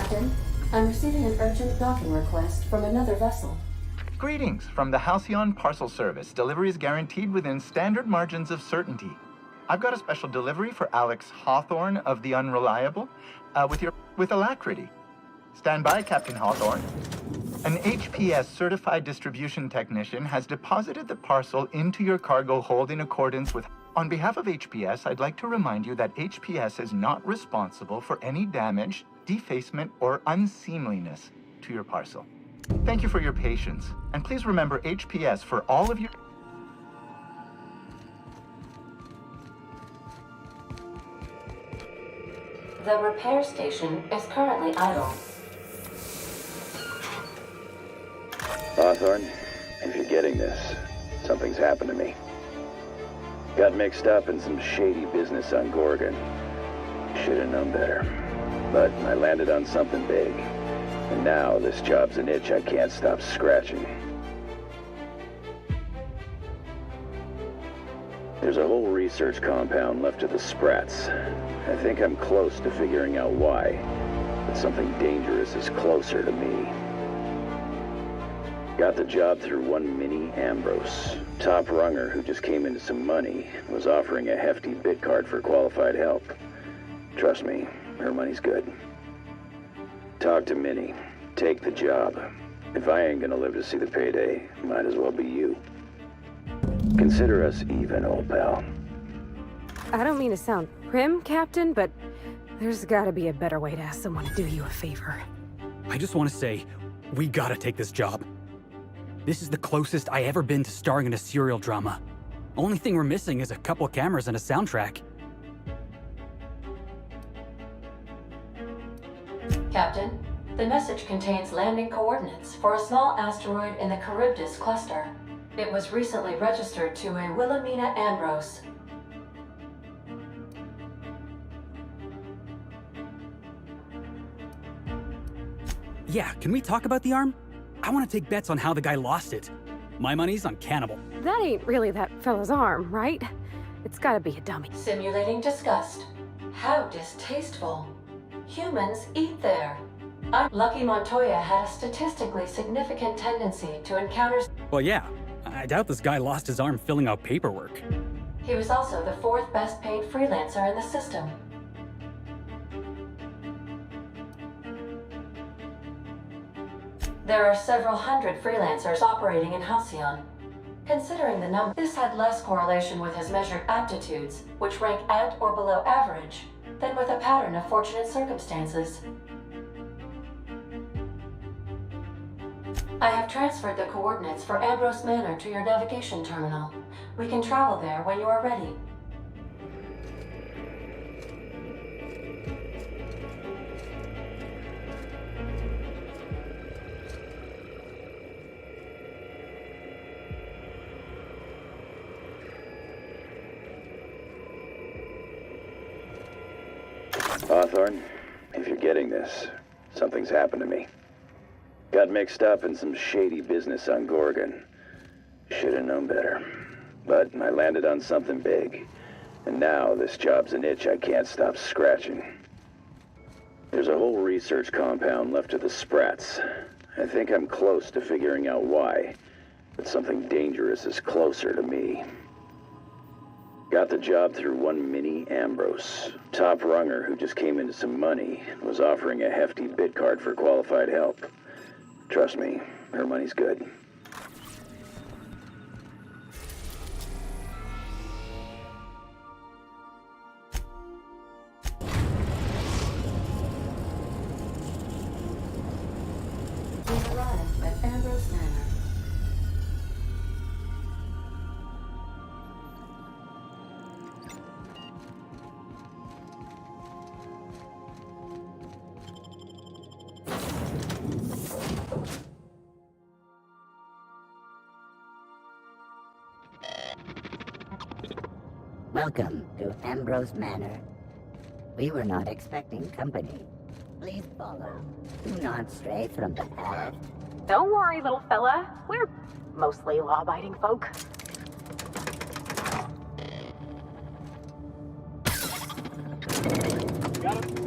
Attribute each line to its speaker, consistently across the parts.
Speaker 1: Captain, I'm receiving an urgent docking request from another vessel.
Speaker 2: Greetings from the Halcyon Parcel Service. Delivery is guaranteed within standard margins of certainty. I've got a special delivery for Alex Hawthorne of the Unreliable, with alacrity. Stand by, Captain Hawthorne. An HPS certified distribution technician has deposited the parcel into your cargo hold in accordance with... On behalf of HPS, I'd like to remind you that HPS is not responsible for any damage, defacement, or unseemliness to your parcel. Thank you for your patience, and please remember HPS for all of your...
Speaker 1: The repair station is currently idle.
Speaker 3: Hawthorne, if you're getting this, something's happened to me. Got mixed up in some shady business on Gorgon. Should have known better. But I landed on something big. And now this job's an itch I can't stop scratching. There's a whole research compound left of the Sprats. I think I'm close to figuring out why. But something dangerous is closer to me. Got the job through one Minnie Ambrose. Top runger who just came into some money, was offering a hefty bid card for qualified help. Trust me, her money's good. Talk to Minnie. Take the job. If I ain't gonna live to see the payday, might as well be you. Consider us even, old pal.
Speaker 4: I don't mean to sound prim, Captain, but there's gotta be a better way to ask someone to do you a favor.
Speaker 5: I just want to say, we gotta take this job. This is the closest I ever been to starring in a serial drama. Only thing we're missing is a couple of cameras and a soundtrack.
Speaker 1: Captain, the message contains landing coordinates for a small asteroid in the Charybdis cluster. It was recently registered to a Wilhelmina Ambrose.
Speaker 5: Yeah, can we talk about the arm? I want to take bets on how the guy lost it. My money's on Cannibal.
Speaker 4: That ain't really that fella's arm, right? It's gotta be a dummy.
Speaker 1: Simulating disgust. How distasteful. Humans eat there. Lucky Montoya had a statistically significant tendency to encounter...
Speaker 5: Well, yeah. I doubt this guy lost his arm filling out paperwork.
Speaker 1: He was also the 4th best paid freelancer in the system. There are several hundred freelancers operating in Halcyon. Considering the number, this had less correlation with his measured aptitudes, which rank at or below average, than with a pattern of fortunate circumstances. I have transferred the coordinates for Ambrose Manor to your navigation terminal. We can travel there when you are ready.
Speaker 3: Hawthorne, if you're getting this, something's happened to me. Got mixed up in some shady business on Gorgon. Should have known better. But I landed on something big. And now this job's an itch I can't stop scratching. There's a whole research compound left of the Sprats. I think I'm close to figuring out why. But something dangerous is closer to me. Got the job through one Minnie Ambrose. Top runger who just came into some money, was offering a hefty bid card for qualified help. Trust me, her money's good.
Speaker 1: We arrived at Ambrose Manor.
Speaker 6: Welcome to Ambrose Manor. We were not expecting company. Please follow. Do not stray from the path.
Speaker 4: Don't worry, little fella. We're mostly law-abiding folk.
Speaker 5: Got him.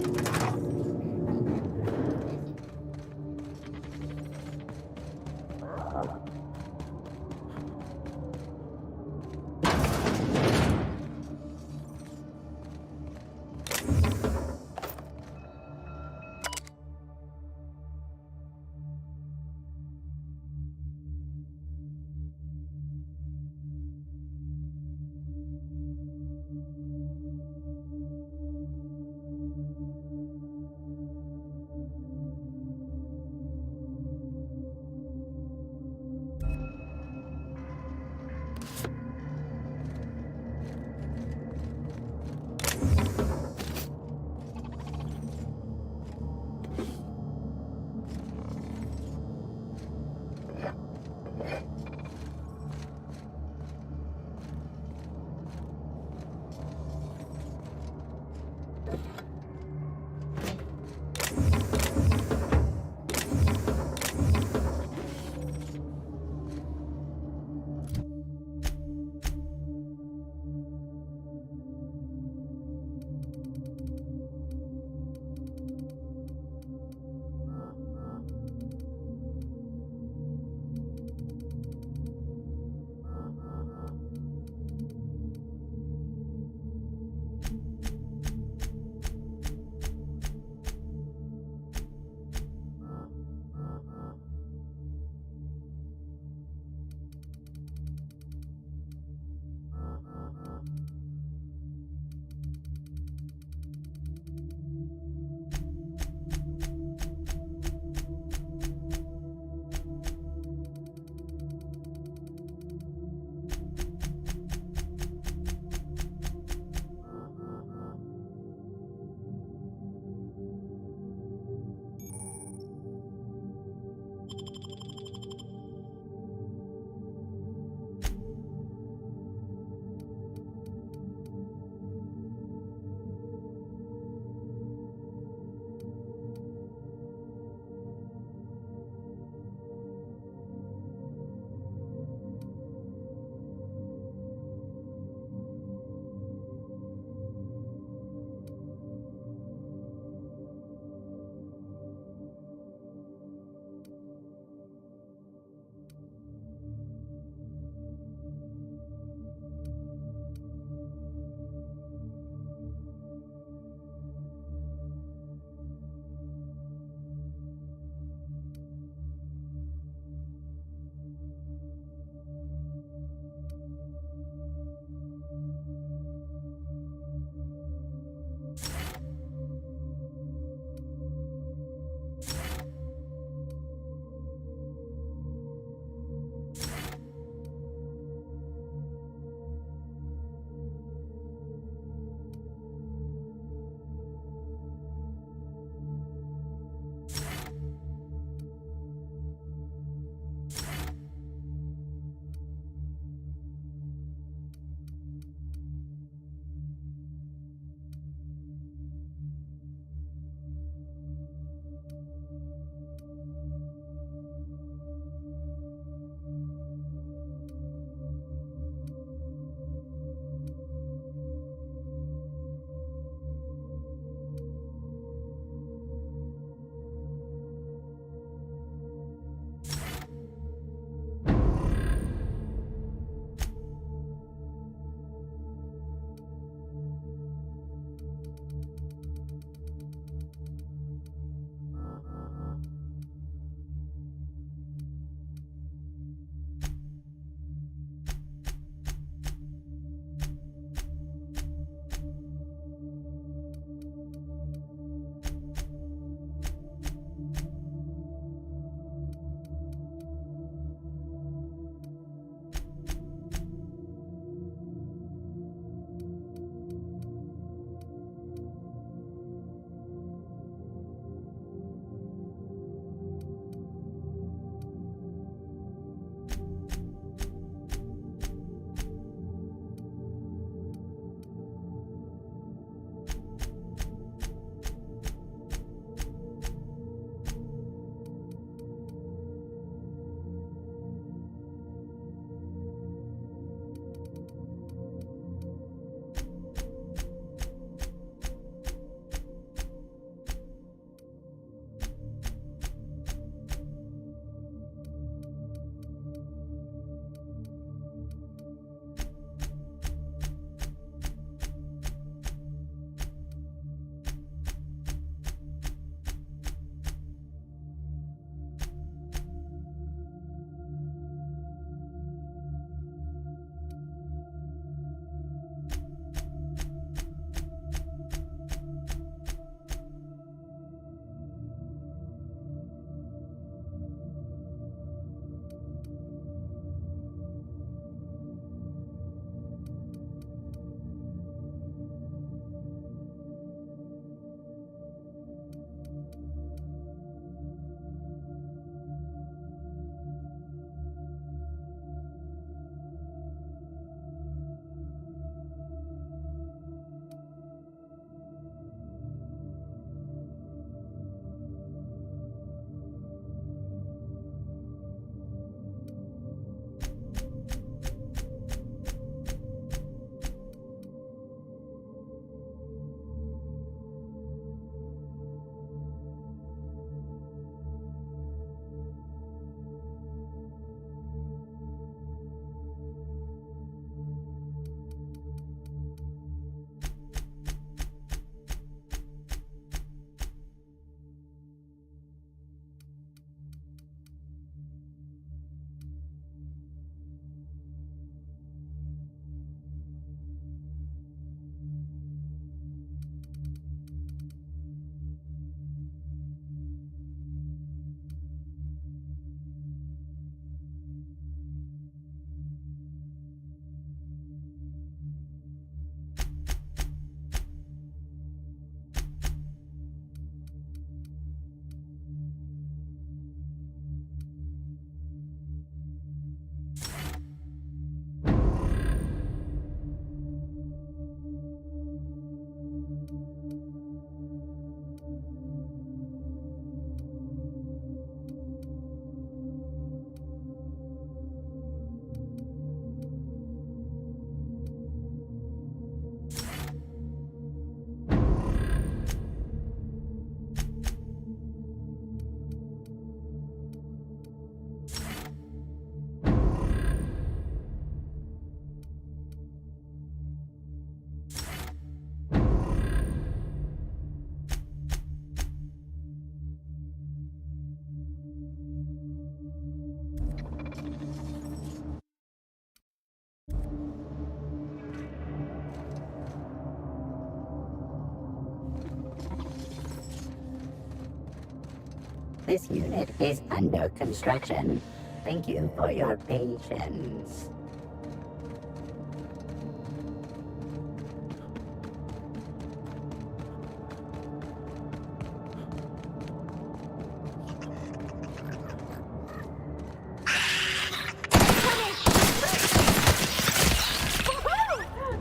Speaker 6: This unit is under construction. Thank you for your patience.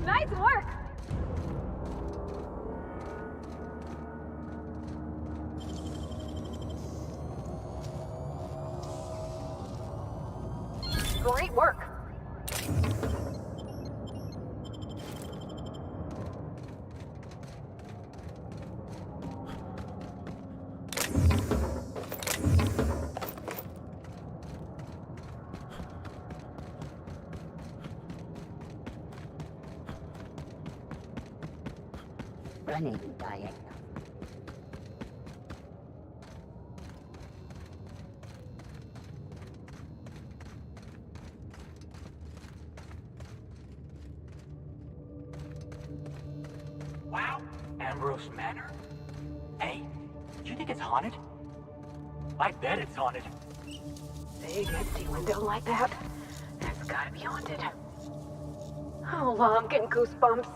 Speaker 4: Nice work! Great work!
Speaker 6: Running diagonal.
Speaker 5: Wow, Ambrose Manor? Hey, do you think it's haunted? I bet it's haunted.
Speaker 4: Big empty window like that? That's gotta be haunted. Oh, I'm getting goosebumps.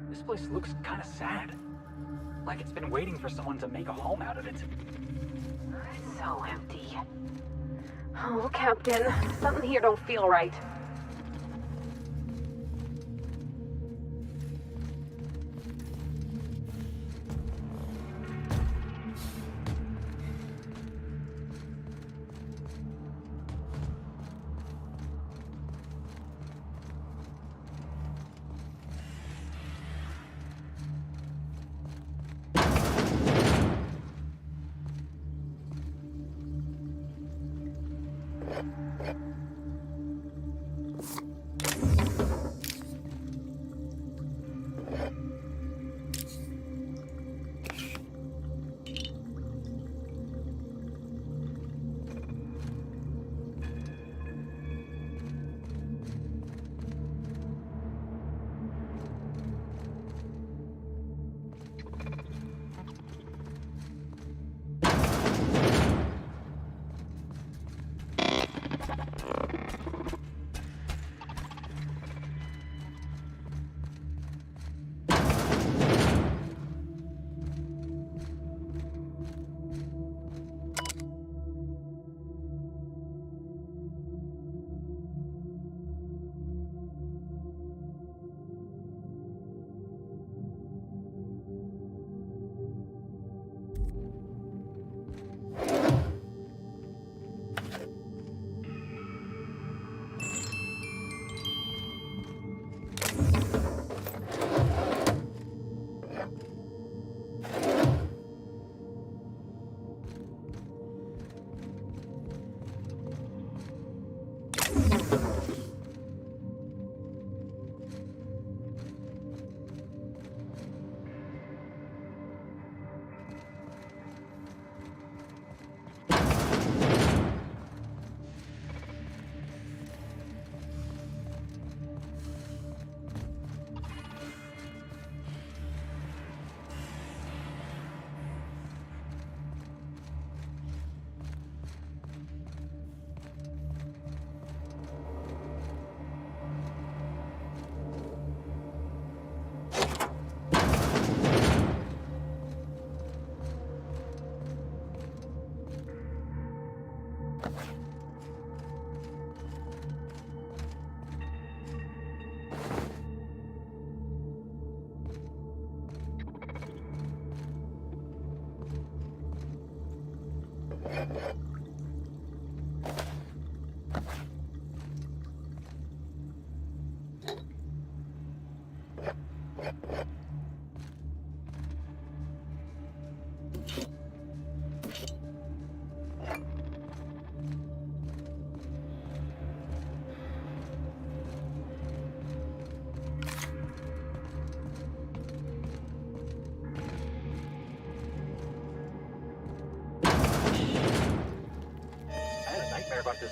Speaker 5: This place looks kind of sad. Like it's been waiting for someone to make a home out of it.
Speaker 4: It's so empty. Oh, Captain, something here don't feel right.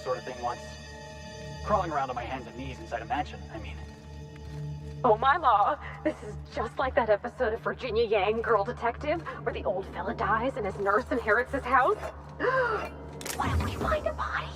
Speaker 5: this sort of thing once. Crawling around on my hands and knees inside a mansion, I mean.
Speaker 4: Oh my law, this is just like that episode of Virginia Yang, Girl Detective, where the old fella dies and his nurse inherits his house. What if we find a body?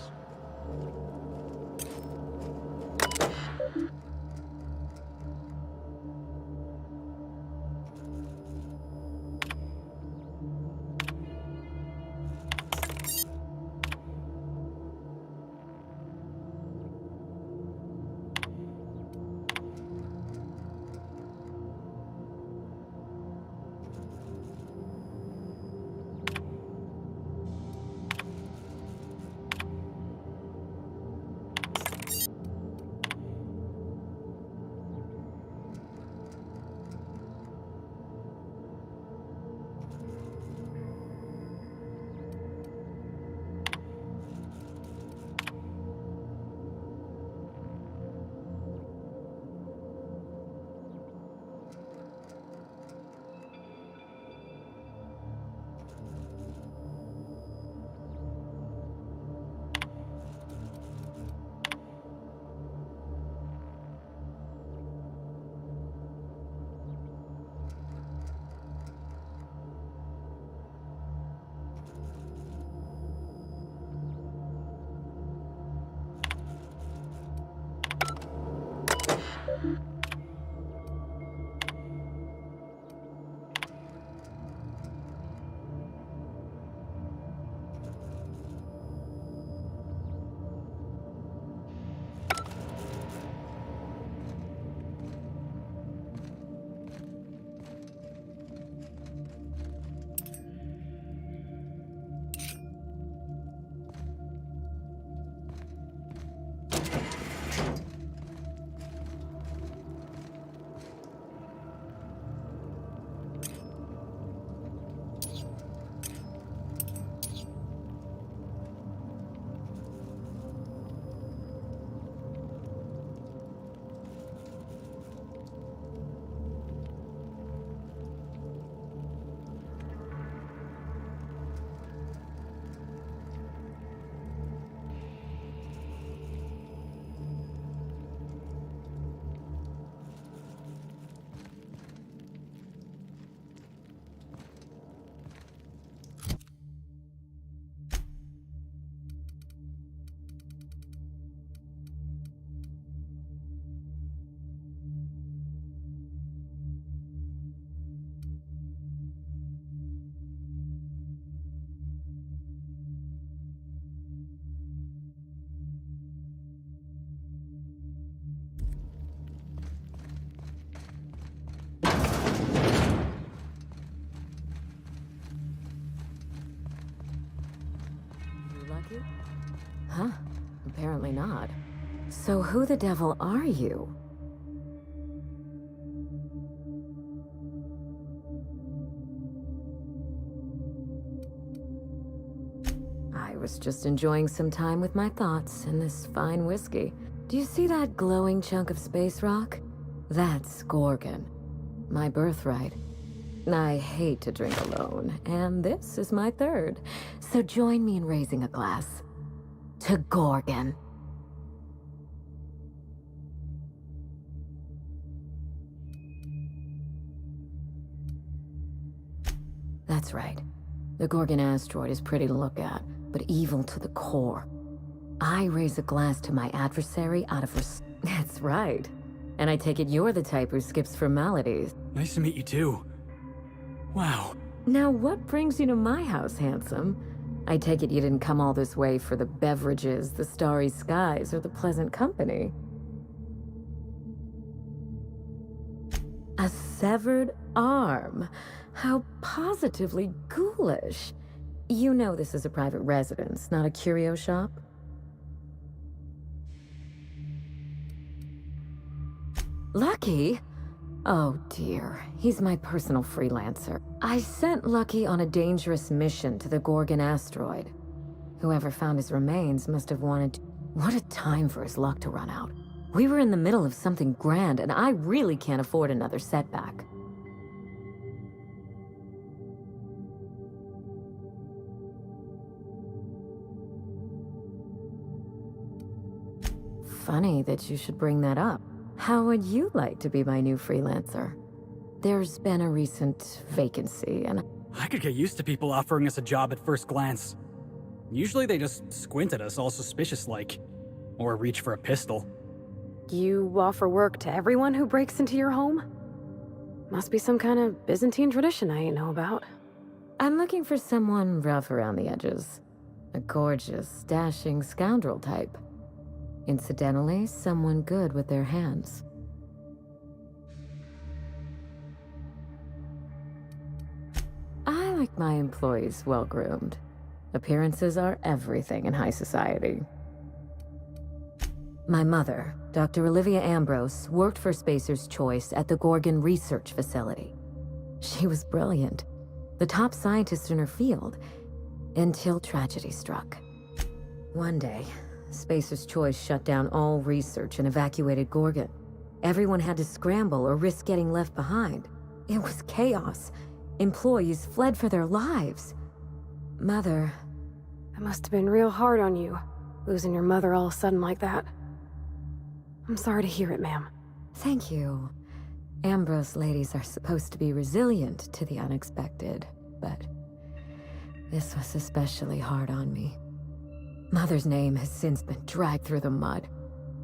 Speaker 7: Huh? Apparently not. So who the devil are you? I was just enjoying some time with my thoughts and this fine whiskey. Do you see that glowing chunk of space rock? That's Gorgon. My birthright. I hate to drink alone, and this is my third. So join me in raising a glass. To Gorgon. That's right. The Gorgon asteroid is pretty to look at, but evil to the core. I raise a glass to my adversary out of That's right. And I take it you're the type who skips formalities.
Speaker 5: Nice to meet you too. Wow.
Speaker 7: Now what brings you to my house, handsome? I take it you didn't come all this way for the beverages, the starry skies, or the pleasant company. A severed arm. How positively ghoulish. You know this is a private residence, not a curio shop? Lucky? Oh dear, he's my personal freelancer. I sent Lucky on a dangerous mission to the Gorgon asteroid. Whoever found his remains must have wanted to... What a time for his luck to run out. We were in the middle of something grand, and I really can't afford another setback. Funny that you should bring that up. How would you like to be my new freelancer? There's been a recent vacancy, and
Speaker 5: I could get used to people offering us a job at first glance. Usually they just squint at us all suspicious-like, or reach for a pistol.
Speaker 4: You offer work to everyone who breaks into your home? Must be some kind of Byzantine tradition I ain't know about.
Speaker 7: I'm looking for someone rough around the edges. A gorgeous, dashing scoundrel type. Incidentally, someone good with their hands. I like my employees well-groomed. Appearances are everything in high society. My mother, Dr. Olivia Ambrose, worked for Spacer's Choice at the Gorgon Research Facility. She was brilliant, the top scientist in her field, until tragedy struck. One day, Spacer's Choice shut down all research and evacuated Gorgon. Everyone had to scramble or risk getting left behind. It was chaos. Employees fled for their lives. Mother...
Speaker 4: It must have been real hard on you, losing your mother all of a sudden like that. I'm sorry to hear it, ma'am.
Speaker 7: Thank you. Ambrose ladies are supposed to be resilient to the unexpected, but this was especially hard on me. Mother's name has since been dragged through the mud.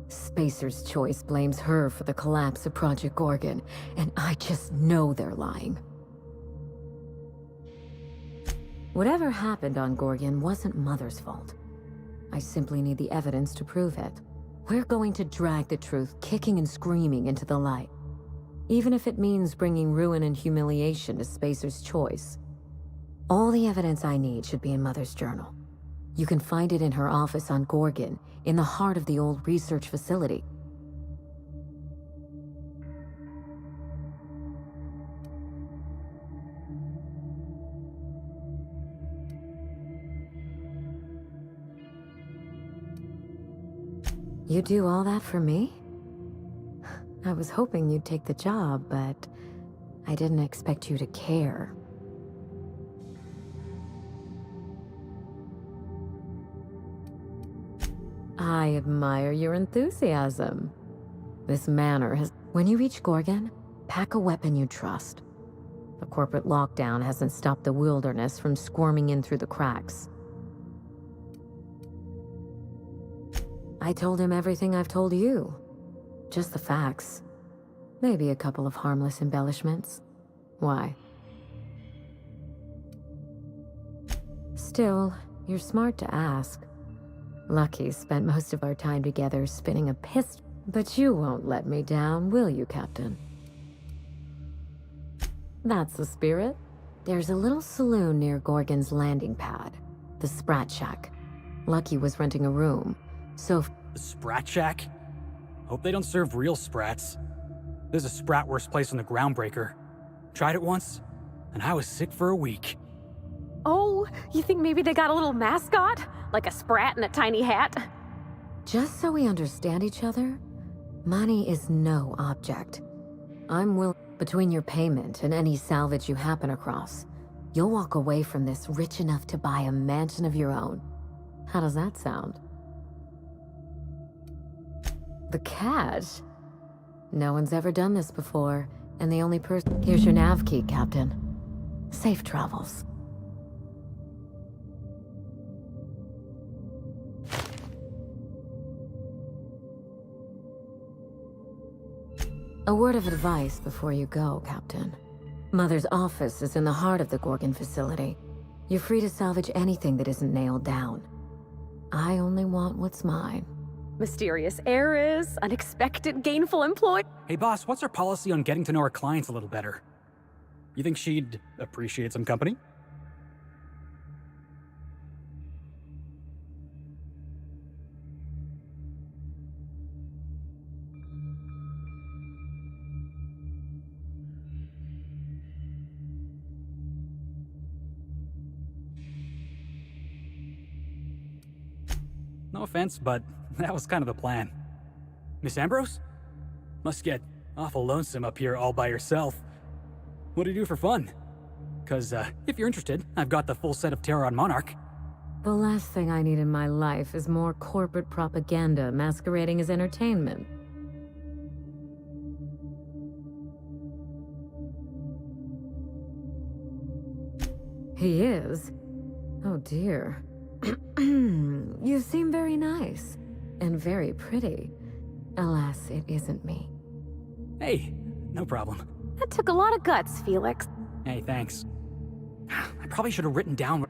Speaker 7: Spacer's Choice blames her for the collapse of Project Gorgon, and I just know they're lying. Whatever happened on Gorgon wasn't Mother's fault. I simply need the evidence to prove it. We're going to drag the truth kicking and screaming into the light. Even if it means bringing ruin and humiliation to Spacer's Choice. All the evidence I need should be in Mother's journal. You can find it in her office on Gorgon, in the heart of the old research facility. You do all that for me? I was hoping you'd take the job, but I didn't expect you to care. I admire your enthusiasm. This manor has... When you reach Gorgon, pack a weapon you trust. The corporate lockdown hasn't stopped the wilderness from squirming in through the cracks. I told him everything I've told you. Just the facts. Maybe a couple of harmless embellishments. Why? Still, you're smart to ask. Lucky spent most of our time together spinning a pistol. But you won't let me down, will you, Captain? That's the spirit. There's a little saloon near Gorgon's landing pad. The Sprat Shack. Lucky was renting a room. So
Speaker 5: Sprat Shack? Hope they don't serve real sprats. There's a sprat worse place on the Groundbreaker. Tried it once, and I was sick for a week.
Speaker 4: Oh, you think maybe they got a little mascot? Like a sprat in a tiny hat?
Speaker 7: just so we understand each other, money is no object. I'm willing, between your payment and any salvage you happen across, you'll walk away from this rich enough to buy a mansion of your own. How does that sound? The cash? No one's ever done this before, and the only person... Here's your nav key, Captain. Safe travels. A word of advice before you go, Captain. Mother's office is in the heart of the Gorgon facility. You're free to salvage anything that isn't nailed down. I only want what's mine.
Speaker 4: Mysterious heiress, unexpected gainful employee.
Speaker 5: Hey boss, what's our policy on getting to know our clients a little better? You think she'd appreciate some company? No offense, but that was kind of the plan. Miss Ambrose? Must get awful lonesome up here all by yourself. What do you do for fun? 'Cause if you're interested, I've got the full set of Terror on Monarch.
Speaker 7: The last thing I need in my life is more corporate propaganda masquerading as entertainment. He is? Oh dear. You seem very nice. And very pretty. Alas, it isn't me.
Speaker 5: Hey, no problem.
Speaker 4: That took a lot of guts, Felix.
Speaker 5: Hey, thanks. I probably should have written down.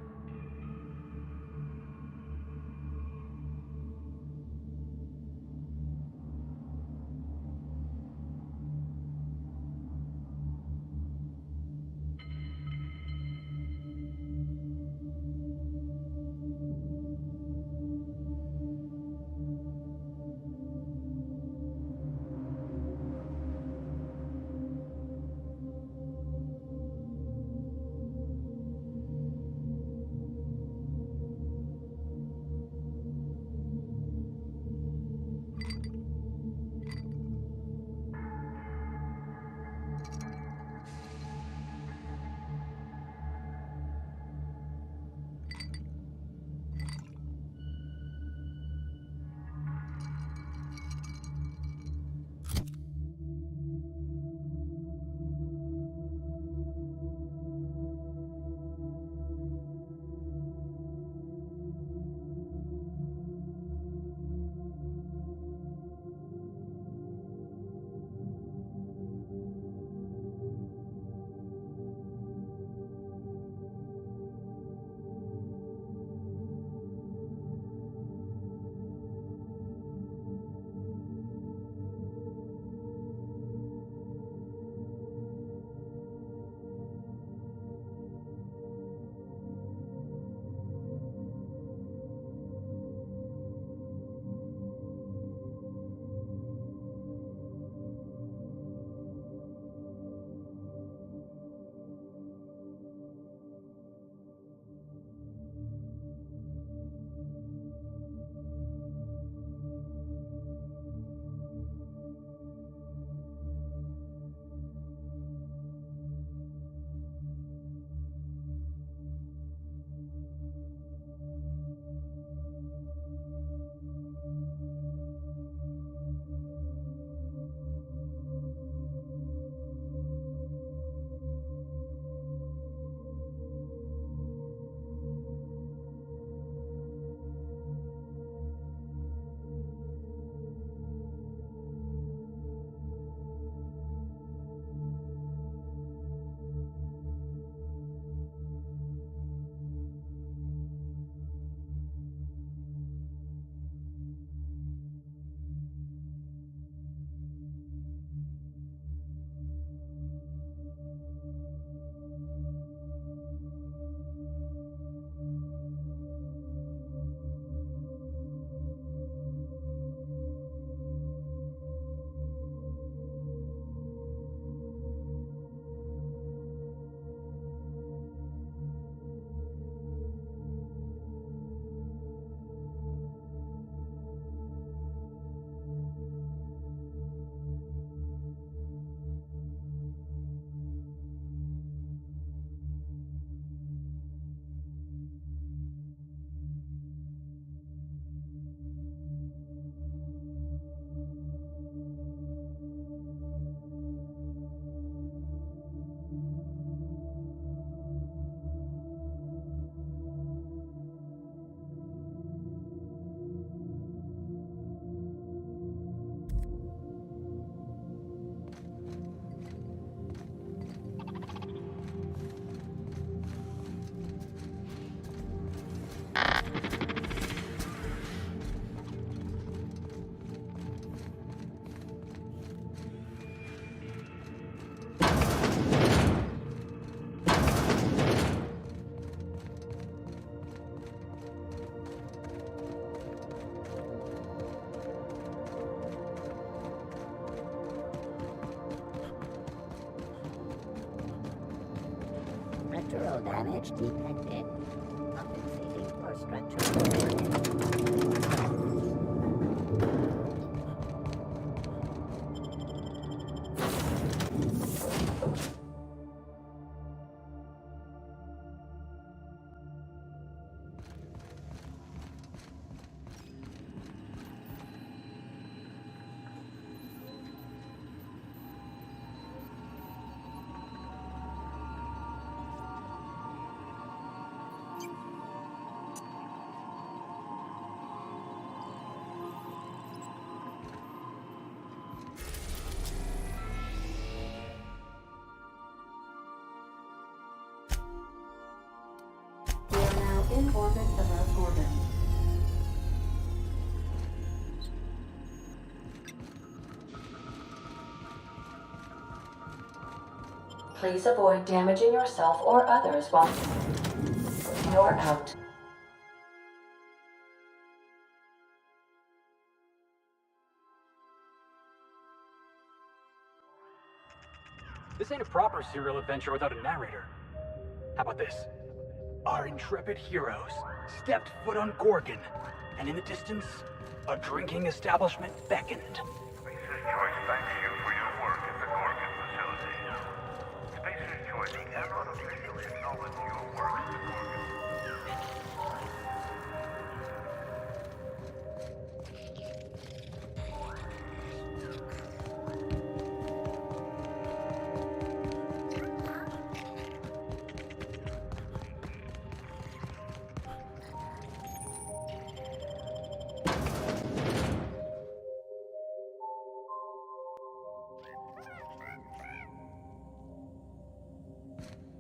Speaker 6: Structural damage detected. Compensating for structural damage.
Speaker 1: Please avoid damaging yourself or others while you're out.
Speaker 5: This ain't a proper serial adventure without a narrator. How about this? Our intrepid heroes stepped foot on Gorgon, and in the distance, a drinking establishment beckoned.
Speaker 8: Spacer's Choice thanks you for your work at the Gorgon facility. Spacer's Choice cannot officially acknowledge your work at the Gorgon.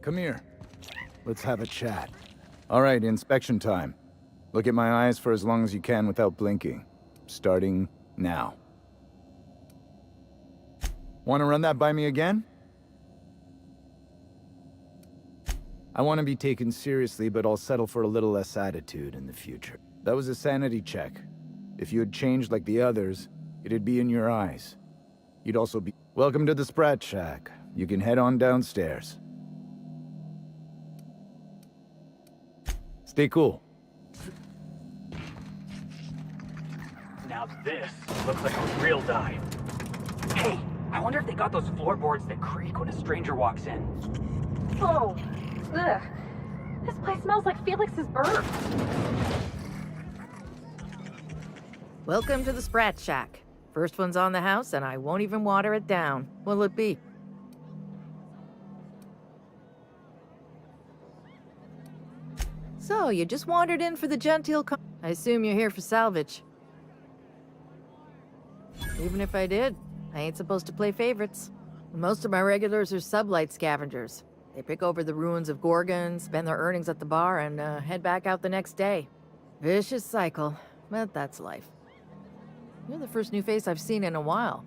Speaker 2: Come here. Let's have a chat. All right, inspection time. Look at my eyes for as long as you can without blinking. Starting now. Want to run that by me again? I want to be taken seriously, but I'll settle for a little less attitude in the future. That was a sanity check. If you had changed like the others, it'd be in your eyes. You'd also be... Welcome to the Sprat Shack. You can head on downstairs. Stay cool.
Speaker 5: Now this looks like a real dive. Hey, I wonder if they got those floorboards that creak when a stranger walks in.
Speaker 4: Oh, ugh. This place smells like Felix's burp.
Speaker 9: Welcome to the Sprat Shack. First one's on the house, and I won't even water it down. What'll it be? So, you just wandered in for the genteel I assume you're here for salvage. Even if I did, I ain't supposed to play favorites. Most of my regulars are sublight scavengers. They pick over the ruins of Gorgon, spend their earnings at the bar, and head back out the next day. Vicious cycle, but that's life. You're the first new face I've seen in a while.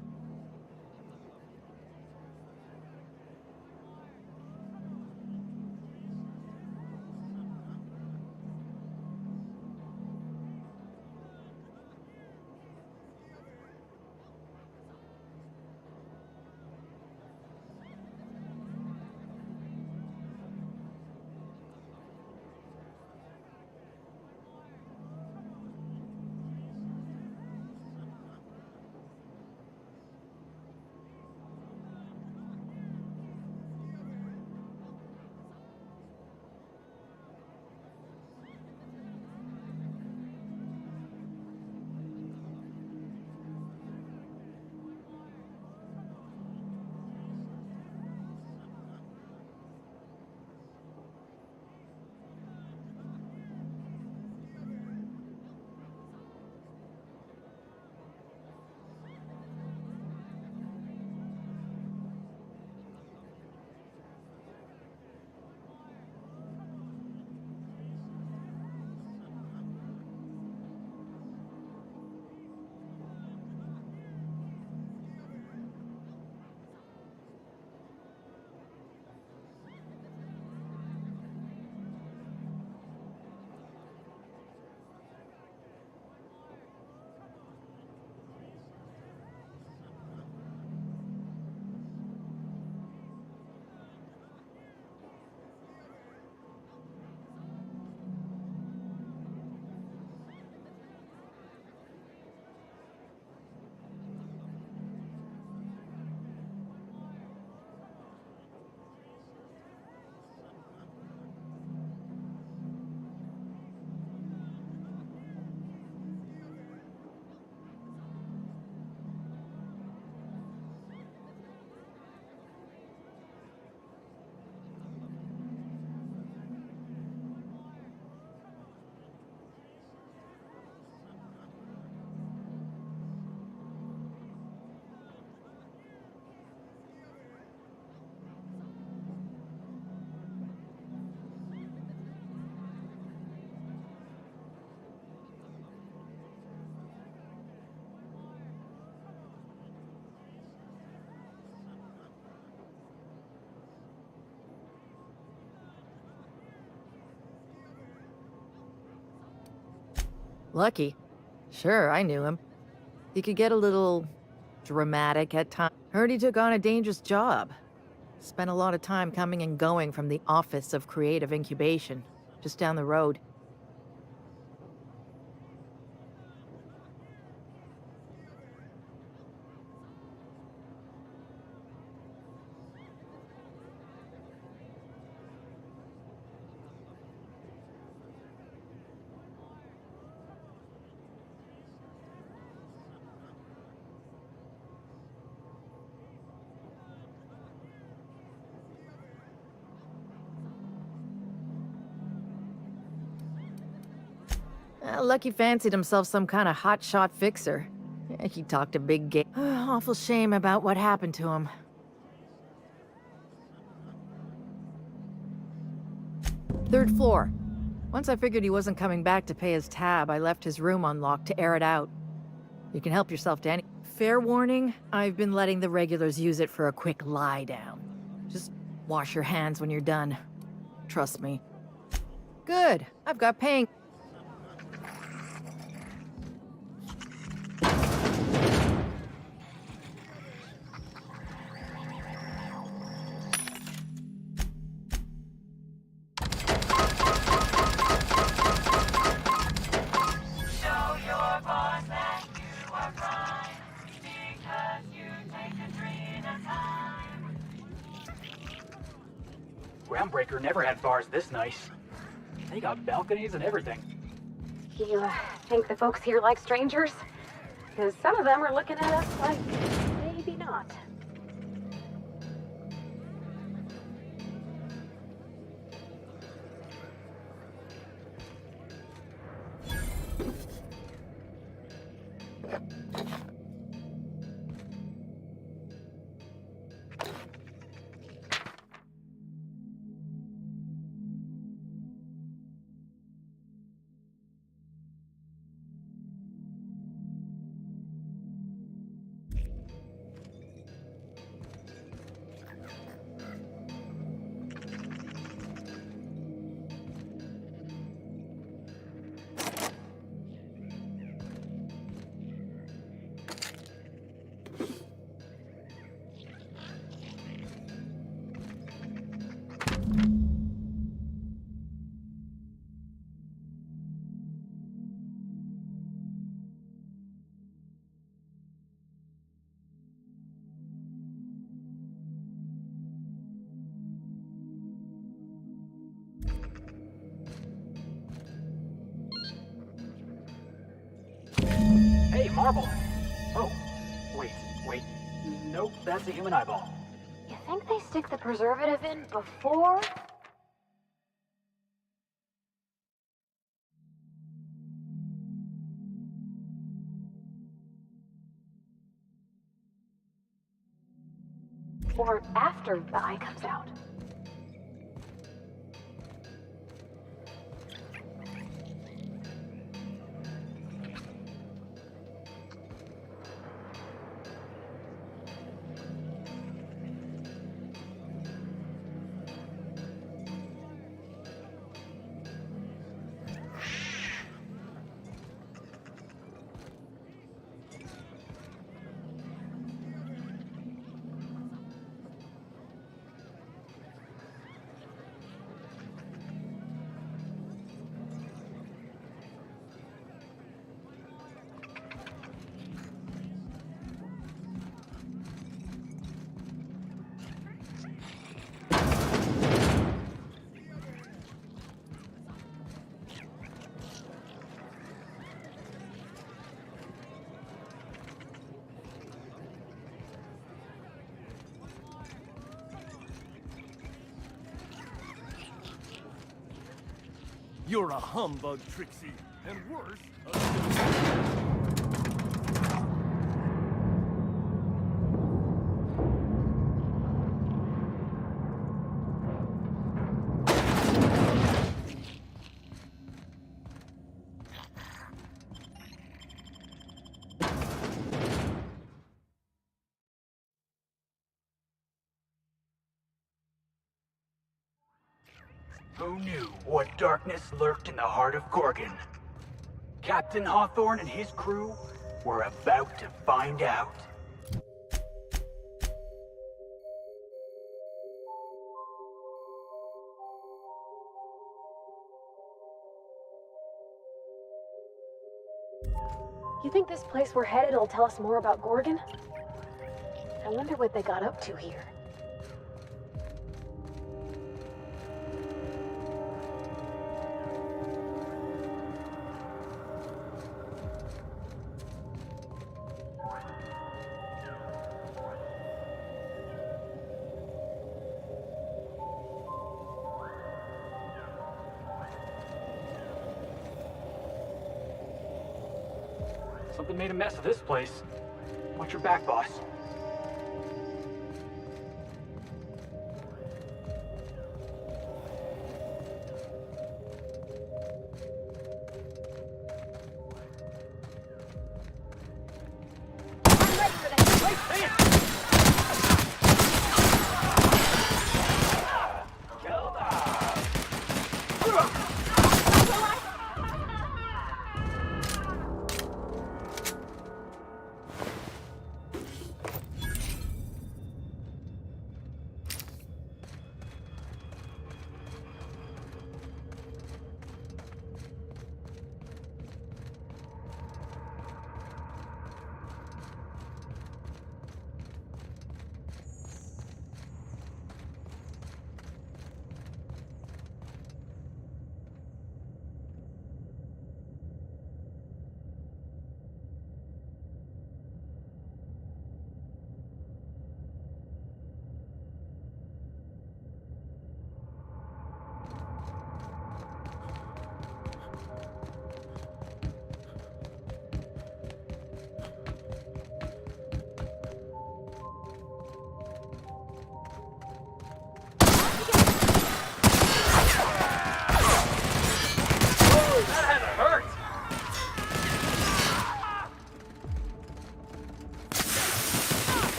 Speaker 9: Lucky? Sure, I knew him. He could get a little dramatic at times. Heard he took on a dangerous job. Spent a lot of time coming and going from the Office of Creative Incubation, just down the road. Lucky fancied himself some kind of hotshot fixer. He talked a big game. Awful shame about what happened to him. Third floor. Once I figured he wasn't coming back to pay his tab, I left his room unlocked to air it out. You can help yourself to any. Fair warning, I've been letting the regulars use it for a quick lie down. Just wash your hands when you're done. Trust me. Good. I've got paying.
Speaker 5: Groundbreaker never had bars this nice. They got balconies and everything.
Speaker 4: You think the folks here like strangers? Because some of them are looking at us like maybe not.
Speaker 5: Hey, marble! Oh, wait. Nope, that's a human eyeball.
Speaker 4: You think they stick the preservative in before? Or after the eye comes out?
Speaker 10: You're a humbug, Trixie, and worse,
Speaker 5: Who knew what darkness lurked in the heart of Gorgon? Captain Hawthorne and his crew? We're about to find out.
Speaker 4: You think this place we're headed will tell us more about Gorgon? I wonder what they got up to here.
Speaker 5: Something made a mess of this place. Watch your back, boss.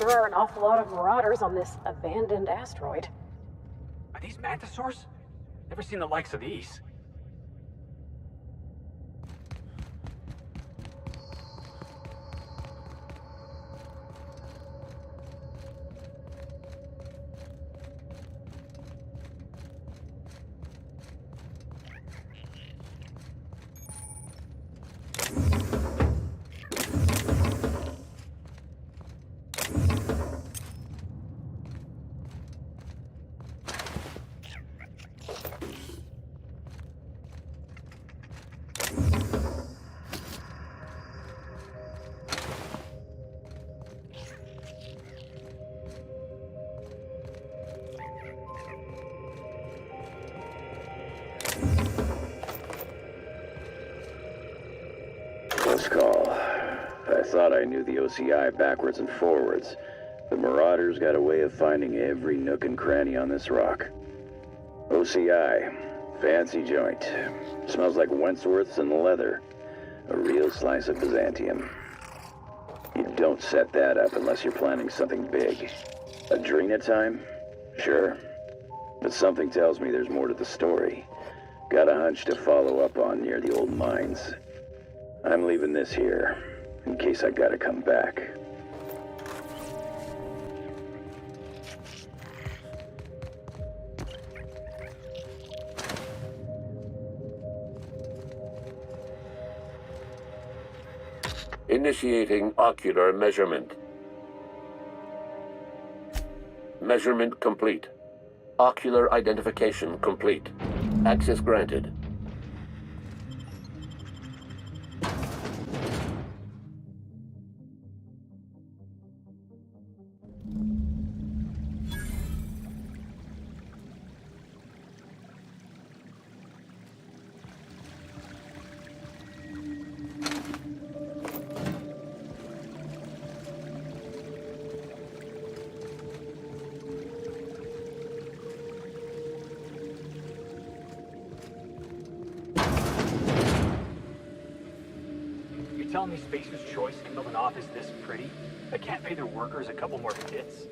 Speaker 4: There are an awful lot of marauders on this abandoned asteroid.
Speaker 5: Are these mantisaurs? Never seen the likes of these.
Speaker 3: Close call. I thought I knew the OCI backwards and forwards. The Marauders got a way of finding every nook and cranny on this rock. OCI. Fancy joint. Smells like Wentworth's and leather. A real slice of Byzantium. You don't set that up unless you're planning something big. Adrena time? Sure. But something tells me there's more to the story. Got a hunch to follow up on near the old mines. I'm leaving this here. in case I gotta come back.
Speaker 11: Initiating ocular measurement. Measurement complete. Ocular identification complete. Access granted.
Speaker 5: You're telling me Spacer's Choice can build an office this pretty, but can't pay their workers a couple more bits?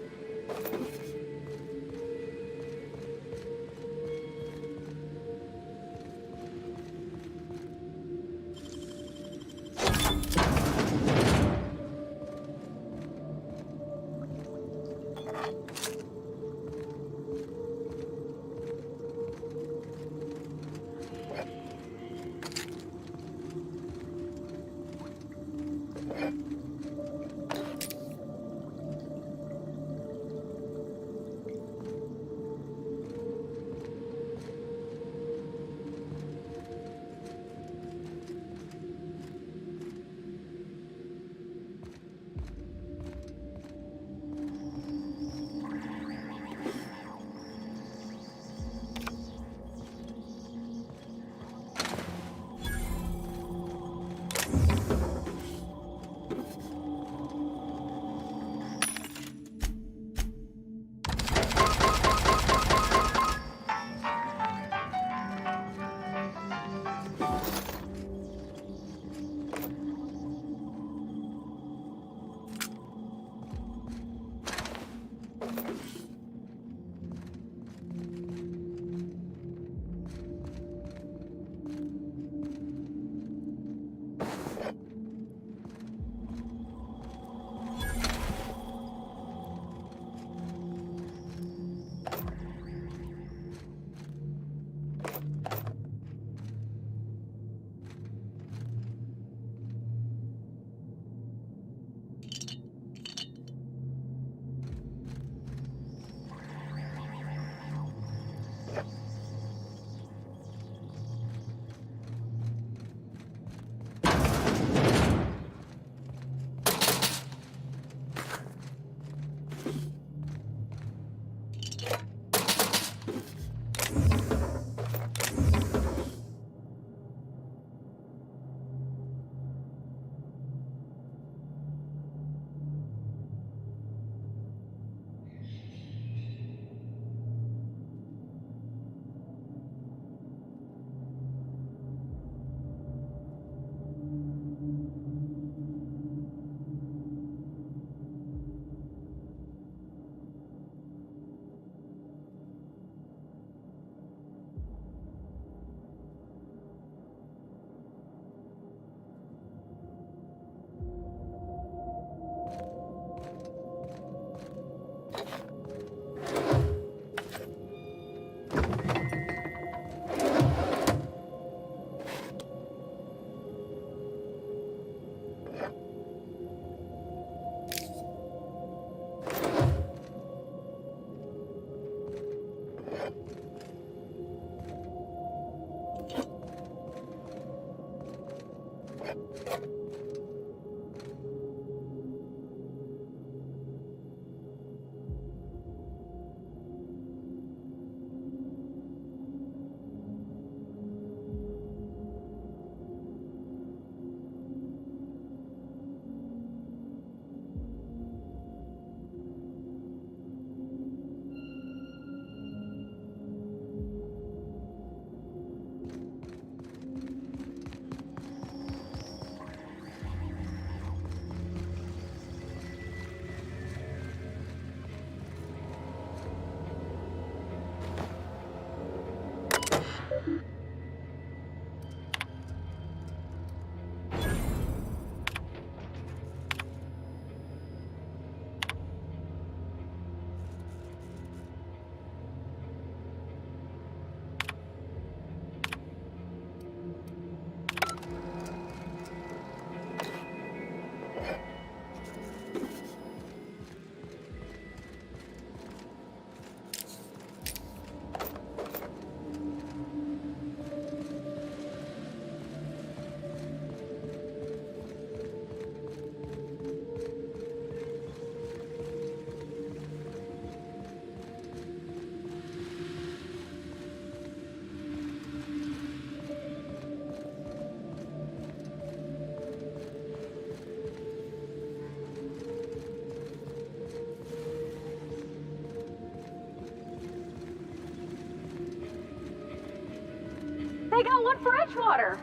Speaker 4: They got one for Edgewater.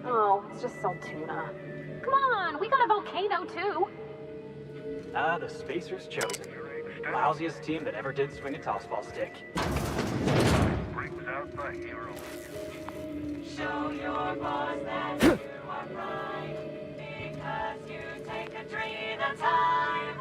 Speaker 4: Oh, it's just salt tuna. Come on, we got a volcano too.
Speaker 5: Ah, the Spacers chosen. Lousiest team that ever did swing a tossball stick.
Speaker 8: Brings out the hero.
Speaker 1: Show your boss that you are right, because you take a dream at a time.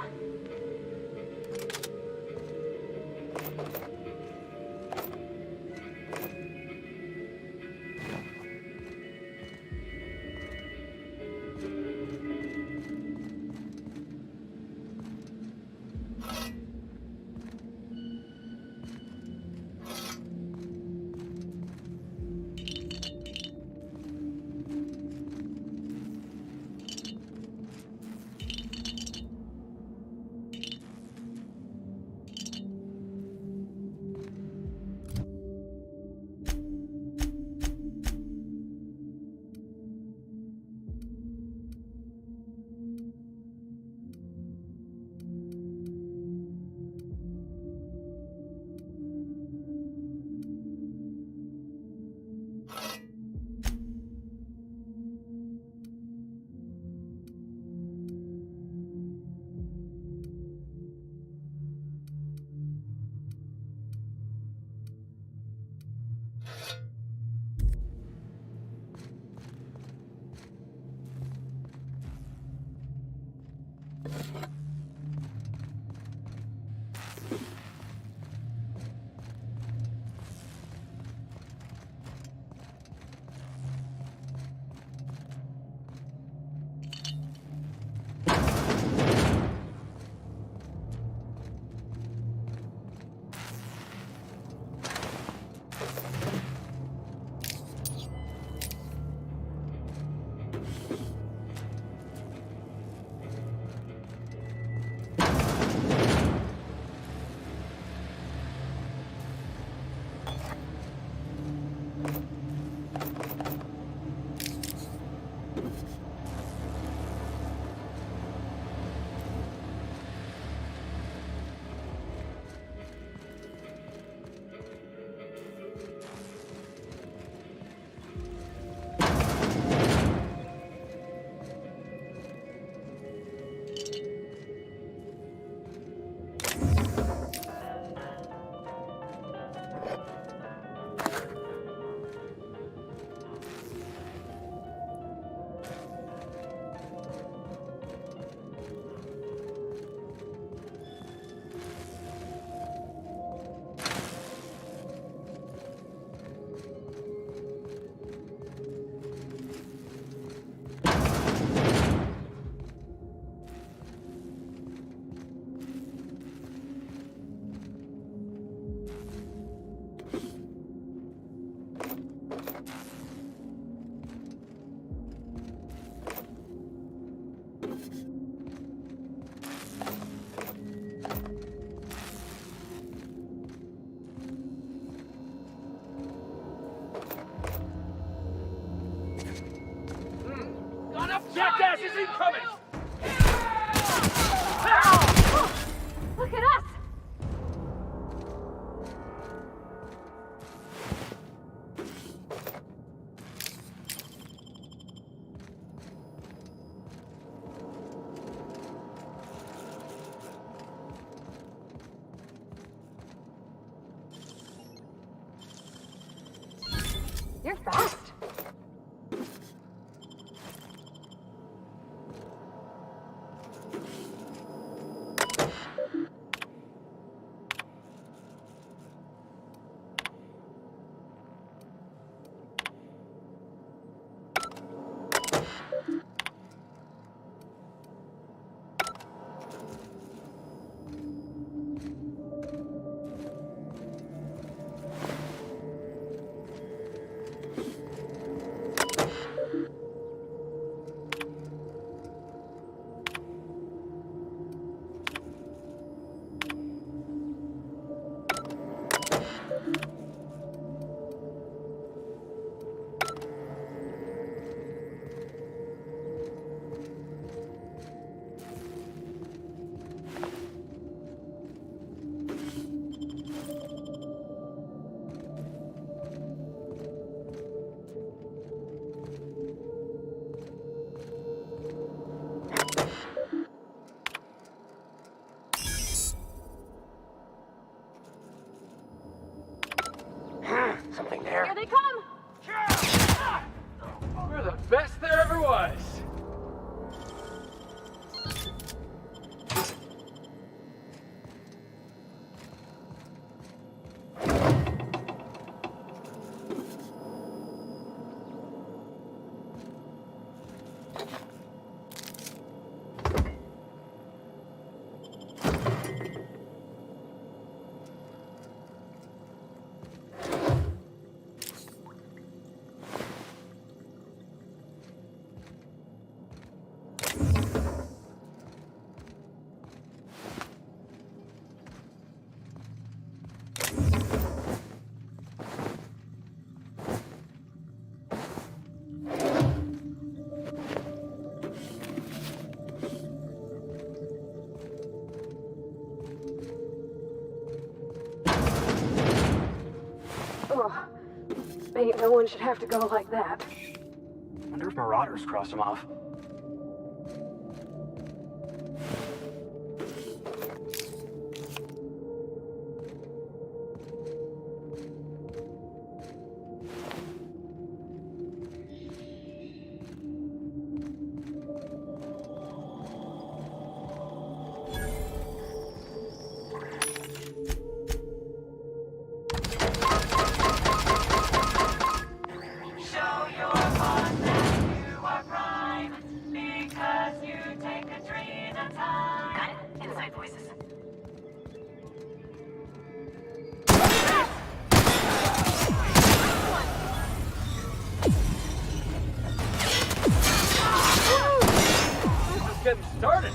Speaker 10: Jackass is incoming!
Speaker 4: Look at us! You're fast.
Speaker 5: there.
Speaker 4: Here they come!
Speaker 10: We're the best there ever was.
Speaker 4: Oh, ain't no one should have to go like that.
Speaker 5: Wonder if Marauders crossed him off.
Speaker 1: Got it? Inside voices.
Speaker 10: Just getting started.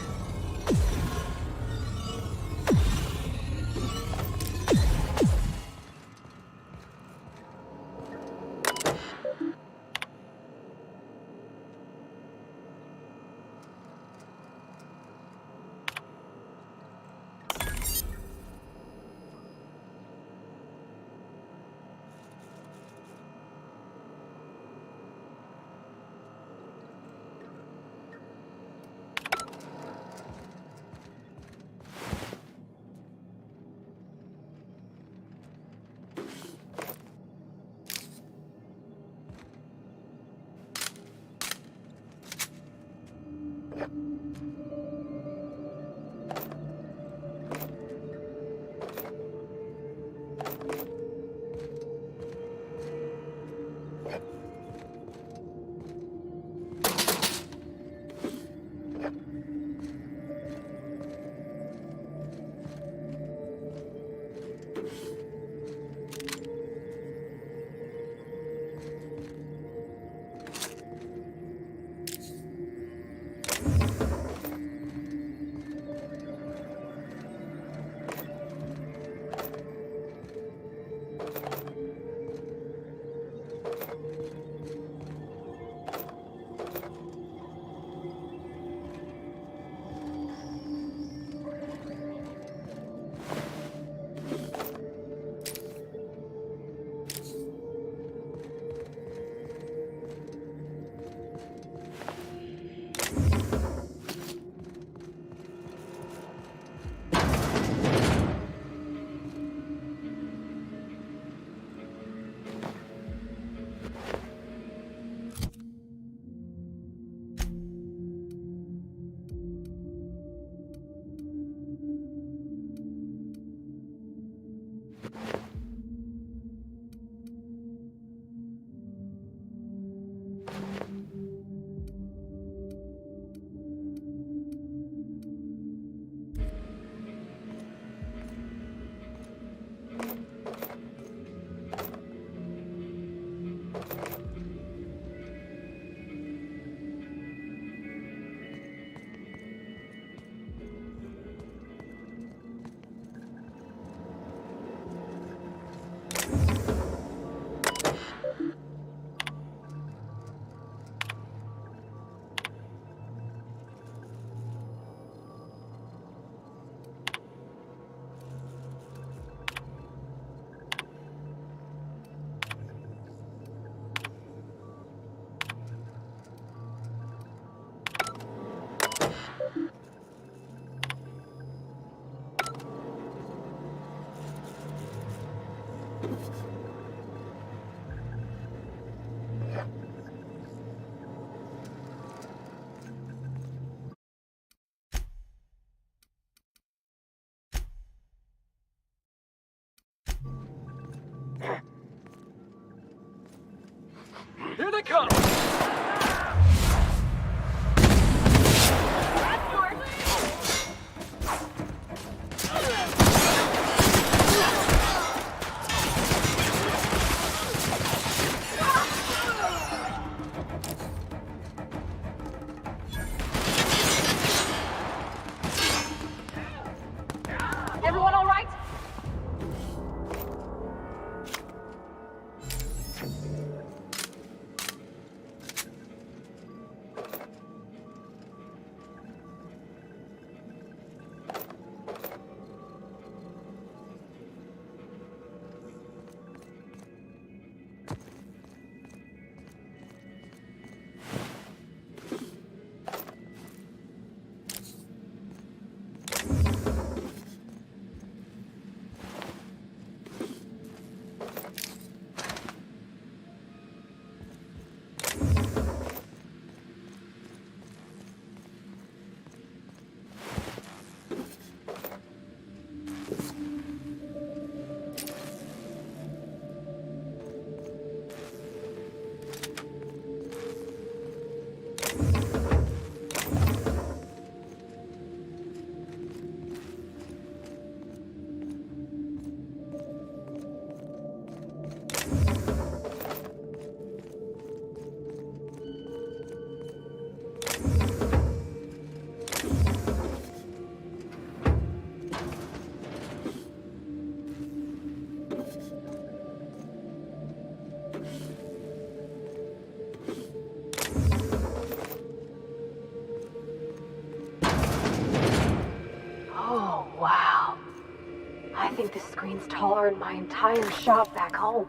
Speaker 4: buildings taller than my entire shop back home.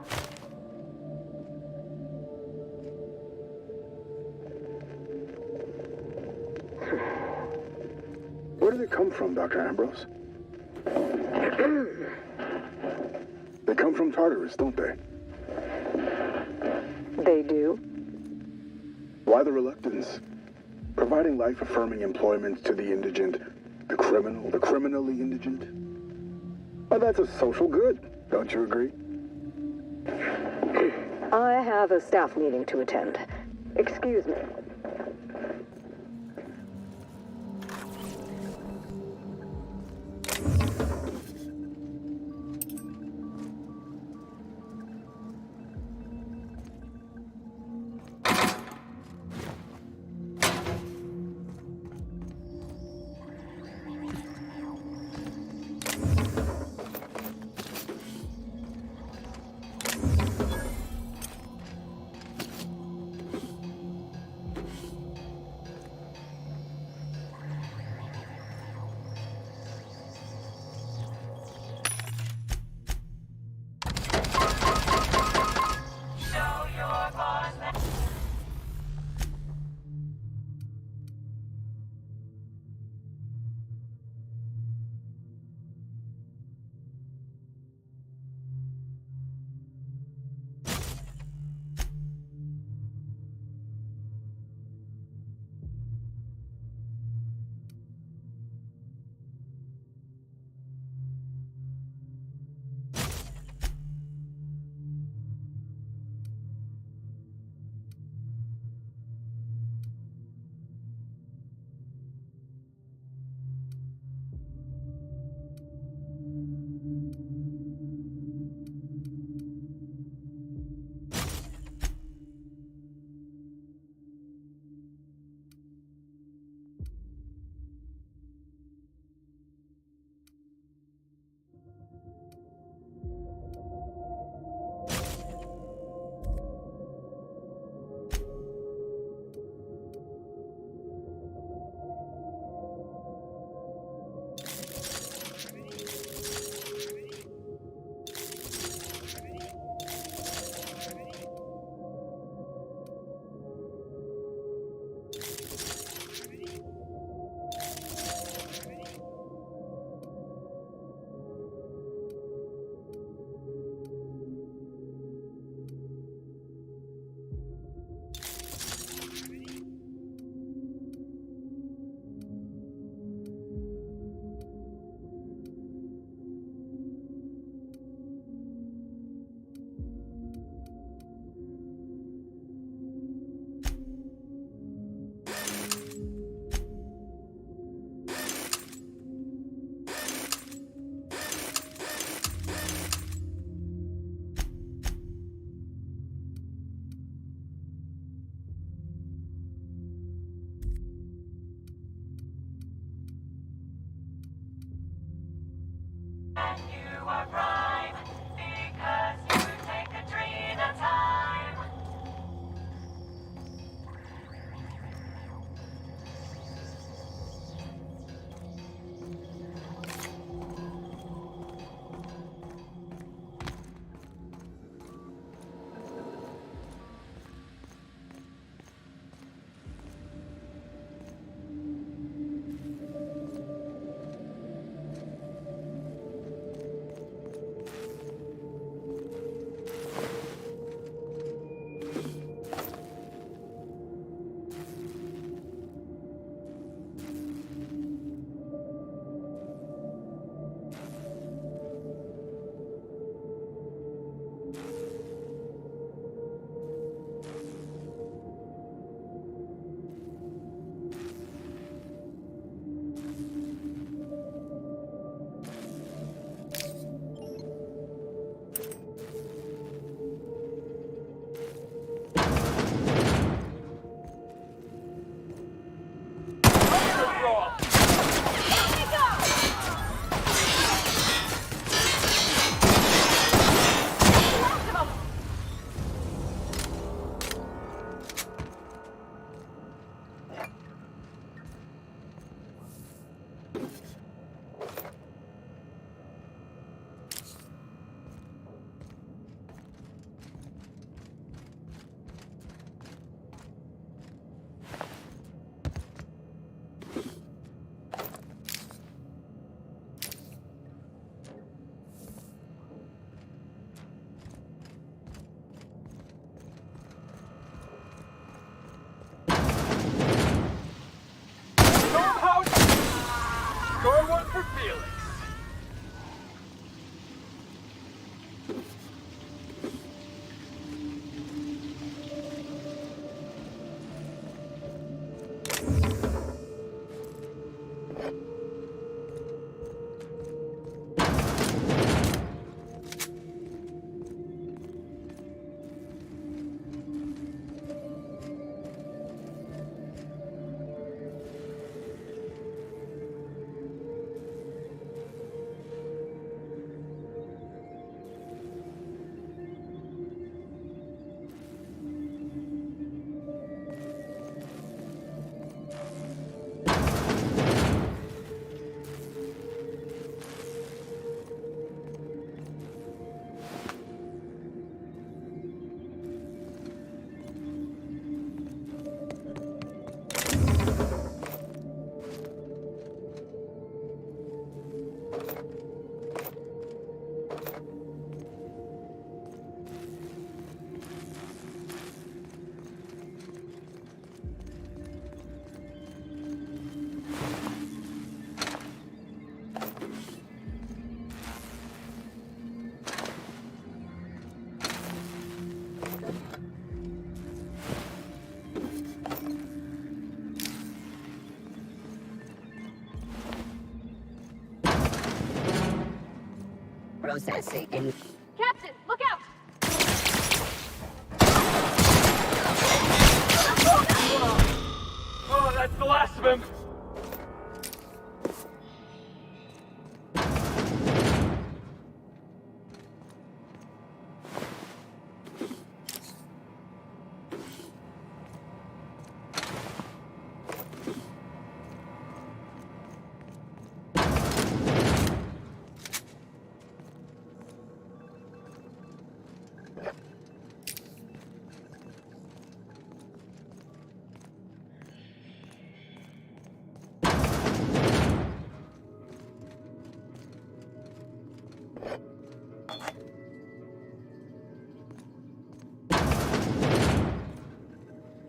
Speaker 12: Where do they come from, Dr. Ambrose? They come from Tartarus, don't they?
Speaker 13: They do.
Speaker 12: Why the reluctance? Providing life-affirming employment to the indigent, the criminal, the criminally indigent. Well, that's a social good, don't you agree?
Speaker 13: I have a staff meeting to attend. Excuse me.
Speaker 6: Processing in...
Speaker 4: Captain, look out!
Speaker 10: Oh, that's the last of him!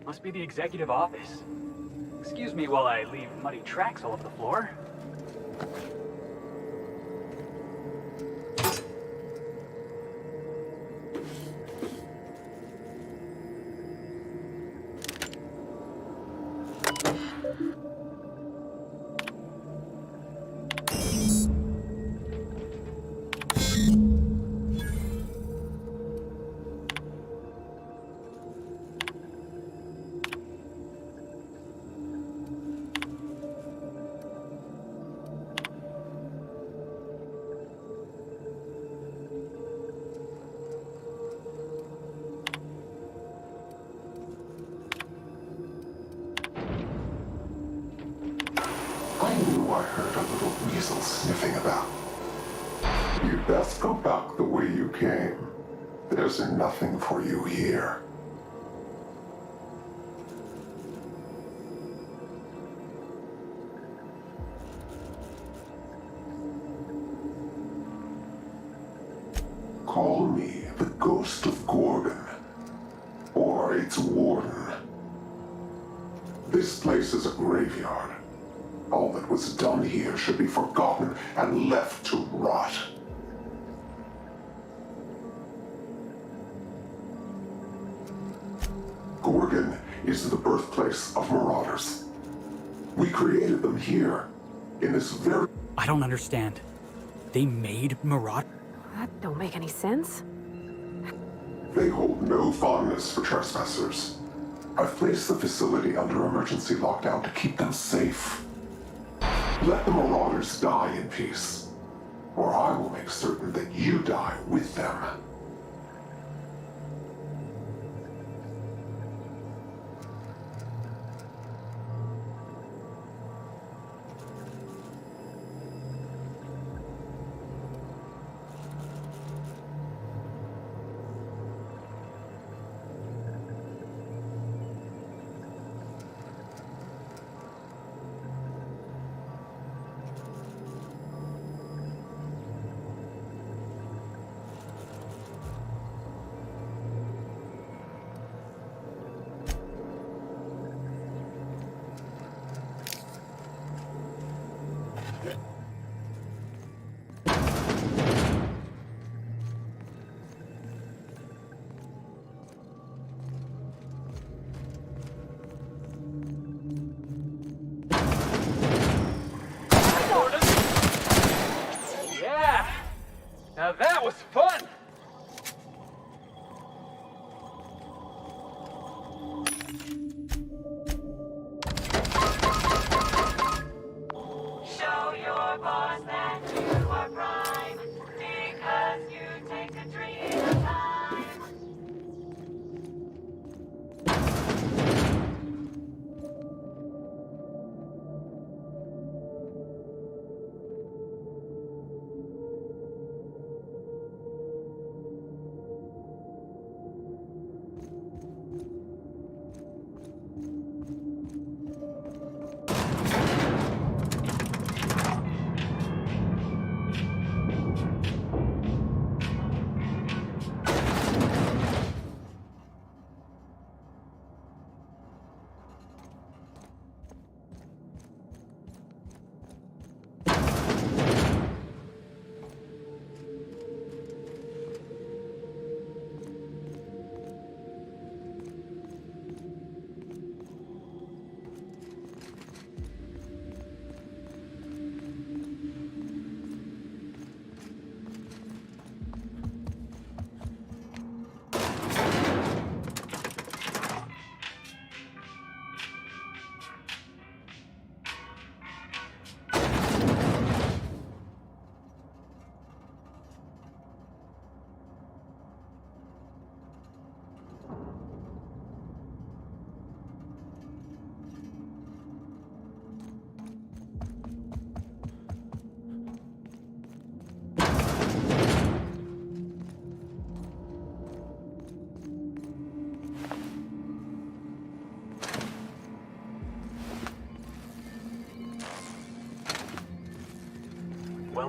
Speaker 10: Must be the executive office. Excuse me while I leave muddy tracks all over the floor.
Speaker 14: I knew I heard a little weasel sniffing about. You'd best go back the way you came. There's nothing for you here. Call me the Ghost of Gorgon, or its warden. This place is a graveyard. All that was done here should be forgotten and left to rot. Gorgon is the birthplace of marauders. We created them here, in this very...
Speaker 5: I don't understand. They made Marauder?
Speaker 4: That don't make any sense.
Speaker 14: They hold no fondness for trespassers. I've placed the facility under emergency lockdown to keep them safe. Let the marauders die in peace, or I will make certain that you die with them.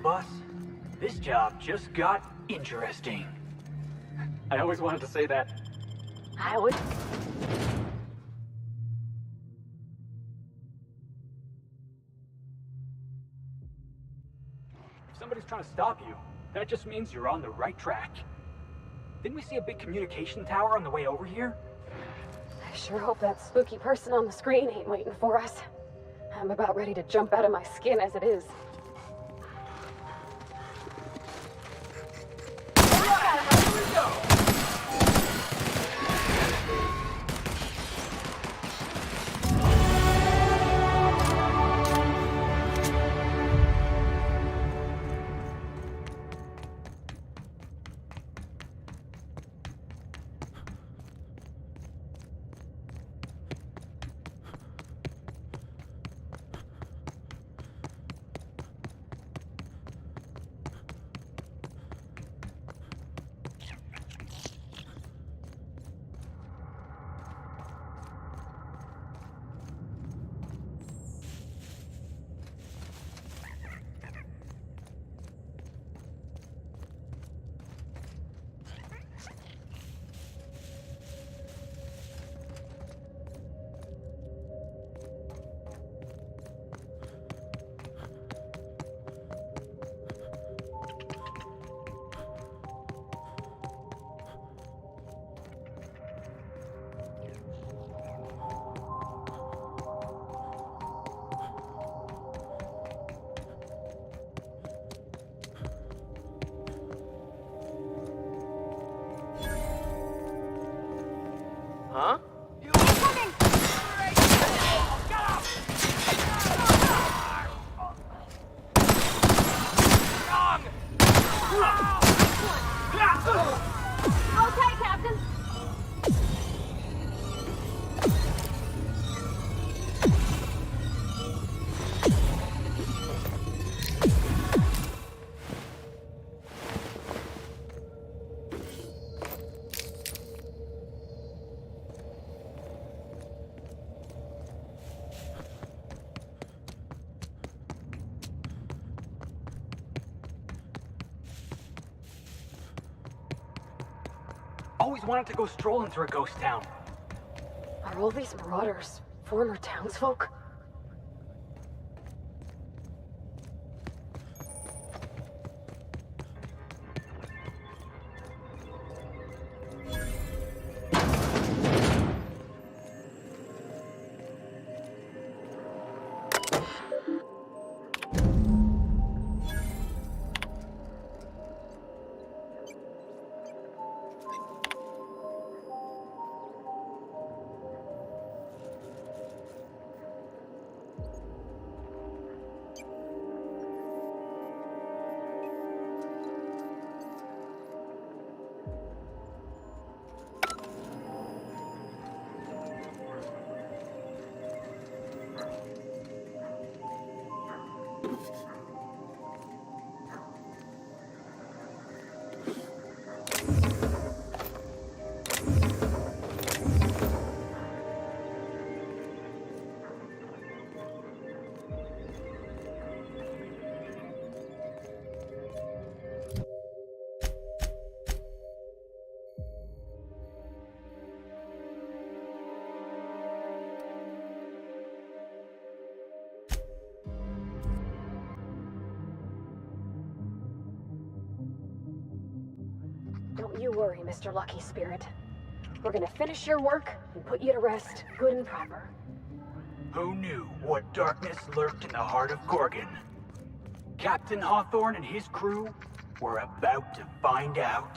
Speaker 10: Well, boss, this job just got interesting. I always wanted to say that.
Speaker 4: I would.
Speaker 10: If somebody's trying to stop you, that just means you're on the right track. Didn't we see a big communication tower on the way over here?
Speaker 4: I sure hope that spooky person on the screen ain't waiting for us. I'm about ready to jump out of my skin as it is.
Speaker 9: Huh?
Speaker 4: Okay, Captain.
Speaker 10: Always wanted to go strolling through a ghost town.
Speaker 4: Are all these marauders former townsfolk? Don't you worry, Mr. Lucky Spirit. We're gonna finish your work and put you to rest, good and proper.
Speaker 10: Who knew what darkness lurked in the heart of Gorgon? Captain Hawthorne and his crew were about to find out.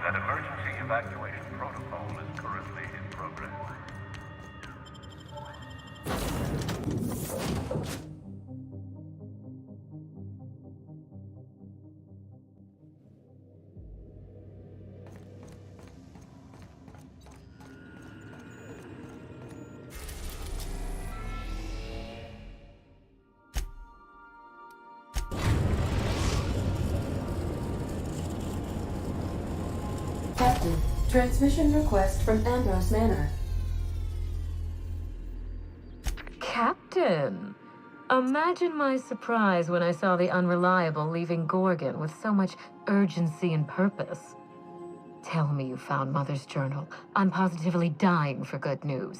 Speaker 8: An emergency evacuation protocol is currently in progress.
Speaker 1: Captain, transmission request from Ambrose Manor.
Speaker 7: Captain! Imagine my surprise when I saw the Unreliable leaving Gorgon with so much urgency and purpose. Tell me you found Mother's journal. I'm positively dying for good news.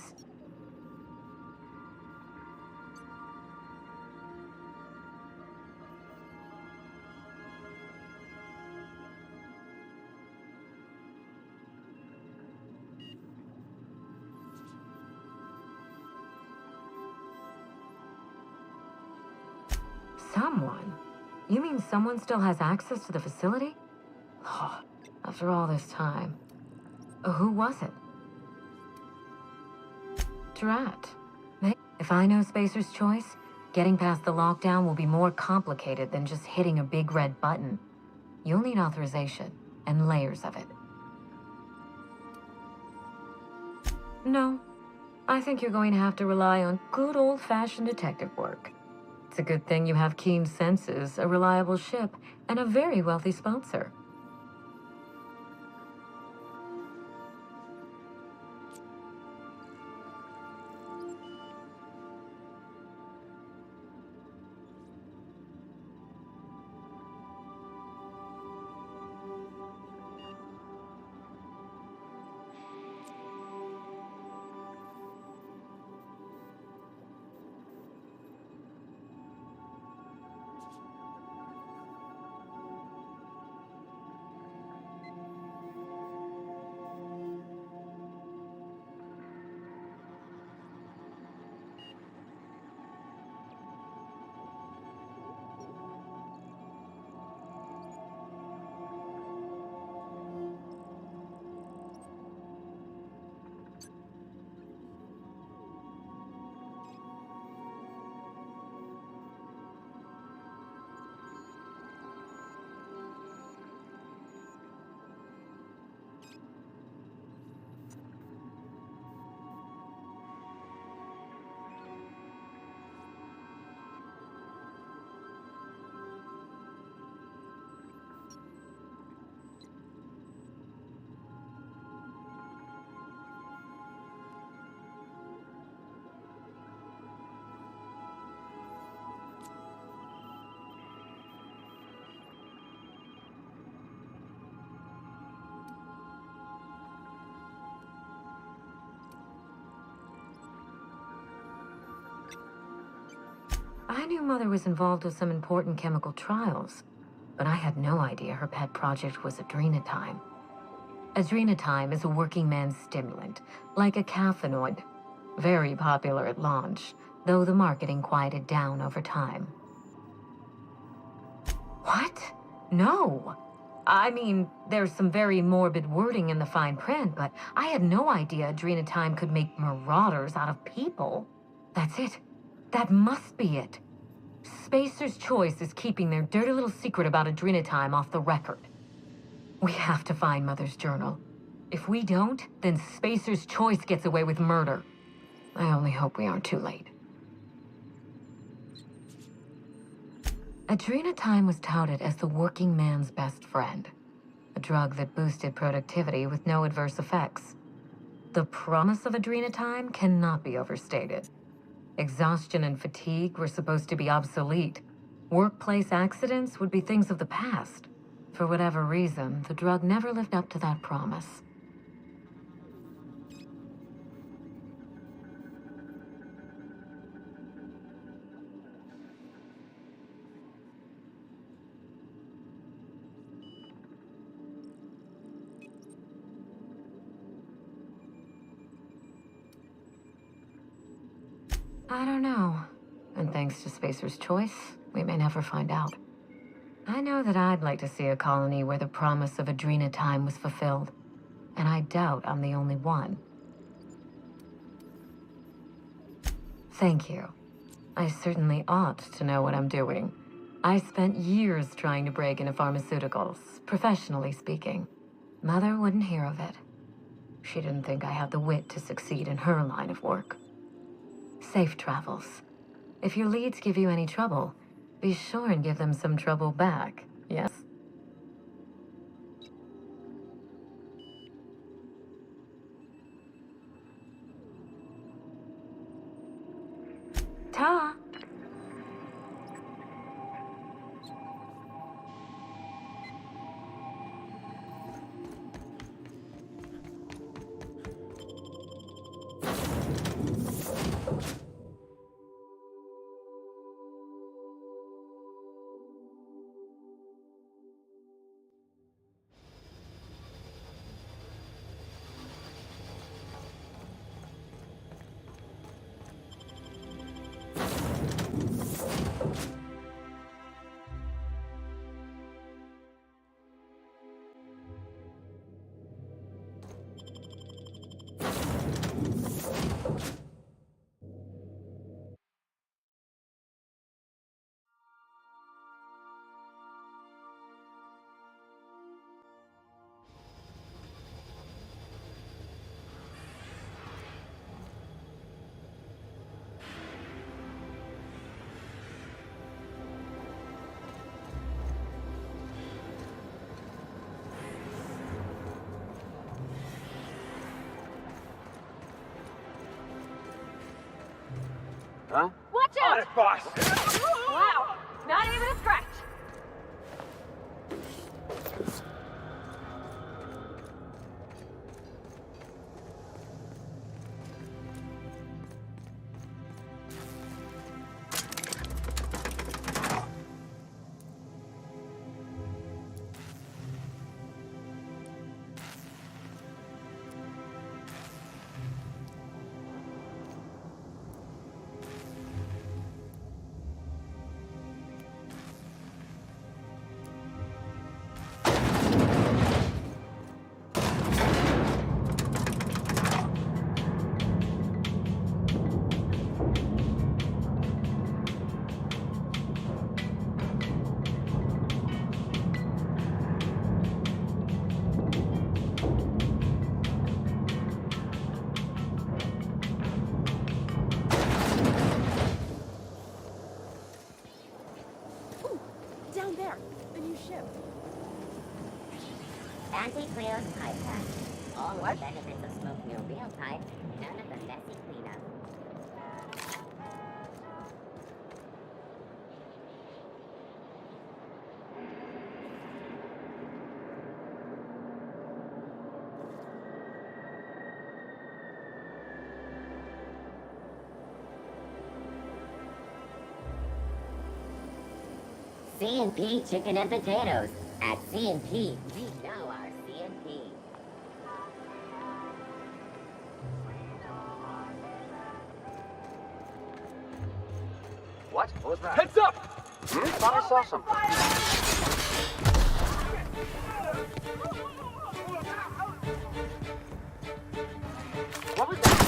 Speaker 7: Someone? You mean someone still has access to the facility? Oh, after all this time. Who was it? Drat. If I know Spacer's Choice, getting past the lockdown will be more complicated than just hitting a big red button. You'll need authorization, and layers of it. No. I think you're going to have to rely on good old-fashioned detective work. It's a good thing you have keen senses, a reliable ship, and a very wealthy sponsor. I knew Mother was involved with some important chemical trials, but I had no idea her pet project was adrenatime. Adrenatime is a working man's stimulant, like a caffeinoid. Very popular at launch, though the marketing quieted down over time. What? No! I mean, there's some very morbid wording in the fine print, but I had no idea adrenatime could make marauders out of people. That's it. That must be it. Spacer's Choice is keeping their dirty little secret about adrenatime off the record. We have to find Mother's journal. If we don't, then Spacer's Choice gets away with murder. I only hope we aren't too late. Adrenatime was touted as the working man's best friend, a drug that boosted productivity with no adverse effects. The promise of adrenatime cannot be overstated. Exhaustion and fatigue were supposed to be obsolete. Workplace accidents would be things of the past. For whatever reason, the drug never lived up to that promise. I don't know. And thanks to Spacer's Choice, we may never find out. I know that I'd like to see a colony where the promise of Adrena time was fulfilled. And I doubt I'm the only one. Thank you. I certainly ought to know what I'm doing. I spent years trying to break into pharmaceuticals, professionally speaking. Mother wouldn't hear of it. She didn't think I had the wit to succeed in her line of work. Safe travels. If your leads give you any trouble, be sure and give them some trouble back, yes? Ta!
Speaker 5: Huh?
Speaker 4: Watch out!
Speaker 5: On it, boss!
Speaker 4: Wow, not even a scratch.
Speaker 15: Down there, the new ship.
Speaker 6: Anti-clear pipe pack. All the benefits of smoking a real pipe, none of the messy cleanup. C&P chicken and potatoes. At C&P, we know our C&P.
Speaker 5: What? What was that? Heads up! Thought I saw something. What was that?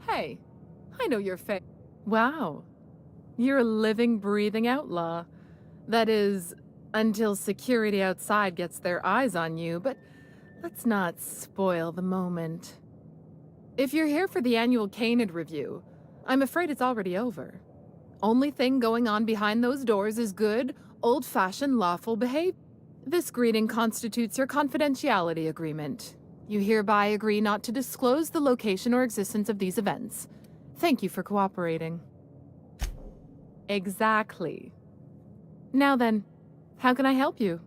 Speaker 15: Hey, I know your face. Wow. You're a living, breathing outlaw. That is, until security outside gets their eyes on you, but let's not spoil the moment. If you're here for the annual Canid review, I'm afraid it's already over. Only thing going on behind those doors is good, old-fashioned lawful behavior. This greeting constitutes your confidentiality agreement. You hereby agree not to disclose the location or existence of these events. Thank you for cooperating. Exactly. Now then, how can I help you?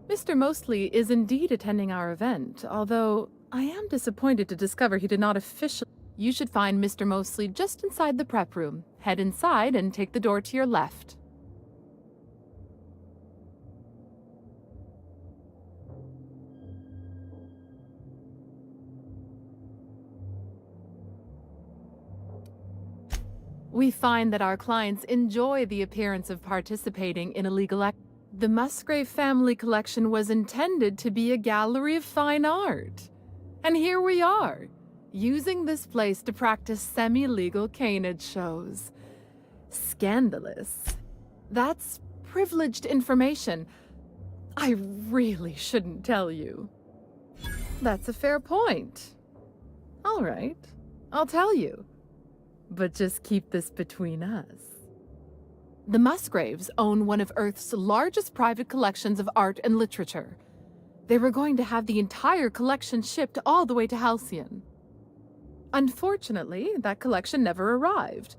Speaker 15: Mr. Mostly is indeed attending our event, although I am disappointed to discover he did not officially. You should find Mr. Mostly just inside the prep room. Head inside and take the door to your left. We find that our clients enjoy the appearance of participating in illegal activity. The Musgrave family collection was intended to be a gallery of fine art. And here we are, using this place to practice semi-legal canid shows. Scandalous. That's privileged information. I really shouldn't tell you. That's a fair point. All right, I'll tell you. But just keep this between us. The Musgraves own one of Earth's largest private collections of art and literature. They were going to have the entire collection shipped all the way to Halcyon. Unfortunately, that collection never arrived.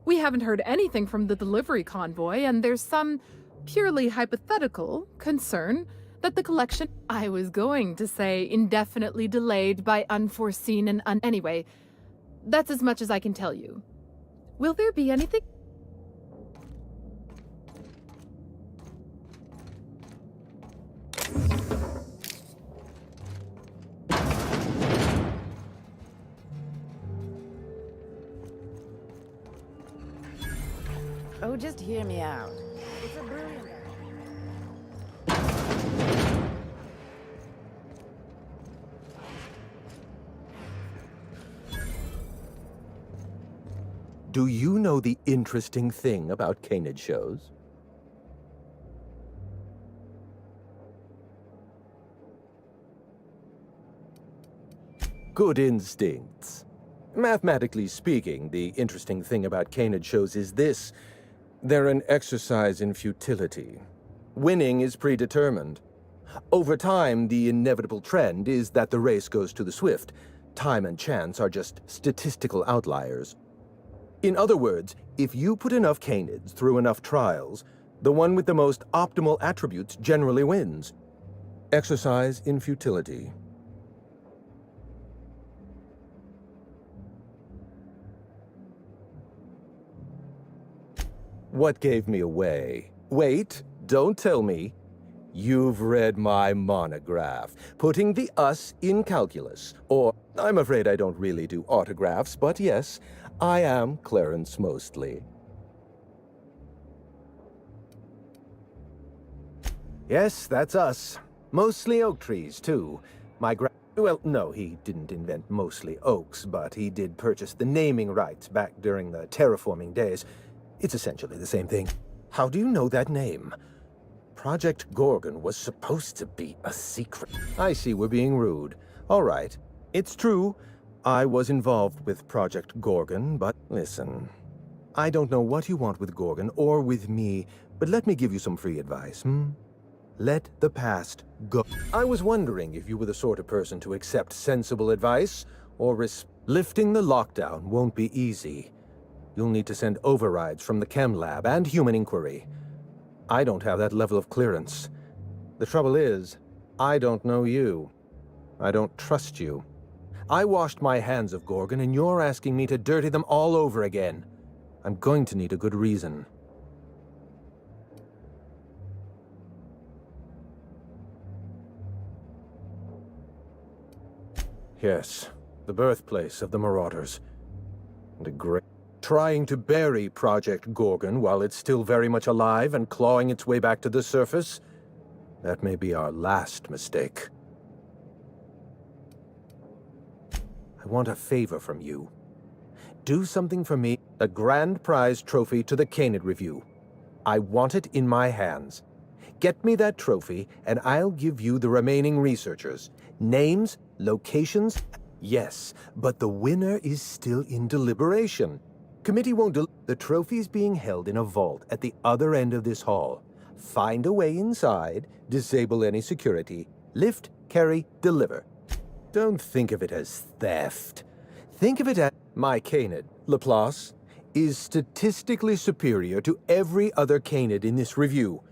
Speaker 15: We haven't heard anything from the delivery convoy, and there's some purely hypothetical concern that the collection, I was going to say indefinitely delayed by unforeseen and anyway, that's as much as I can tell you. Will there be anything?
Speaker 9: Oh, just hear me out. It's a brilliant...
Speaker 16: Do you know the interesting thing about canid shows? Good instincts. Mathematically speaking, the interesting thing about canid shows is this. They're an exercise in futility. Winning is predetermined. Over time, the inevitable trend is that the race goes to the swift. Time and chance are just statistical outliers. In other words, if you put enough canids through enough trials, the one with the most optimal attributes generally wins. Exercise in futility. What gave me away? Wait, don't tell me. You've read my monograph, Putting the Us in Calculus. Or, I'm afraid I don't really do autographs, but yes, I am Clarence Mostly. Yes, that's us. Mostly oak trees, too. Well, no, he didn't invent mostly oaks, but he did purchase the naming rights back during the terraforming days. It's essentially the same thing. How do you know that name? Project Gorgon was supposed to be a secret. I see we're being rude. All right. It's true. I was involved with Project Gorgon, but listen. I don't know what you want with Gorgon or with me, but let me give you some free advice, Let the past go. I was wondering if you were the sort of person to accept sensible advice, or lifting the lockdown won't be easy. You'll need to send overrides from the chem lab and human inquiry. I don't have that level of clearance. The trouble is, I don't know you. I don't trust you. I washed my hands of Gorgon, and you're asking me to dirty them all over again. I'm going to need a good reason. Yes, the birthplace of the Marauders. And a great... Trying to bury Project Gorgon while it's still very much alive and clawing its way back to the surface? That may be our last mistake. I want a favor from you. Do something for me. A grand prize trophy to the Canid Review. I want it in my hands. Get me that trophy, and I'll give you the remaining researchers. Names, locations, yes, but the winner is still in deliberation. Committee won't the trophy's being held in a vault at the other end of this hall. Find a way inside, disable any security, lift, carry, deliver. Don't think of it as theft. Think of it as my canid, Laplace, is statistically superior to every other canid in this review.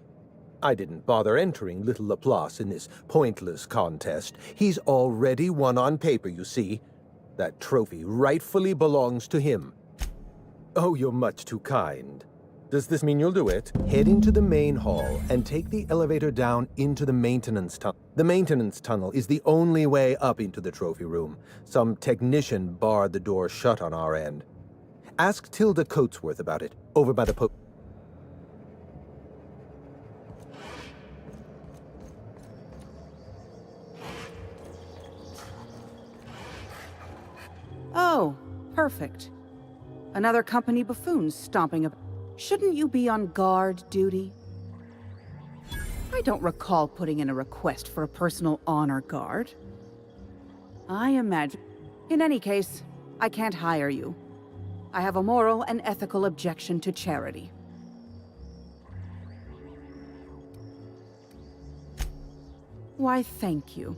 Speaker 16: I didn't bother entering little Laplace in this pointless contest. He's already won on paper, you see. That trophy rightfully belongs to him. Oh, you're much too kind. Does this mean you'll do it? Head into the main hall and take the elevator down into the maintenance tunnel. The maintenance tunnel is the only way up into the trophy room. Some technician barred the door shut on our end. Ask Tilda Coatsworth about it, over by the
Speaker 17: Oh, perfect. Another company buffoon stomping about. Shouldn't you be on guard duty? I don't recall putting in a request for a personal honor guard. I imagine... In any case, I can't hire you. I have a moral and ethical objection to charity. Why, thank you.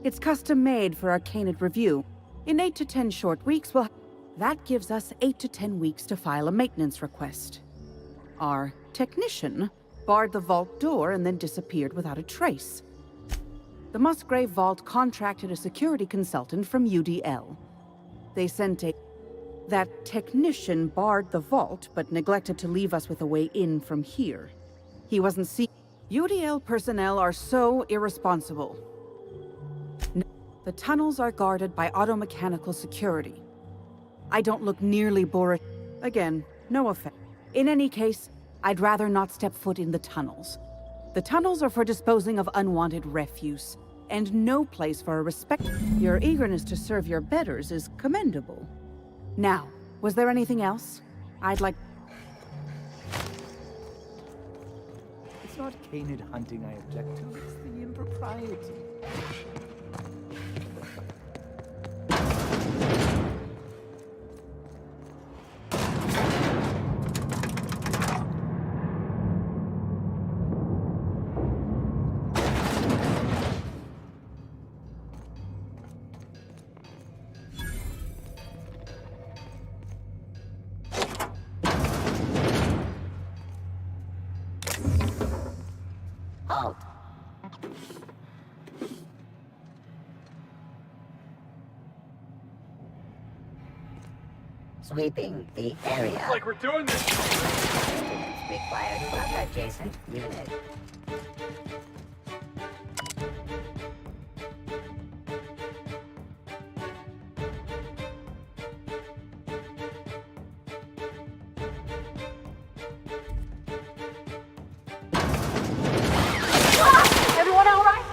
Speaker 17: It's custom-made for our Canid review. In 8 to 10 short weeks, that gives us 8 to 10 weeks to file a maintenance request. Our technician barred the vault door and then disappeared without a trace. The Musgrave Vault contracted a security consultant from UDL. They sent a... That technician barred the vault, but neglected to leave us with a way in from here. He wasn't seen. UDL personnel are so irresponsible. The tunnels are guarded by automechanical security. I don't look nearly bored. Again, no offense. In any case, I'd rather not step foot in the tunnels. The tunnels are for disposing of unwanted refuse, and no place for a respect. Your eagerness to serve your betters is commendable. Now, was there anything else? I'd like...
Speaker 2: It's not canid hunting I object to, it's the impropriety.
Speaker 6: Halt. Sweeping the area.
Speaker 10: Looks like we're doing this.
Speaker 6: Required from adjacent unit.
Speaker 4: Everyone all right?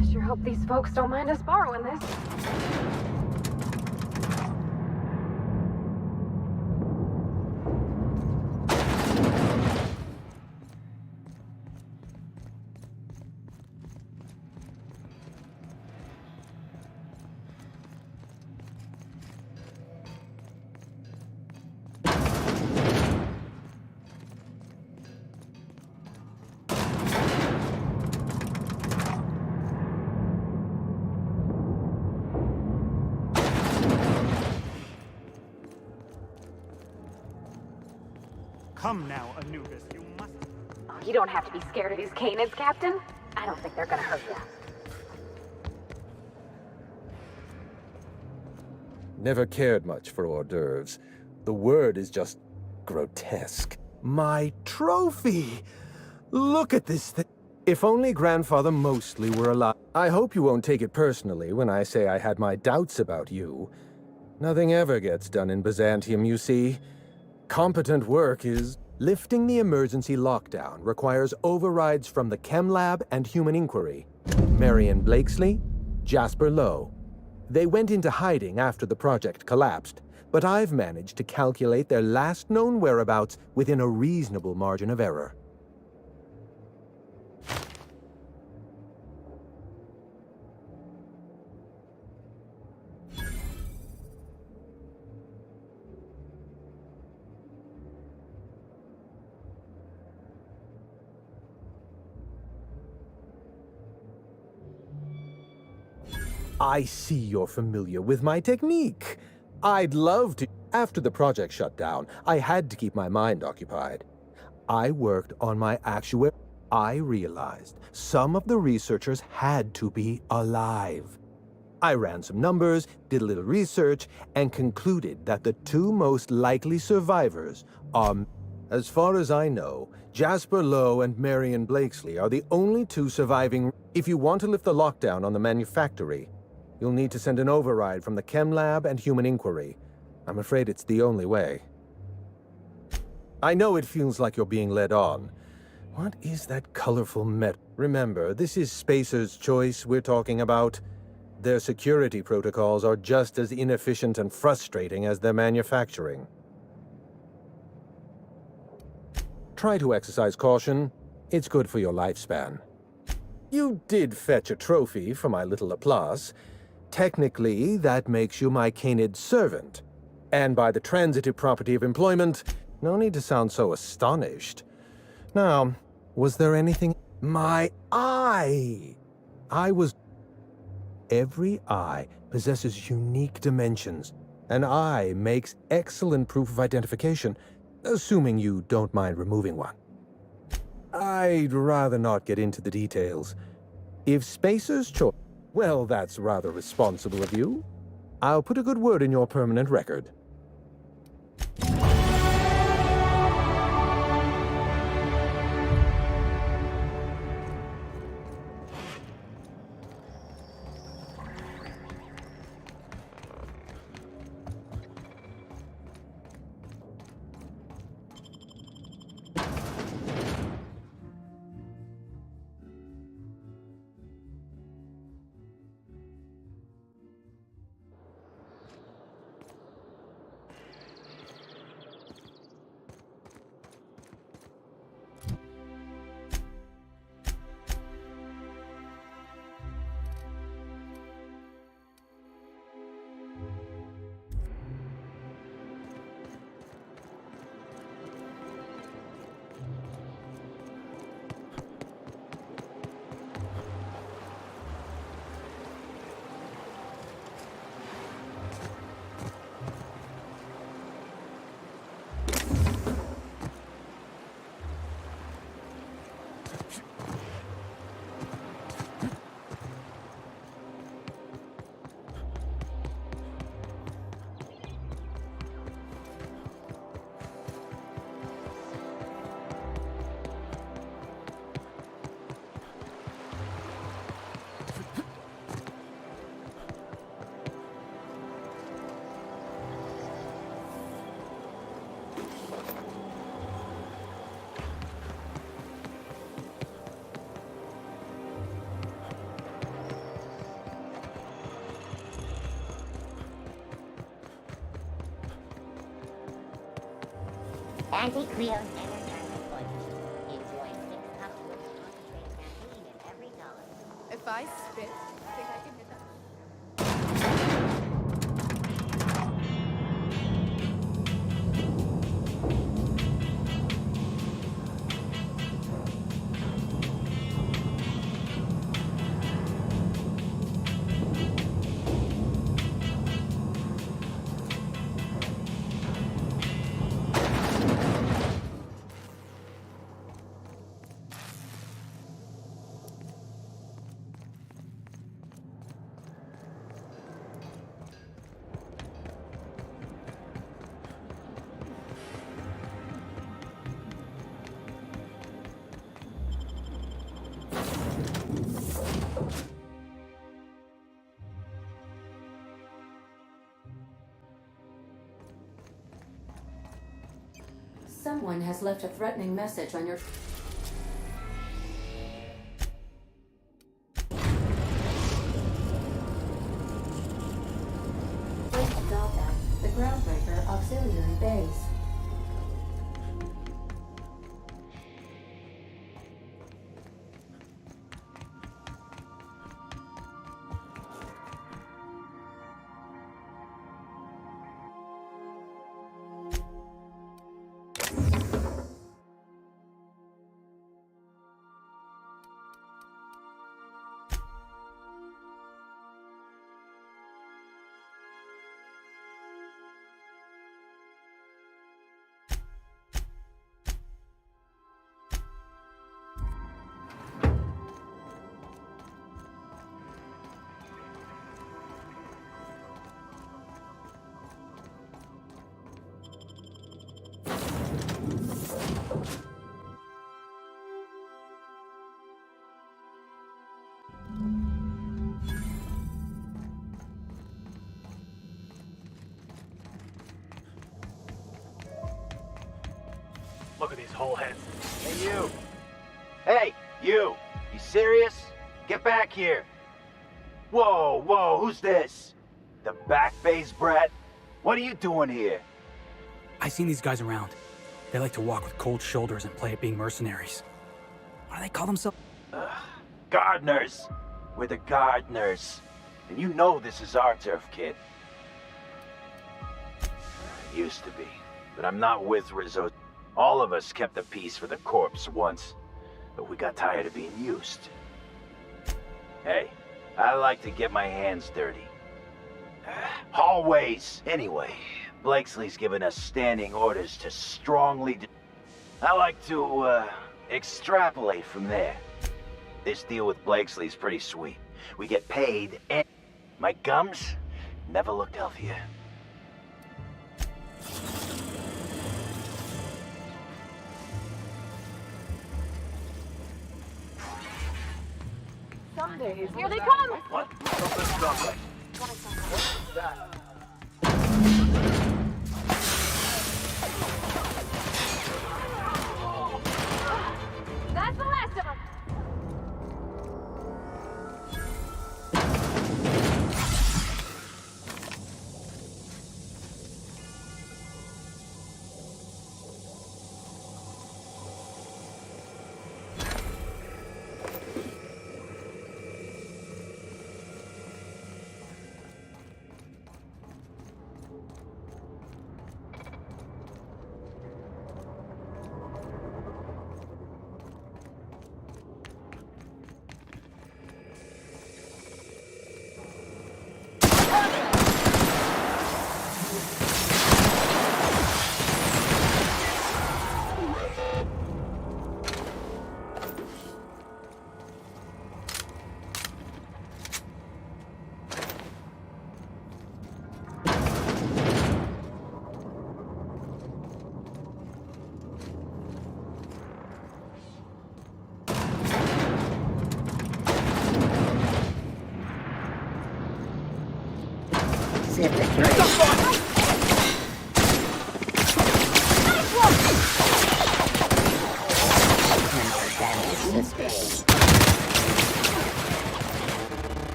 Speaker 4: I sure hope these folks don't mind us borrowing this.
Speaker 5: Come now, Anubis, you must...
Speaker 4: Oh, you don't have to be scared of these canids, Captain. I don't think they're gonna hurt you.
Speaker 16: Never cared much for hors d'oeuvres. The word is just grotesque. My trophy! Look at this thing. If only Grandfather Mostly were alive. I hope you won't take it personally when I say I had my doubts about you. Nothing ever gets done in Byzantium, you see. Competent work is... Lifting the emergency lockdown requires overrides from the Chem Lab and Human Inquiry. Marion Blakesley, Jasper Lowe. They went into hiding after the project collapsed, but I've managed to calculate their last known whereabouts within a reasonable margin of error. I see you're familiar with my technique. I'd love to. After the project shut down, I had to keep my mind occupied. I worked on my actual. I realized some of the researchers had to be alive. I ran some numbers, did a little research, and concluded that the two most likely survivors are, as far as I know, Jasper Lowe and Marion Blakesley are the only two surviving. If you want to lift the lockdown on the manufactory, you'll need to send an override from the Chem Lab and Human Inquiry. I'm afraid it's the only way. I know it feels like you're being led on. What is that colorful metal? Remember, this is Spacer's Choice we're talking about. Their security protocols are just as inefficient and frustrating as their manufacturing. Try to exercise caution. It's good for your lifespan. You did fetch a trophy for my little applause. Technically, that makes you my canid servant. And by the transitive property of employment, no need to sound so astonished. Now, was there anything? My eye! Every eye possesses unique dimensions. An eye makes excellent proof of identification, assuming you don't mind removing one. I'd rather not get into the details. If Spacer's Choice... Well, that's rather responsible of you. I'll put a good word in your permanent record.
Speaker 6: Anti-Creon Entertainment Point. Enjoy 6 cups of concentrated caffeine in every dollar.
Speaker 15: If I spit, I think I can hit that.
Speaker 1: Someone has left a threatening message on your... The Groundbreaker Auxiliary Base.
Speaker 5: Look at these whole heads.
Speaker 10: Hey, you! Hey, you! You serious? Get back here! Whoa, whoa, who's this? The back base brat? What are you doing here?
Speaker 5: I've seen these guys around. They like to walk with cold shoulders and play at being mercenaries. What do they call themselves?
Speaker 10: Gardeners! We're the gardeners. And you know this is our turf, kid. Used to be, but I'm not with Rizzo. All of us kept the peace for the corpse once, but we got tired of being used. Hey, I like to get my hands dirty. Hallways. Anyway, Blakesley's given us standing orders to strongly... I like to, extrapolate from there. This deal with Blakesley's pretty sweet. We get paid and... My gums never looked healthier.
Speaker 4: Some days. Here they come!
Speaker 10: What? What's this stuff like? What's that?
Speaker 4: That's the last of them!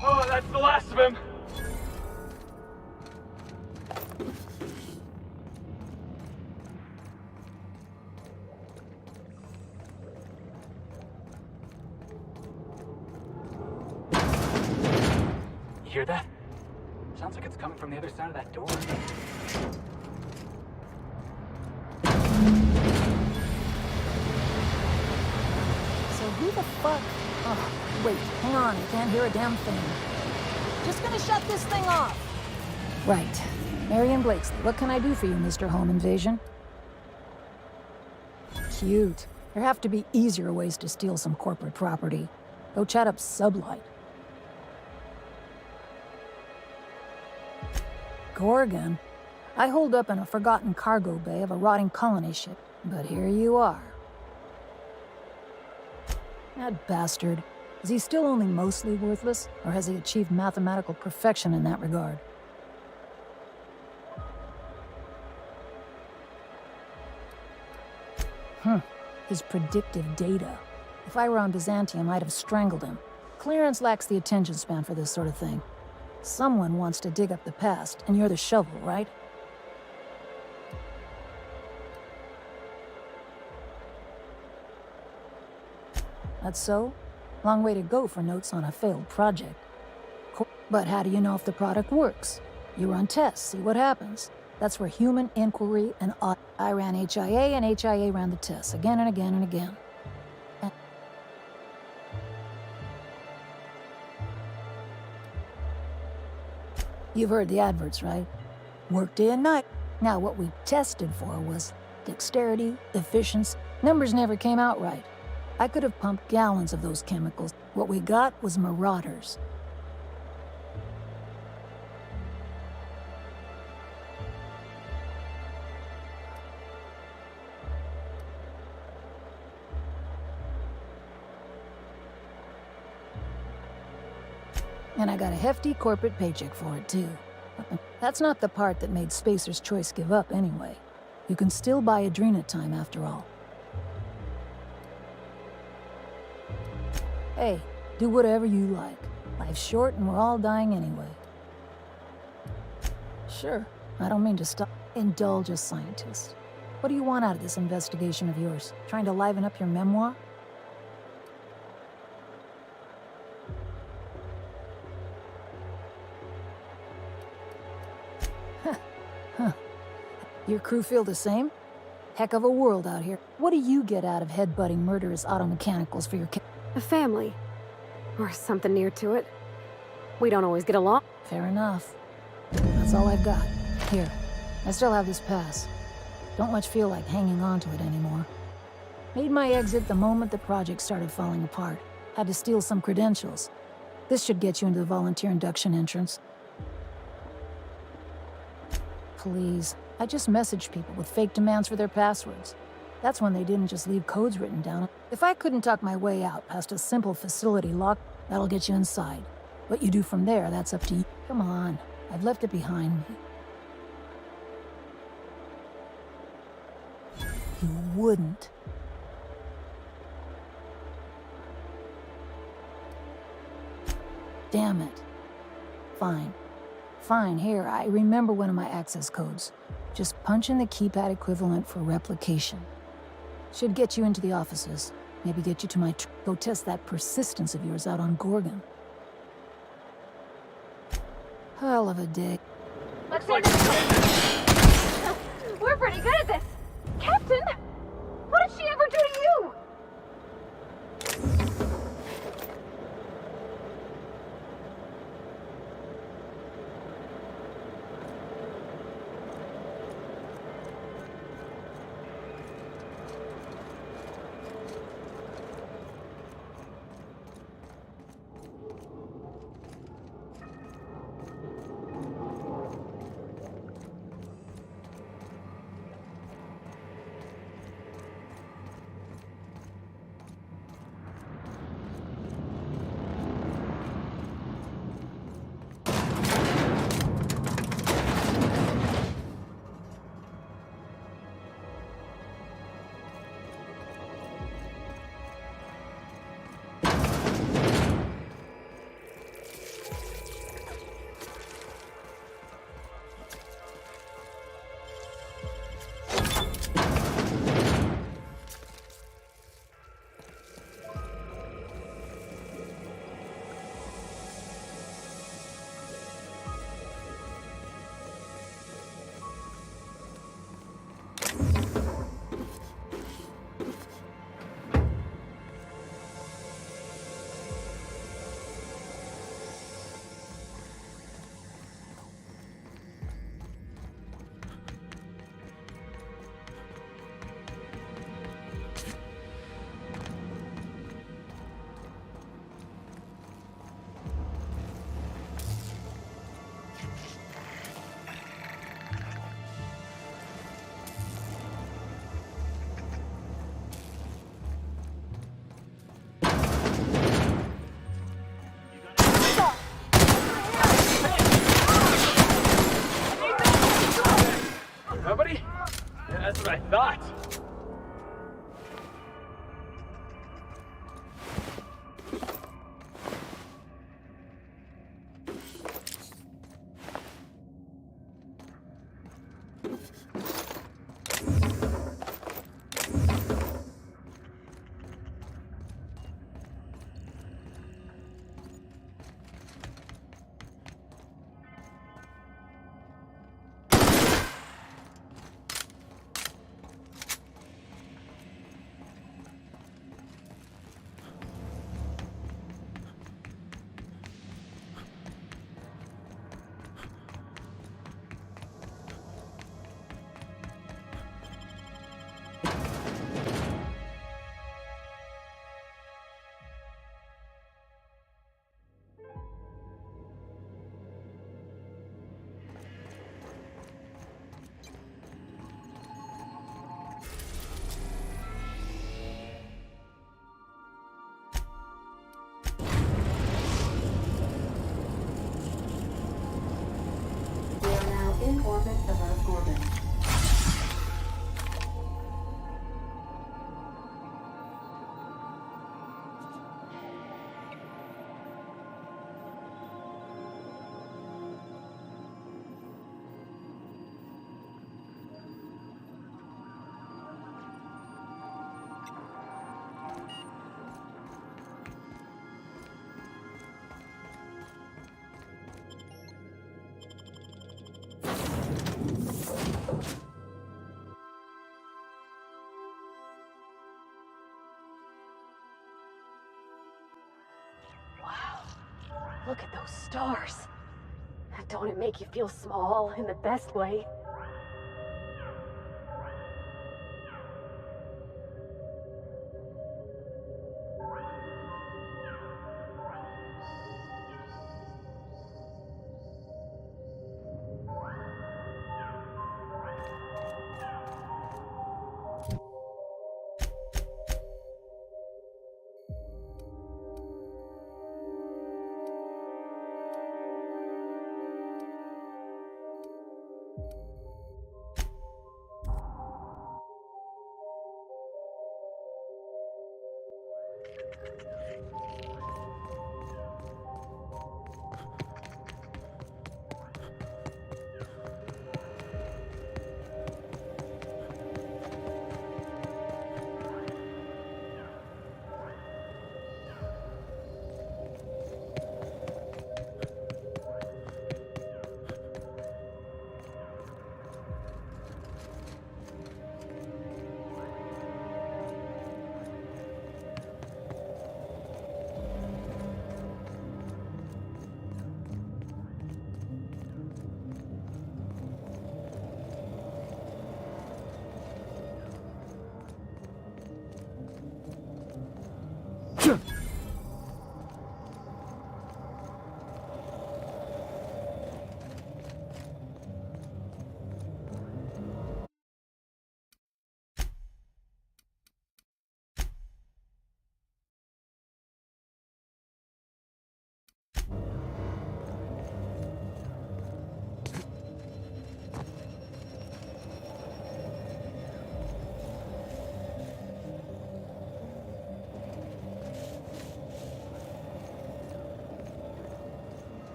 Speaker 5: Oh, that's the last of him! You hear that? Sounds like it's coming from the other side of that door.
Speaker 18: So who the fuck... Oh, wait, hang on, I can't hear a damn thing. Just gonna shut this thing off. Right. Marion Blakesley, what can I do for you, Mr. Home Invasion? Cute. There have to be easier ways to steal some corporate property. Go chat up Sublight. Gorgon? I holed up in a forgotten cargo bay of a rotting colony ship, but here you are. That bastard. Is he still only mostly worthless, or has he achieved mathematical perfection in that regard? his predictive data. If I were on Byzantium, I'd have strangled him. Clearance lacks the attention span for this sort of thing. Someone wants to dig up the past, and you're the shovel, right? That's so? Long way to go for notes on a failed project. But how do you know if the product works? You run tests, see what happens. That's where human inquiry and audit. I ran HIA, and HIA ran the tests again and again and again. You've heard the adverts, right? Work day and night. Now, what we tested for was dexterity, efficiency. Numbers never came out right. I could have pumped gallons of those chemicals. What we got was marauders. And I got a hefty corporate paycheck for it, too. That's not the part that made Spacer's Choice give up, anyway. You can still buy Adrena time, after all. Hey, do whatever you like. Life's short and we're all dying anyway. Sure, I don't mean to stop. Indulge a scientist. What do you want out of this investigation of yours? Trying to liven up your memoir? Huh. Your crew feel the same? Heck of a world out here. What do you get out of headbutting murderous automechanicals for your
Speaker 4: A family. Or something near to it. We don't always get along.
Speaker 18: Fair enough. That's all I've got. Here, I still have this pass. Don't much feel like hanging on to it anymore. Made my exit the moment the project started falling apart. Had to steal some credentials. This should get you into the volunteer induction entrance. Please, I just messaged people with fake demands for their passwords. That's when they didn't just leave codes written down. If I couldn't talk my way out past a simple facility lock, that'll get you inside. What you do from there, that's up to you. Come on, I've left it behind me. You wouldn't. Damn it. Fine. Fine, here, I remember one of my access codes. Just punch in the keypad equivalent for replication. Should get you into the offices. Maybe get you to my go test that persistence of yours out on Gorgon. Hell of a day.
Speaker 4: Looks like we're pretty good at this. Captain, what did she ever do to you?
Speaker 5: Nobody? Yeah, that's what I thought.
Speaker 4: Look at those stars. Don't it make you feel small in the best way?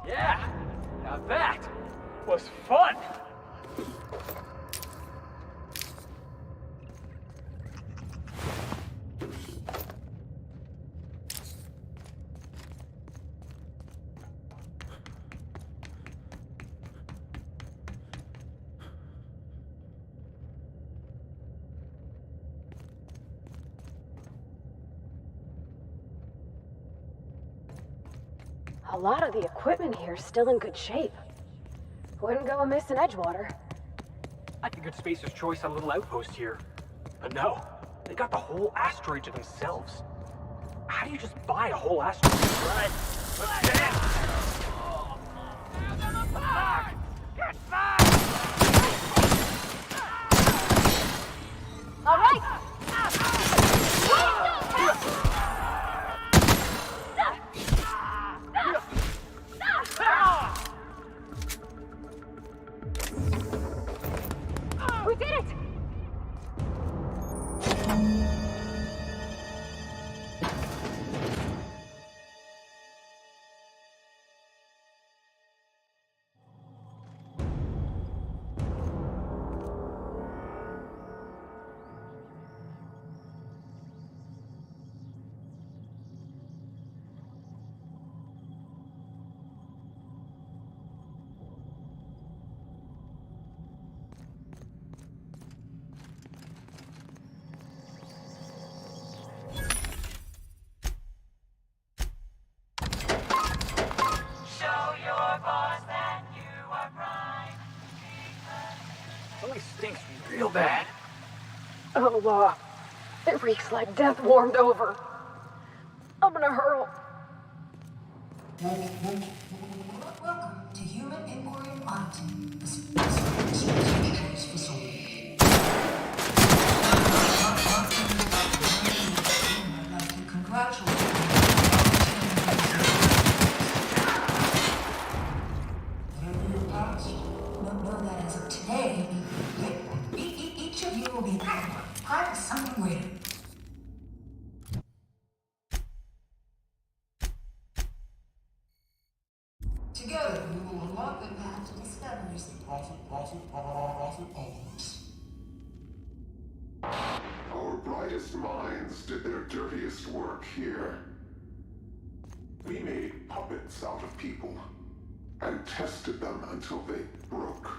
Speaker 5: Yeah, now that was fun!
Speaker 4: A lot of the equipment here is still in good shape. Wouldn't go amiss in Edgewater.
Speaker 5: I figured Spacer's Choice had a little outpost here. But no, they got the whole asteroid to themselves. How do you just buy a whole asteroid? Right. Let's get in! Fuck! Get back!
Speaker 4: All right! We did it!
Speaker 5: Something stinks real bad.
Speaker 4: Oh, it reeks like death warmed over. I'm gonna hurl.
Speaker 19: Welcome to Human Emporium Auditing, the Space Choice facility.
Speaker 18: will be part of something greater. Together, we will unlock the path to discoveries and profit aims.
Speaker 14: Our brightest minds did their dirtiest work here. We made puppets out of people and tested them until they broke.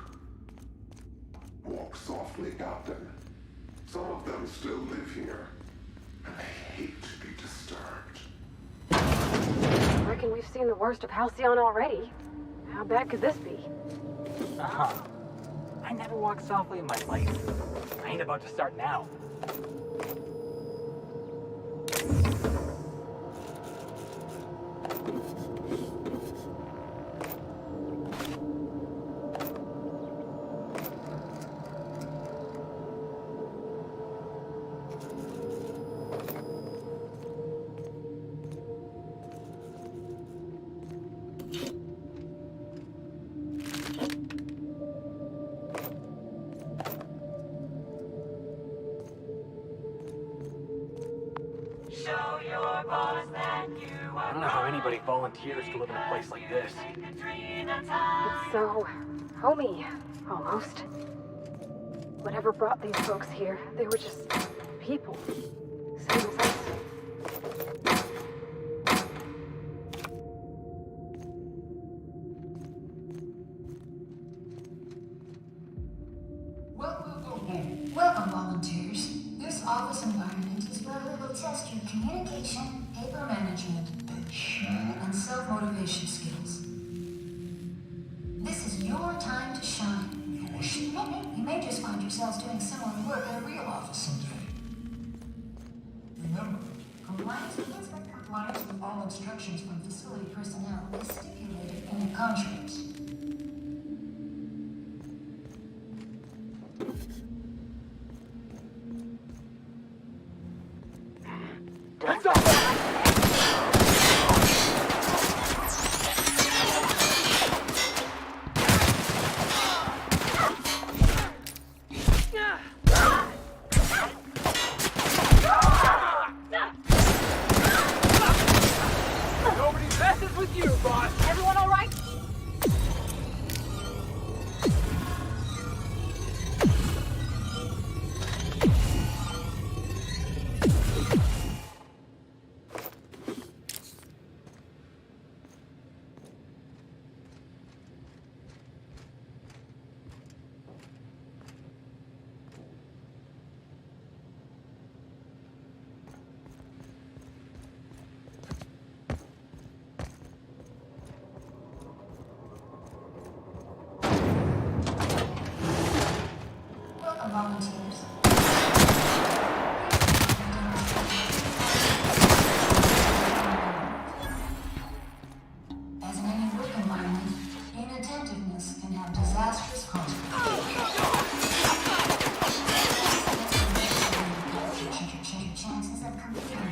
Speaker 14: Walk softly, Captain. Some of them still live here, and they hate to be disturbed.
Speaker 4: I reckon we've seen the worst of Halcyon already. How bad could this be?
Speaker 5: Uh-huh. I never walked softly in my life. I ain't about to start now. I don't know how anybody volunteers to live in a place like this.
Speaker 4: It's so homey, almost. Whatever brought these folks here, they were just people. Same as us.
Speaker 18: Welcome, volunteers. This office environment is where we will test your communication, paper management, and self-motivation skills. This is your time to shine. You may just find yourselves doing similar work at a real office someday. Remember, compliance with all instructions from facility personnel is stipulated in the contracts. Volunteers. As in any work environment, inattentiveness can have disastrous consequences. Your chances of completing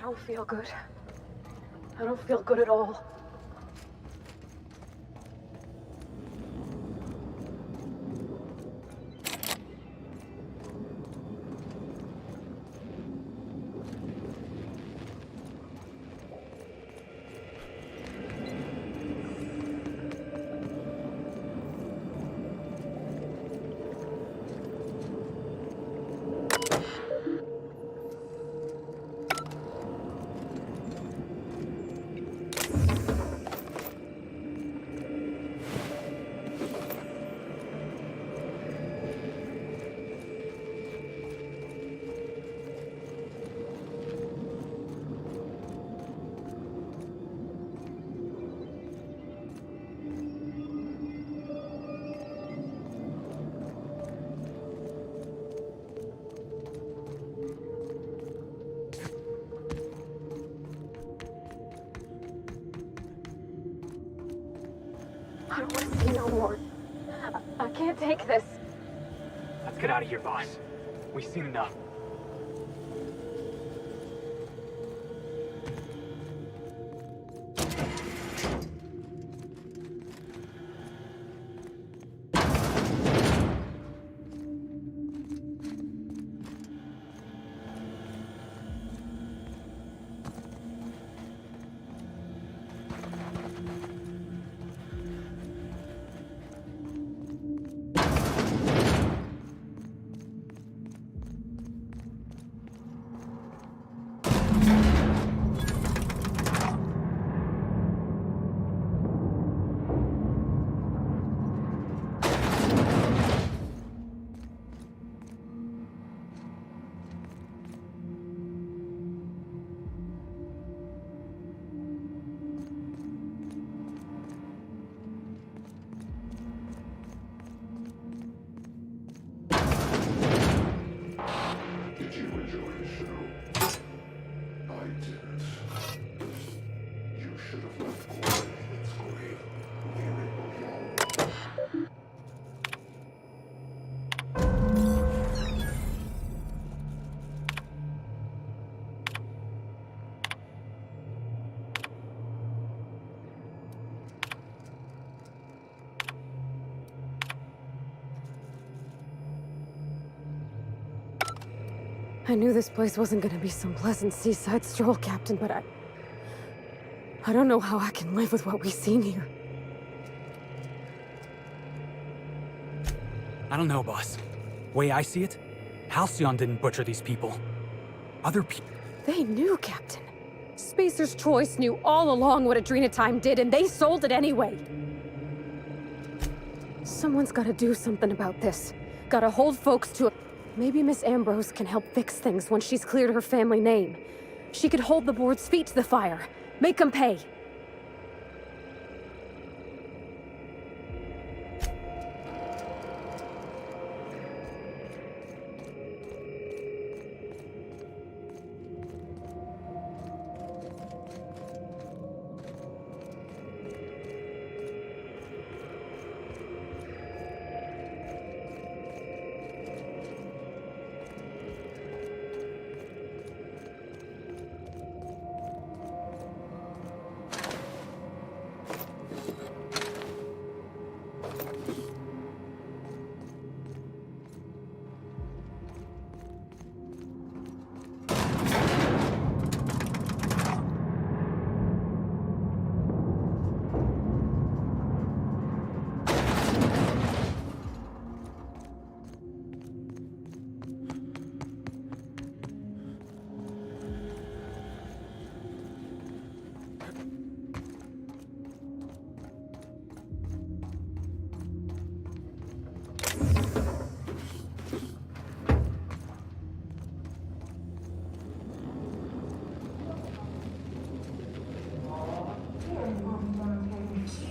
Speaker 4: don't feel good. I don't feel good at all. I don't want to see no more. I can't take this.
Speaker 5: Let's get out of here, boss. We've seen enough.
Speaker 14: Did you enjoy the show? I didn't. You should have left Gorgon in its grave, where it belonged.
Speaker 4: I knew this place wasn't gonna be some pleasant seaside stroll, Captain, but I don't know how I can live with what we've seen here.
Speaker 5: I don't know, boss. Way I see it, Halcyon didn't butcher these people. Other people...
Speaker 4: They knew, Captain. Spacer's Choice knew all along what Adrenatime did, and they sold it anyway. Someone's gotta do something about this. Gotta hold folks to it. Maybe Miss Ambrose can help fix things once she's cleared her family name. She could hold the board's feet to the fire. Make them pay.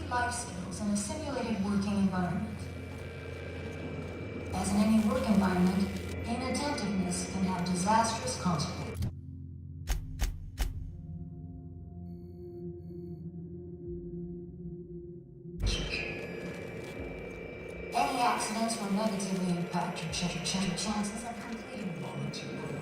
Speaker 18: Life skills in a simulated working environment. As in any work environment, inattentiveness can have disastrous consequences. Any accidents will negatively impact your chances of completing volunteer work.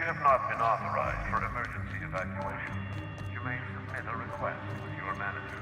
Speaker 8: you have not been authorized for emergency evacuation, you may submit a request with your manager.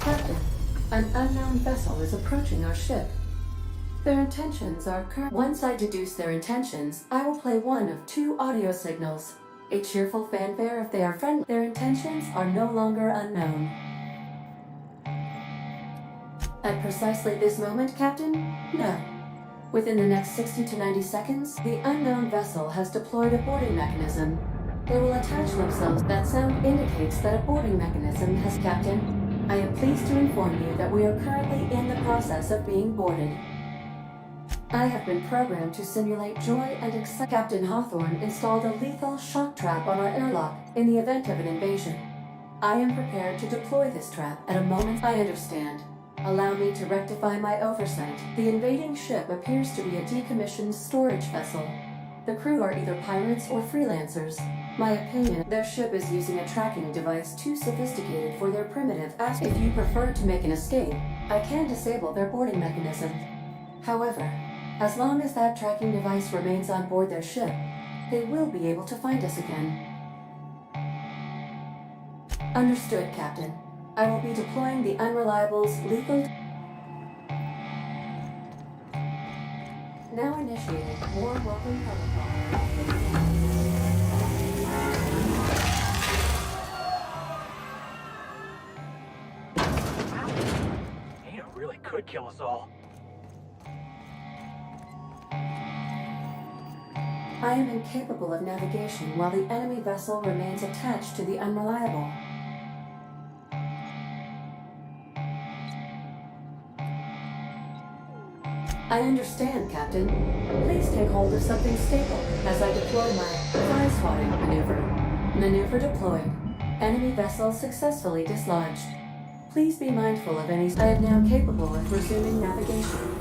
Speaker 1: Captain, an unknown vessel is approaching our ship. Their intentions are Once I deduce their intentions, I will play one of two audio signals. A cheerful fanfare if they are friendly. Their intentions are no longer unknown. At precisely this moment, Captain? No. Within the next 60 to 90 seconds, the unknown vessel has deployed a boarding mechanism. They will attach themselves. That sound indicates that a boarding mechanism has, Captain. I am pleased to inform you that we are currently in the process of being boarded. I have been programmed to simulate joy and excitement. Captain Hawthorne installed a lethal shock trap on our airlock in the event of an invasion. I am prepared to deploy this trap at a moment. I understand. Allow me to rectify my oversight. The invading ship appears to be a decommissioned storage vessel. The crew are either pirates or freelancers. My opinion, their ship is using a tracking device too sophisticated for their primitive aspect. If you prefer to make an escape, I can disable their boarding mechanism. However, as long as that tracking device remains on board their ship, they will be able to find us again. Understood, Captain. I will be deploying the Unreliable's lethal... Now initiated. More welcome protocol.
Speaker 5: Ada really could kill us all.
Speaker 1: I am incapable of navigation while the enemy vessel remains attached to the Unreliable. I understand, Captain. Please take hold of something stable as I deploy my fly swatting maneuver. Maneuver deployed. Enemy vessel successfully dislodged. Please be mindful of any... I am now capable of resuming navigation.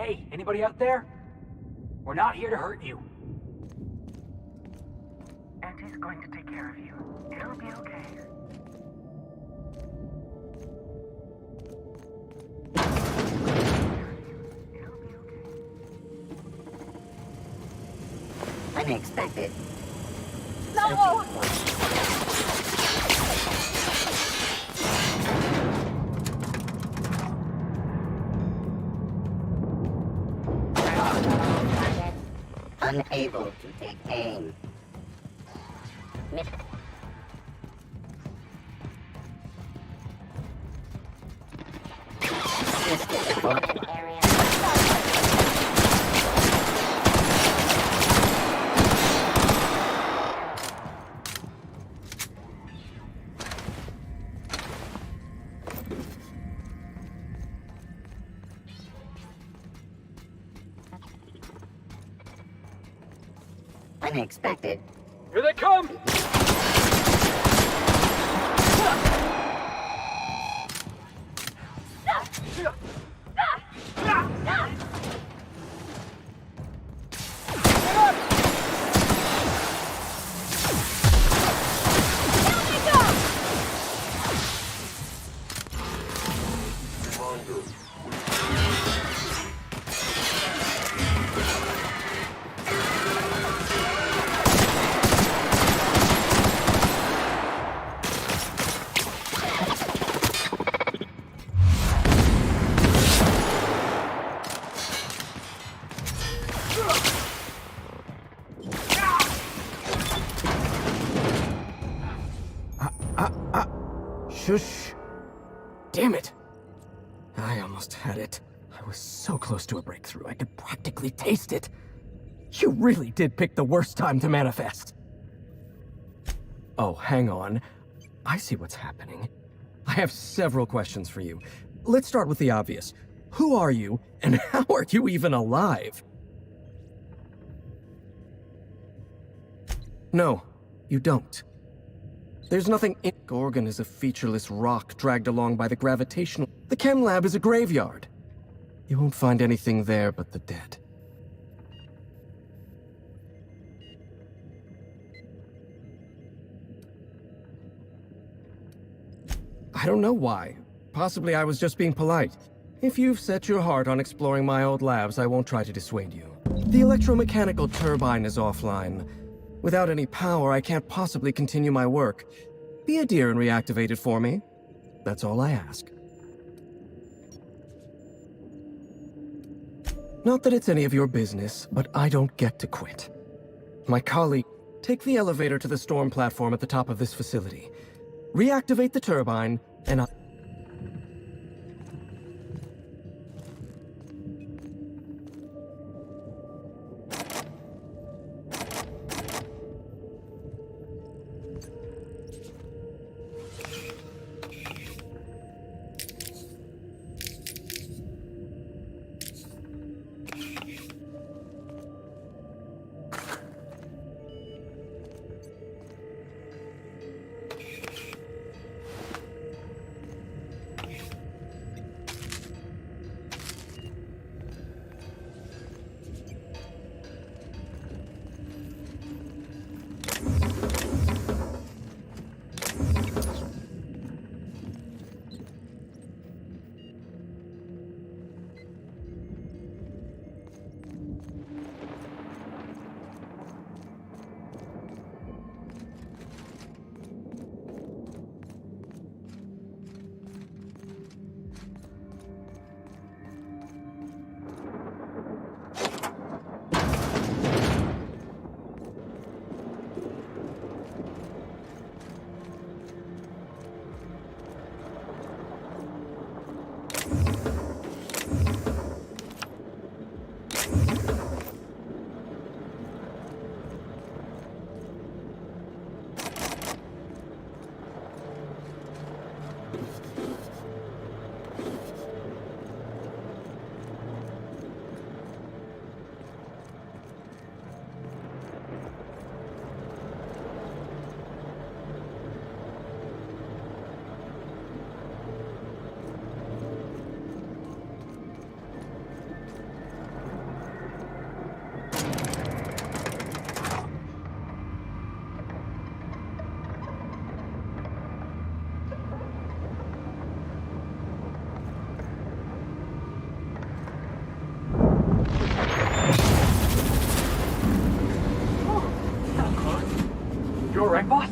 Speaker 5: Hey, anybody out there? We're not here to hurt you.
Speaker 8: Auntie's going to take care of you. It'll be okay.
Speaker 6: Unexpected.
Speaker 4: No!
Speaker 6: Unable to take aim. Unexpected.
Speaker 5: Here they come!
Speaker 20: Shush. Damn it. I almost had it. I was so close to a breakthrough, I could practically taste it. You really did pick the worst time to manifest. Oh, hang on. I see what's happening. I have several questions for you. Let's start with the obvious. Who are you, and how are you even alive? No, you don't. There's nothing in... Gorgon is a featureless rock dragged along by the gravitational... The chem lab is a graveyard. You won't find anything there but the dead. I don't know why. Possibly I was just being polite. If you've set your heart on exploring my old labs, I won't try to dissuade you. The electromechanical turbine is offline. Without any power, I can't possibly continue my work. Be a dear and reactivate it for me. That's all I ask. Not that it's any of your business, but I don't get to quit. My colleague, take the elevator to the storm platform at the top of this facility. Reactivate the turbine, and I...
Speaker 5: right, boss?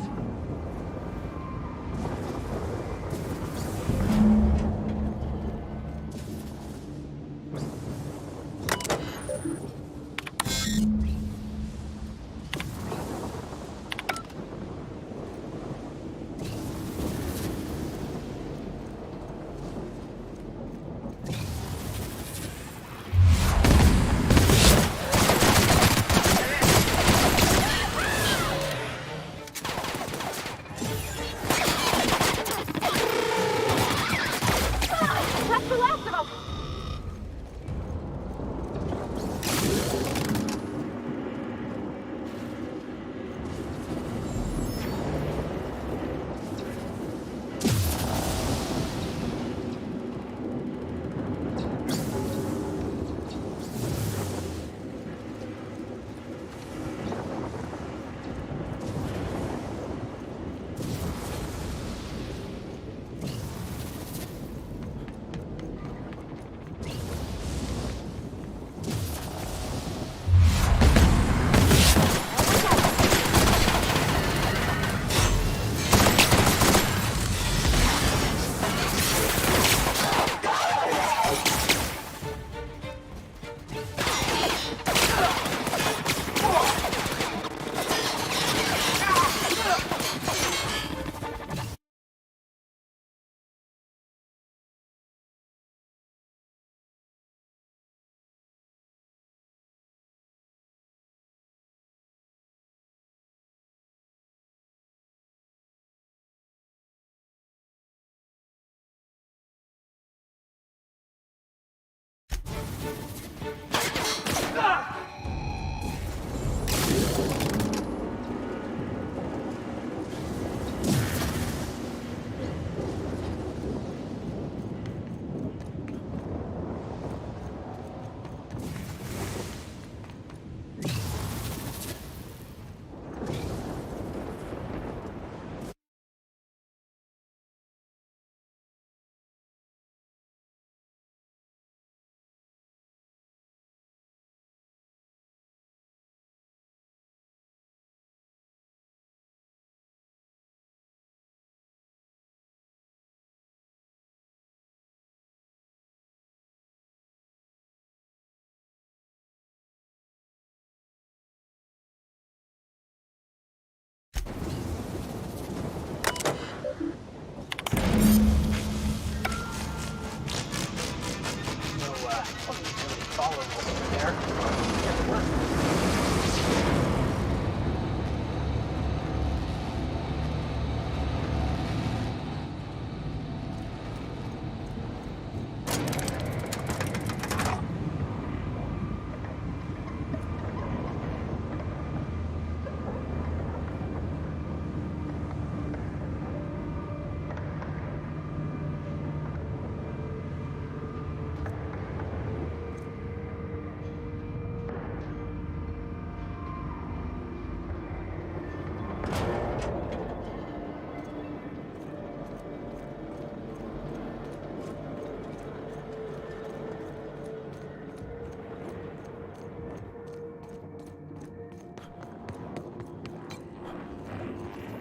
Speaker 4: That's the last of them!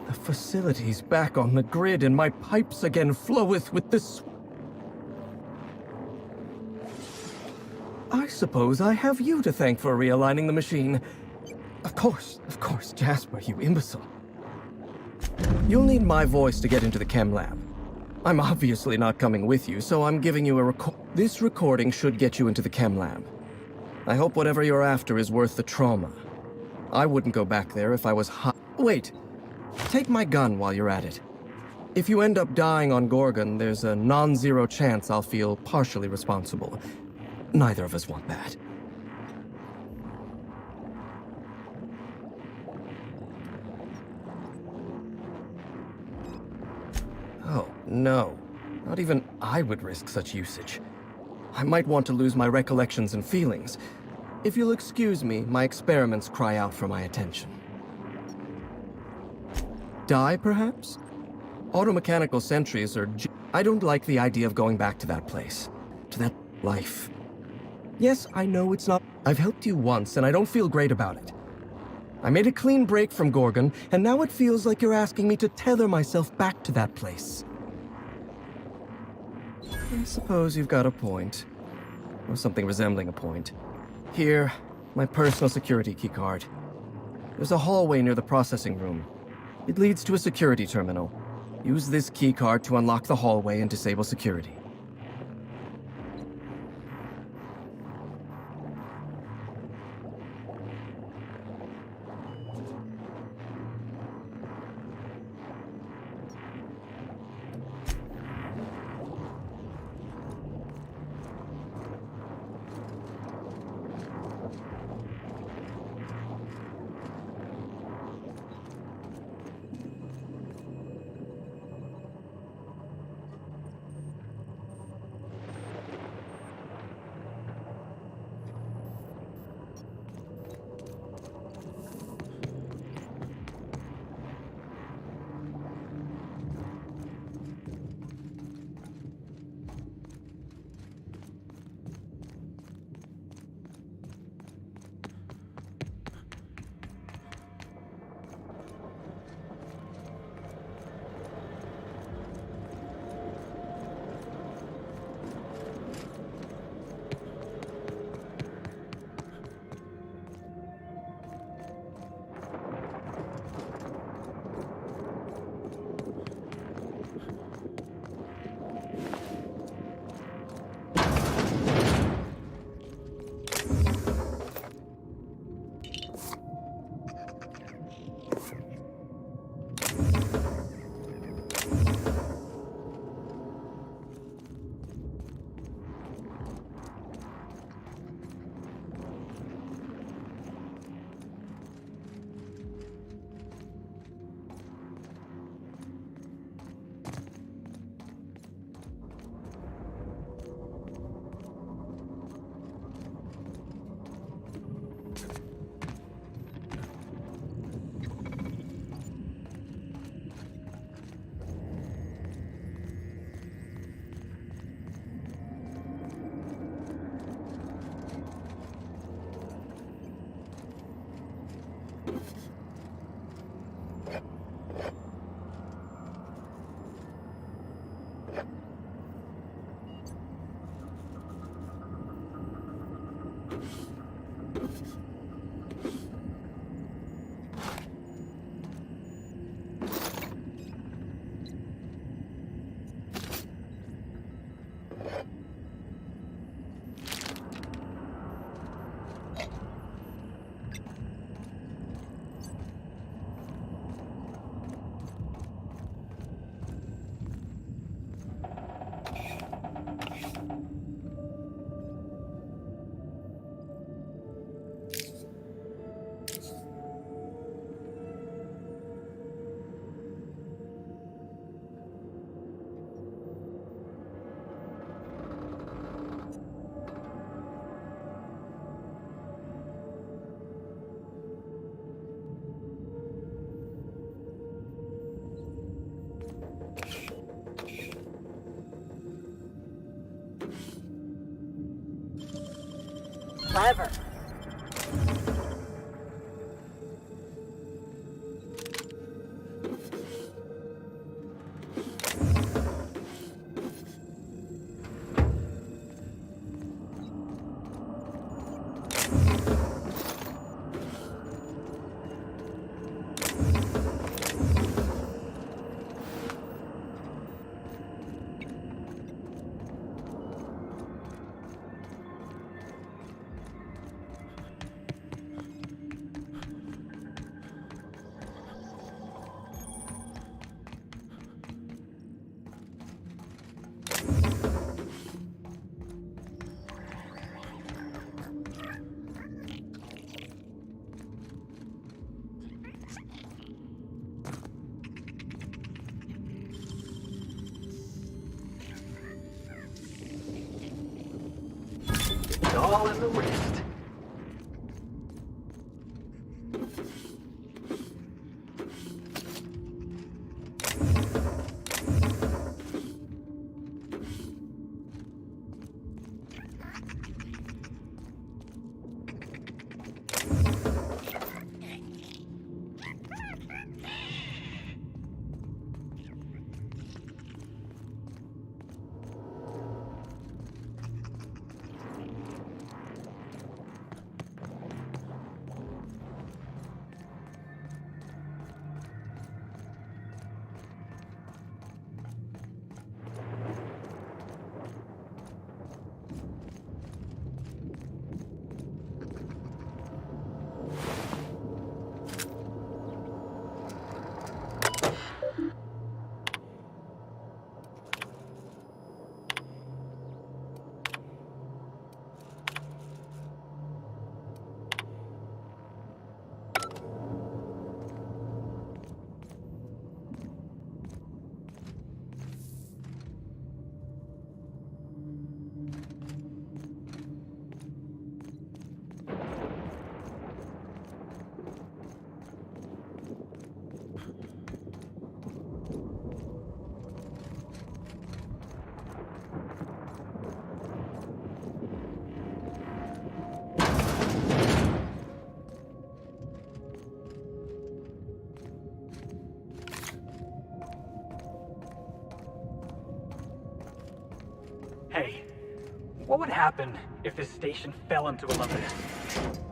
Speaker 20: The facility's back on the grid, and my pipes again floweth with this. I suppose I have you to thank for realigning the machine. Of course, Jasper, you imbecile. You'll need my voice to get into the chem lab. I'm obviously not coming with you, so I'm giving you a This recording should get you into the chem lab. I hope whatever you're after is worth the trauma. I wouldn't go back there if I was Wait. Take my gun while you're at it. If you end up dying on Gorgon, there's a non-zero chance I'll feel partially responsible. Neither of us want that. Oh, no. Not even I would risk such usage. I might want to lose my recollections and feelings. If you'll excuse me, my experiments cry out for my attention. Die, perhaps? Automechanical sentries are... I don't like the idea of going back to that place. To that life. Yes, I know it's not... I've helped you once, and I don't feel great about it. I made a clean break from Gorgon, and now it feels like you're asking me to tether myself back to that place. I suppose you've got a point. Or something resembling a point. Here, my personal security keycard. There's a hallway near the processing room. It leads to a security terminal. Use this keycard to unlock the hallway and disable security.
Speaker 18: Clever.
Speaker 10: All in the wrist.
Speaker 5: What would happen if this station fell into Olympus?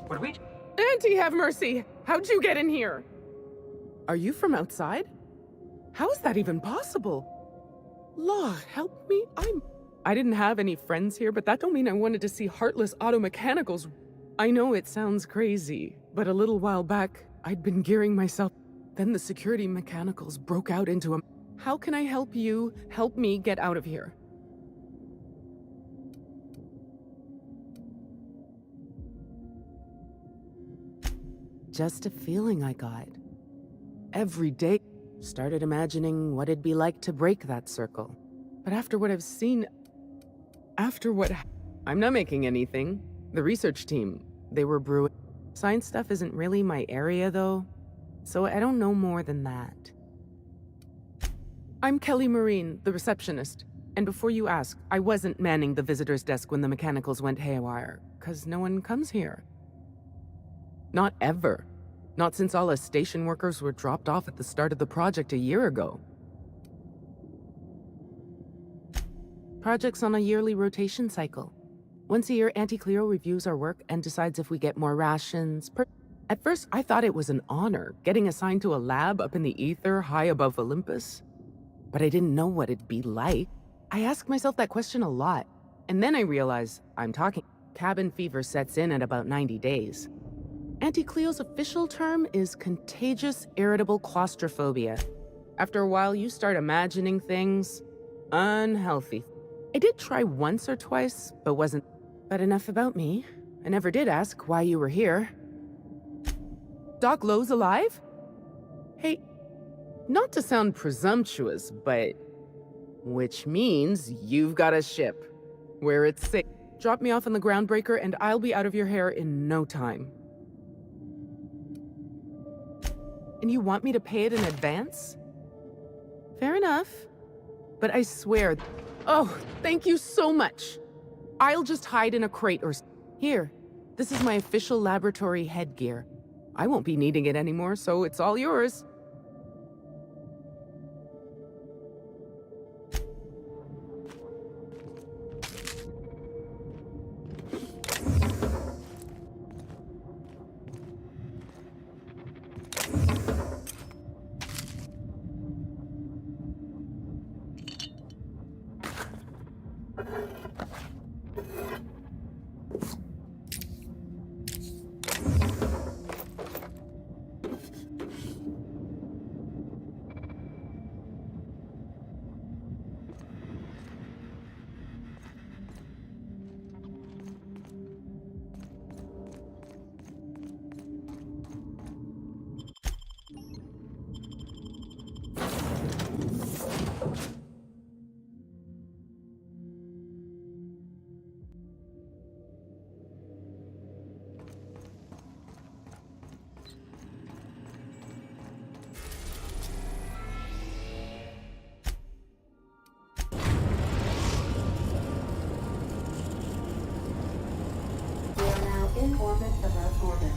Speaker 5: Would we...
Speaker 21: Auntie, have mercy! How'd you get in here? Are you from outside? How is that even possible? Law, help me, I didn't have any friends here, but that don't mean I wanted to see heartless auto mechanicals. I know it sounds crazy, but a little while back, I'd been gearing myself. Then the security mechanicals broke out into a... How can I help you help me get out of here? Just a feeling I got. Every day, started imagining what it'd be like to break that circle. But after what I've seen... I'm not making anything. The research team, they were brewing. Science stuff isn't really my area, though. So I don't know more than that. I'm Kelly Marine, the receptionist. And before you ask, I wasn't manning the visitor's desk when the mechanicals went haywire, 'cause no one comes here. Not ever. Not since all us station workers were dropped off at the start of the project a year ago. Project's on a yearly rotation cycle. Once a year, Auntie Cleo reviews our work and decides if we get more rations. At first, I thought it was an honor, getting assigned to a lab up in the ether high above Olympus. But I didn't know what it'd be like. I ask myself that question a lot, and then I realize I'm talking. Cabin fever sets in at about 90 days. Auntie Cleo's official term is contagious irritable claustrophobia. After a while, you start imagining things unhealthy. I did try once or twice, but wasn't. But enough about me. I never did ask why you were here. Doc Lowe's alive? Hey, not to sound presumptuous, but... Which means you've got a ship. Where it's safe. Drop me off on the groundbreaker and I'll be out of your hair in no time. And you want me to pay it in advance? Fair enough. But I swear... Oh, thank you so much. I'll just hide in a crate or... Here, this is my official laboratory headgear. I won't be needing it anymore, so it's all yours.
Speaker 1: In orbit above Gorgon.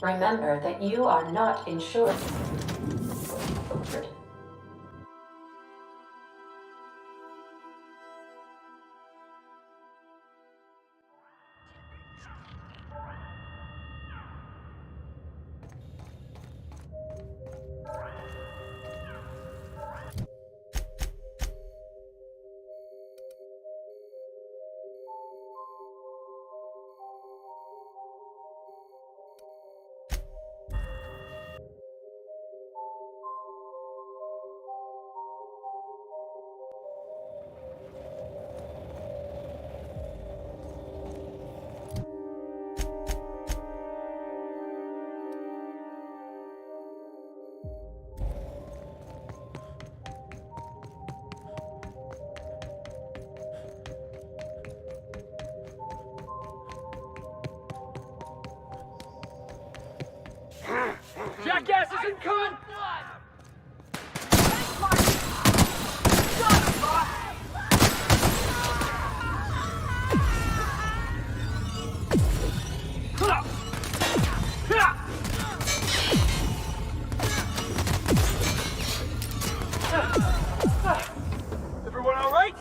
Speaker 1: Remember that you are not insured.
Speaker 5: Mission con! Everyone all right?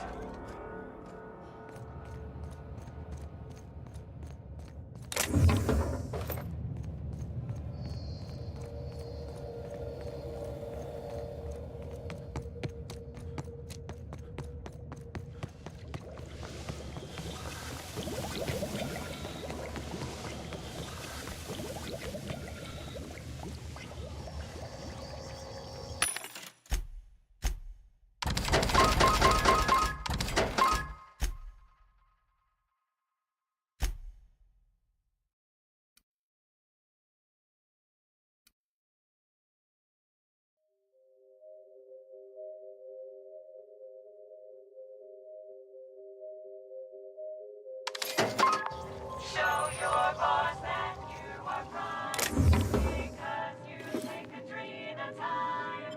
Speaker 3: Show your boss that you are prime, because you take a tree at a time.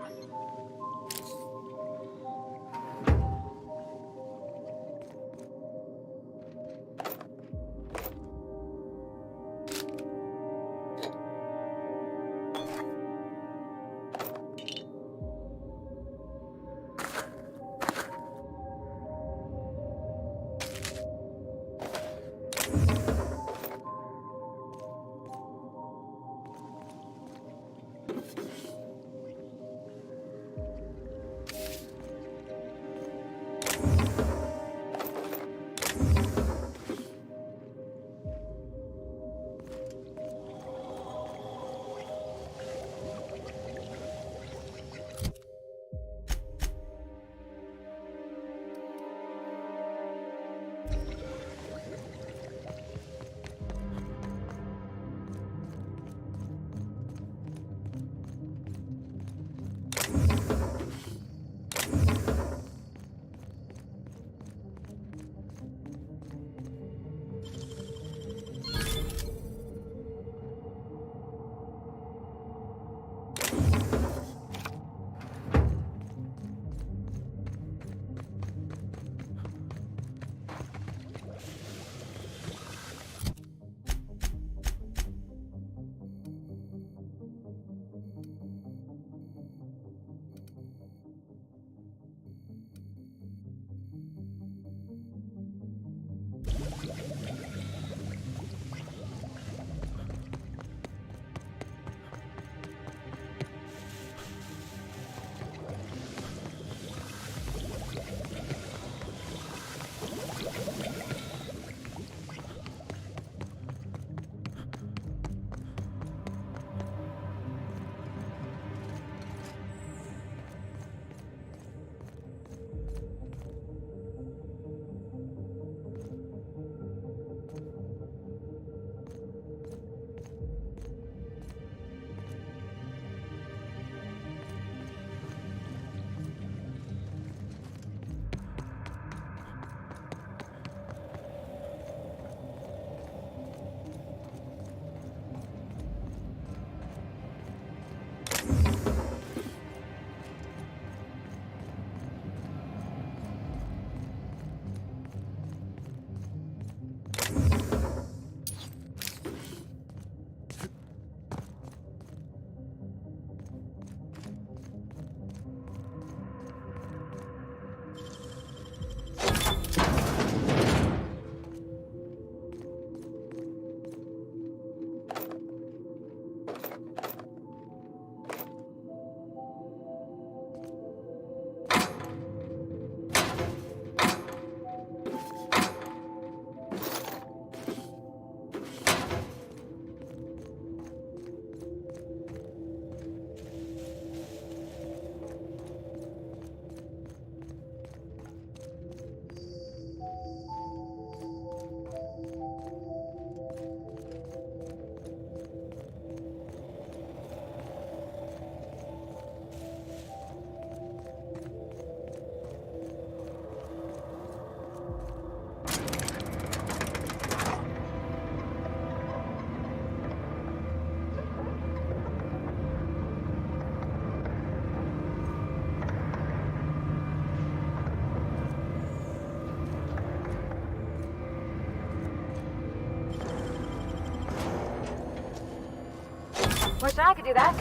Speaker 4: Wish I could do that.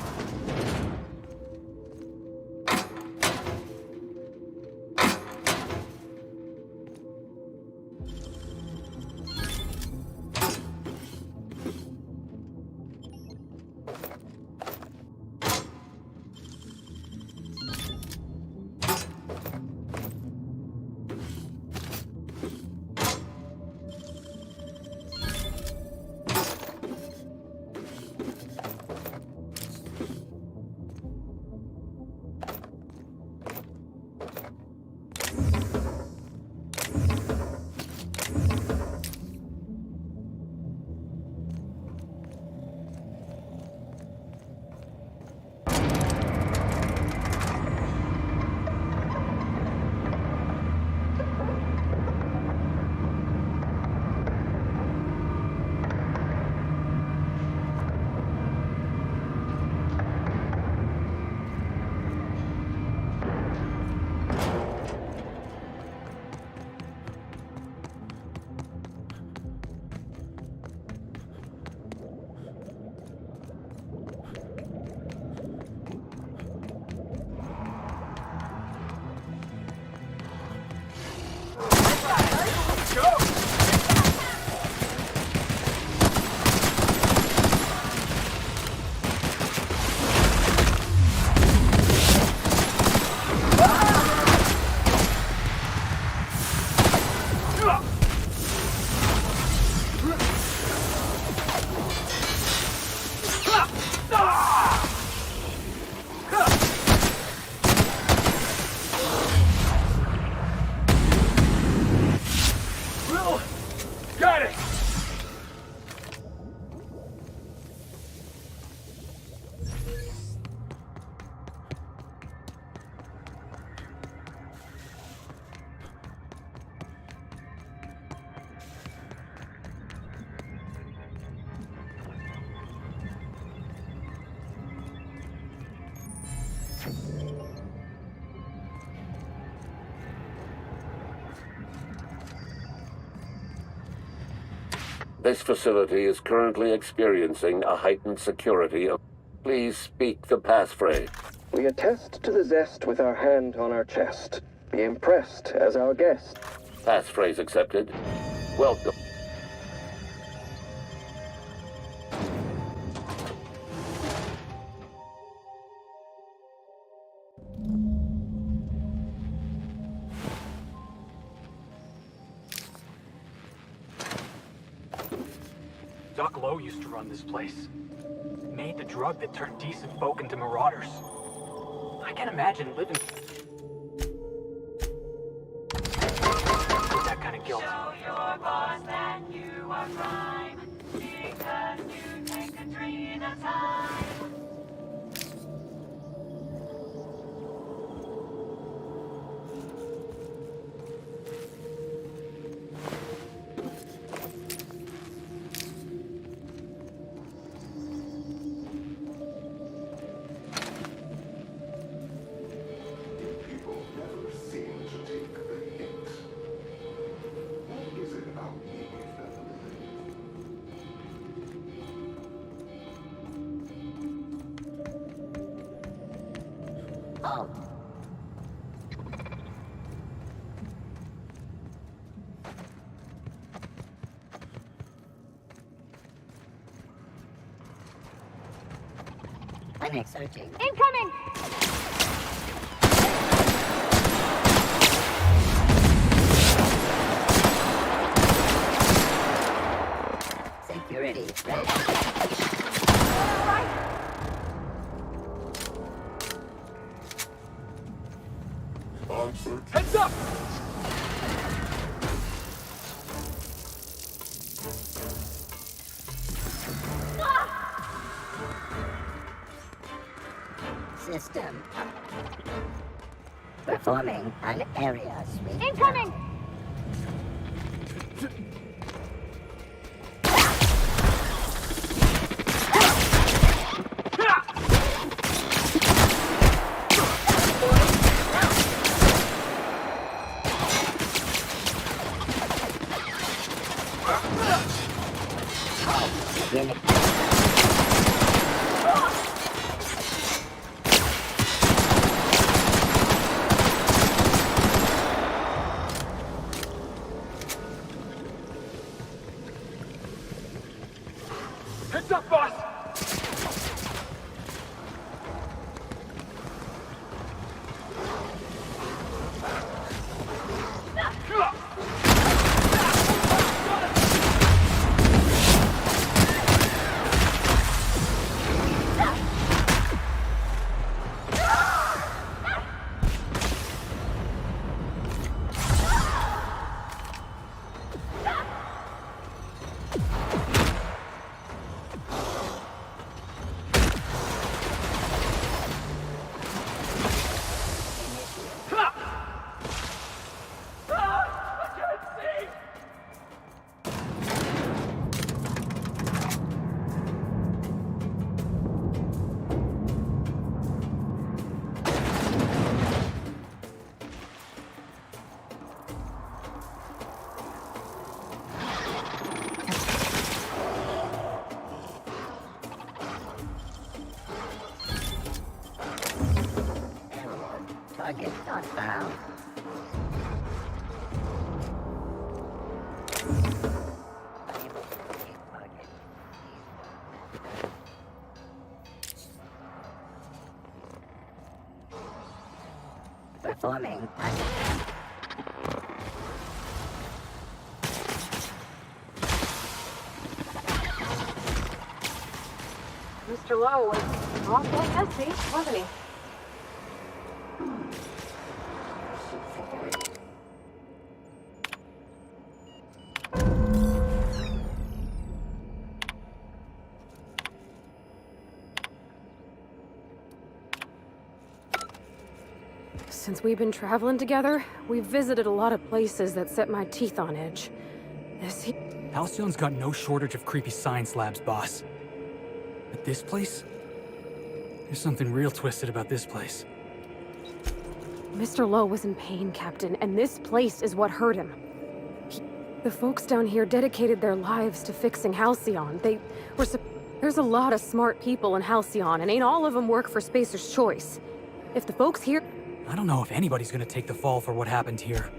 Speaker 5: Got it!
Speaker 11: This facility is currently experiencing a heightened security of... Please speak the passphrase.
Speaker 22: We attest to the zest with our hand on our chest. Be impressed as our guest.
Speaker 11: Passphrase accepted. Welcome.
Speaker 5: Doc Lowe used to run this place. Made the drug that turned decent folk into marauders. I can't imagine living with that kind of guilt.
Speaker 3: Show your boss that you are prime, because you take a dream at a time.
Speaker 6: Oh. Clinic searching.
Speaker 4: Incoming!
Speaker 6: Security ready.
Speaker 5: Heads up!
Speaker 6: System. Performing an area sweep.
Speaker 4: Incoming!
Speaker 5: Heads up, boss!
Speaker 6: Target not found. Performing.
Speaker 4: Mr. Lowe was awfully messy, wasn't he? Since we've been traveling together, we've visited a lot of places that set my teeth on edge.
Speaker 5: Halcyon's got no shortage of creepy science labs, boss. But this place? There's something real twisted about this place.
Speaker 4: Mr. Lowe was in pain, Captain, and this place is what hurt him. The folks down here dedicated their lives to fixing Halcyon. There's a lot of smart people in Halcyon, and ain't all of them work for Spacer's Choice. If the folks here...
Speaker 5: I don't know if anybody's gonna take the fall for what happened here.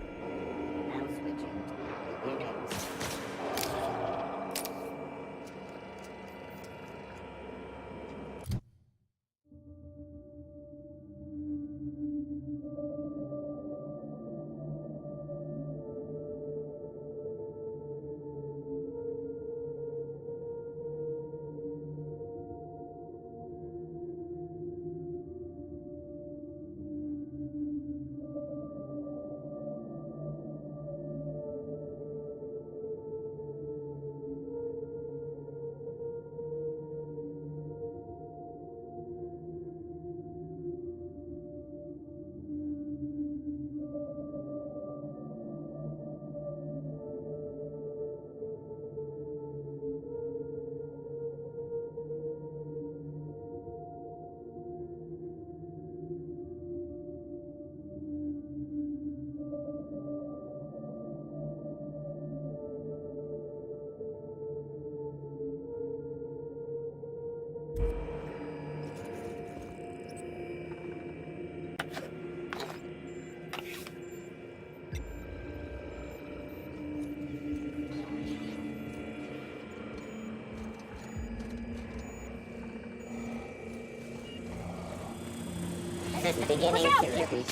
Speaker 6: This is beginning to reach.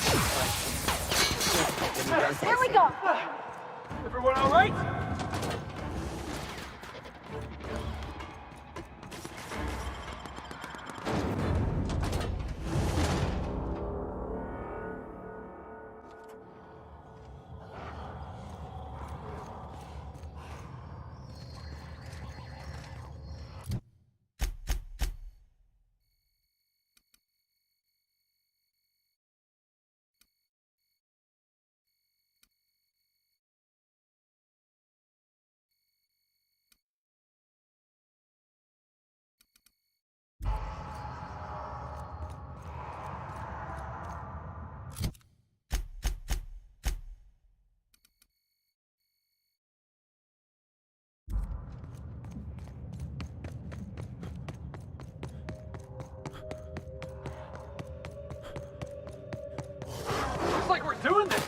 Speaker 4: Here we go!
Speaker 5: Everyone all right? like we're doing this!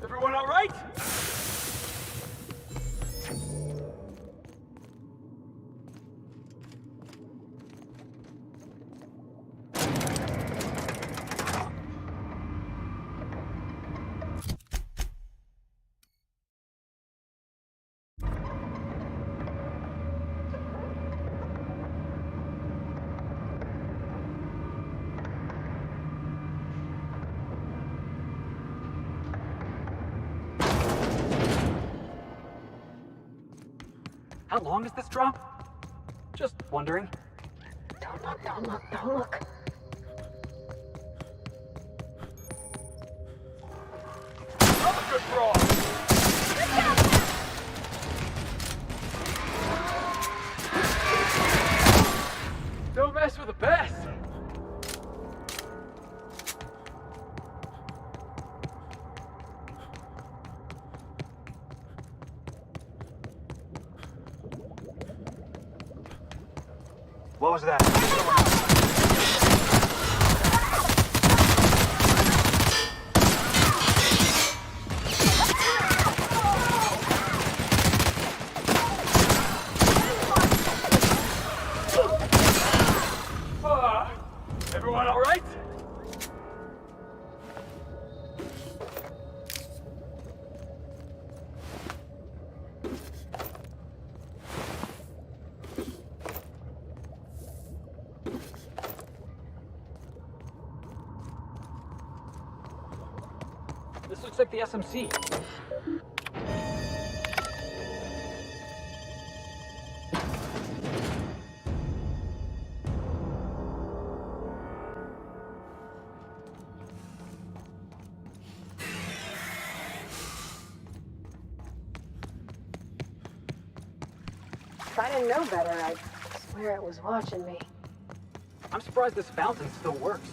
Speaker 5: Everyone all right? How long is this drop? Just wondering.
Speaker 4: Don't look, don't look, don't look.
Speaker 5: Another good frog! Don't mess with the best!
Speaker 10: What was that?
Speaker 5: Everyone all right? This looks like the SMC.
Speaker 4: If I didn't know better, I'd swear it was watching me.
Speaker 5: I'm surprised this fountain still works.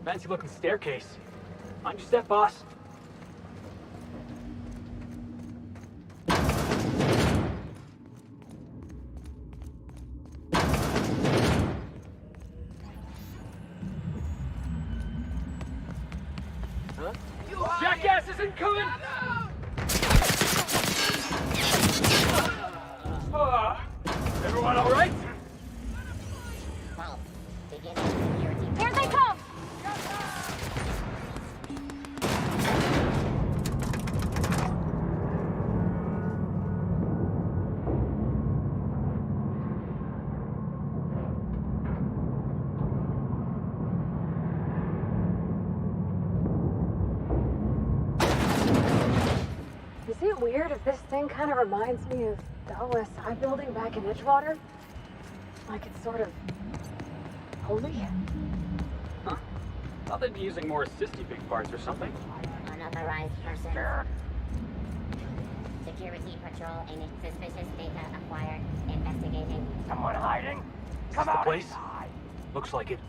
Speaker 5: Fancy looking staircase. Mind your step, boss. Huh? Jackass isn't coming! Everyone all right?
Speaker 4: Here they come! Is it weird if this thing kind of reminds me of the OSI building back in Edgewater? Like it's sort of holy?
Speaker 5: Huh. Thought they'd be using more assisty big parts or something.
Speaker 12: Unauthorized person. Security patrol, any suspicious data acquired. Investigating.
Speaker 3: Someone hiding?
Speaker 5: Is
Speaker 3: Come
Speaker 5: this the
Speaker 3: out
Speaker 5: place?
Speaker 3: inside.
Speaker 5: Looks like it.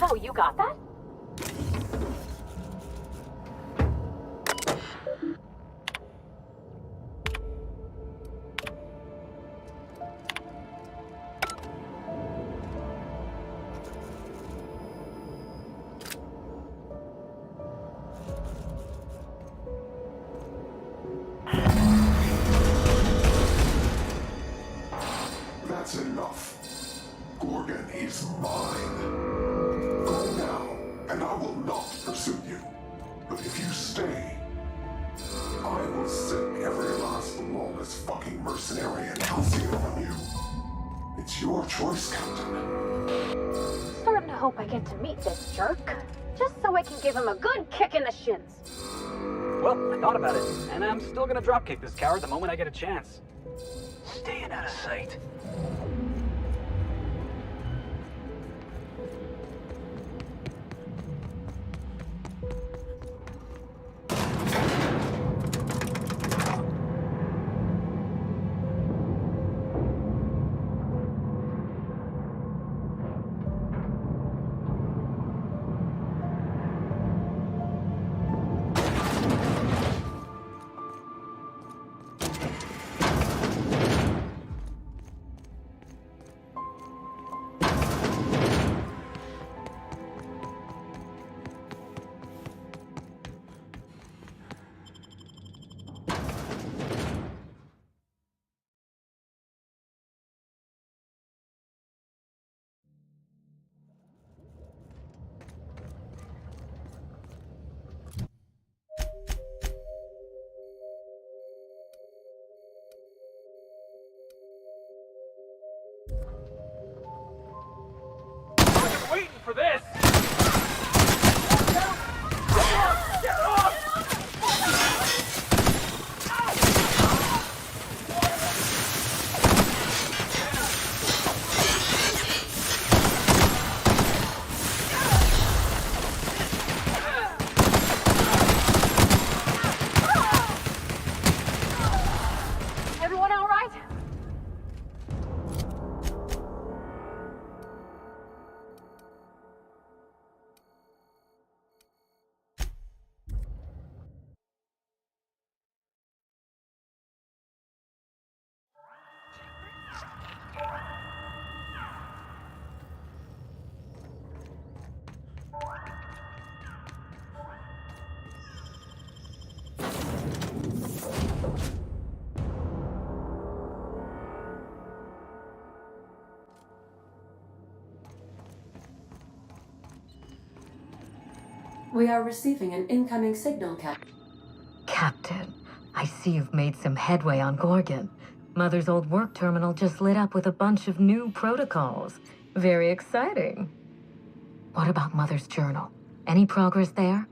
Speaker 4: Oh, you got that?
Speaker 14: That's enough. Gorgon is mine. Go now, and I will not pursue you. But if you stay, I will sick every last lawless fucking mercenary in Halcyon on you. It's your choice, Captain.
Speaker 4: Starting to hope I get to meet this jerk. Just so I can give him a good kick in the shins.
Speaker 5: Well, I thought about it, and I'm still gonna dropkick this coward the moment I get a chance.
Speaker 10: Staying out of sight.
Speaker 5: Waiting for this!
Speaker 4: Everyone all right?
Speaker 1: We are receiving an incoming signal,
Speaker 7: Captain, I see you've made some headway on Gorgon. Mother's old work terminal just lit up with a bunch of new protocols. Very exciting. What about Mother's journal? Any progress there?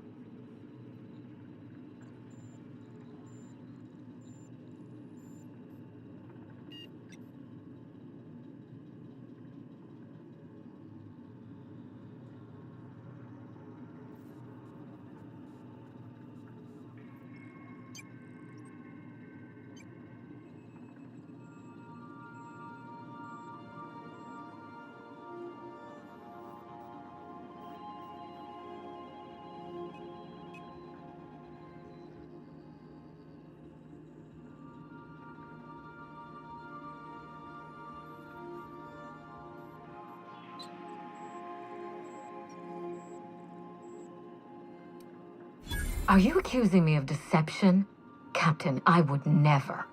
Speaker 7: Are you accusing me of deception? Captain, I would never.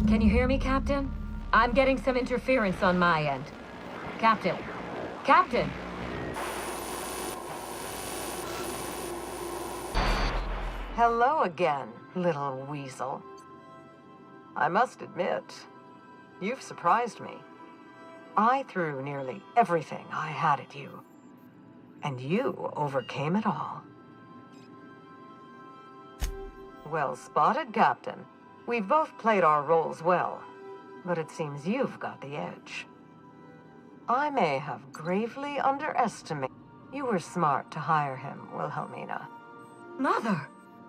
Speaker 7: Can you hear me, Captain? I'm getting some interference on my end. Captain. Captain!
Speaker 9: Hello again, little weasel. I must admit, you've surprised me. I threw nearly everything I had at you, and you overcame it all. Well spotted, Captain. We've both played our roles well, but it seems you've got the edge. I may have gravely underestimated. You were smart to hire him, Wilhelmina.
Speaker 7: Mother!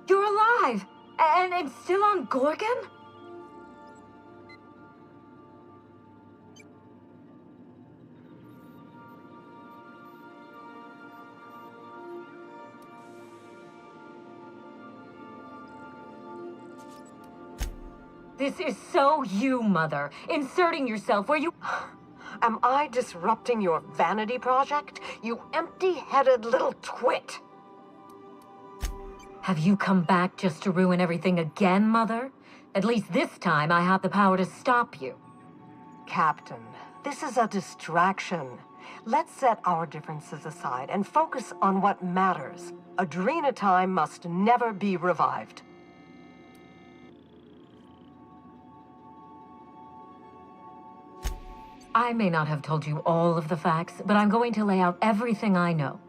Speaker 7: You're alive! And still on Gorgon? This is so you, Mother. Inserting yourself where you...
Speaker 9: Am I disrupting your vanity project? You empty-headed little twit!
Speaker 7: Have you come back just to ruin everything again, Mother? At least this time I have the power to stop you.
Speaker 9: Captain, this is a distraction. Let's set our differences aside and focus on what matters. Adrena time must never be revived.
Speaker 7: I may not have told you all of the facts, but I'm going to lay out everything I know.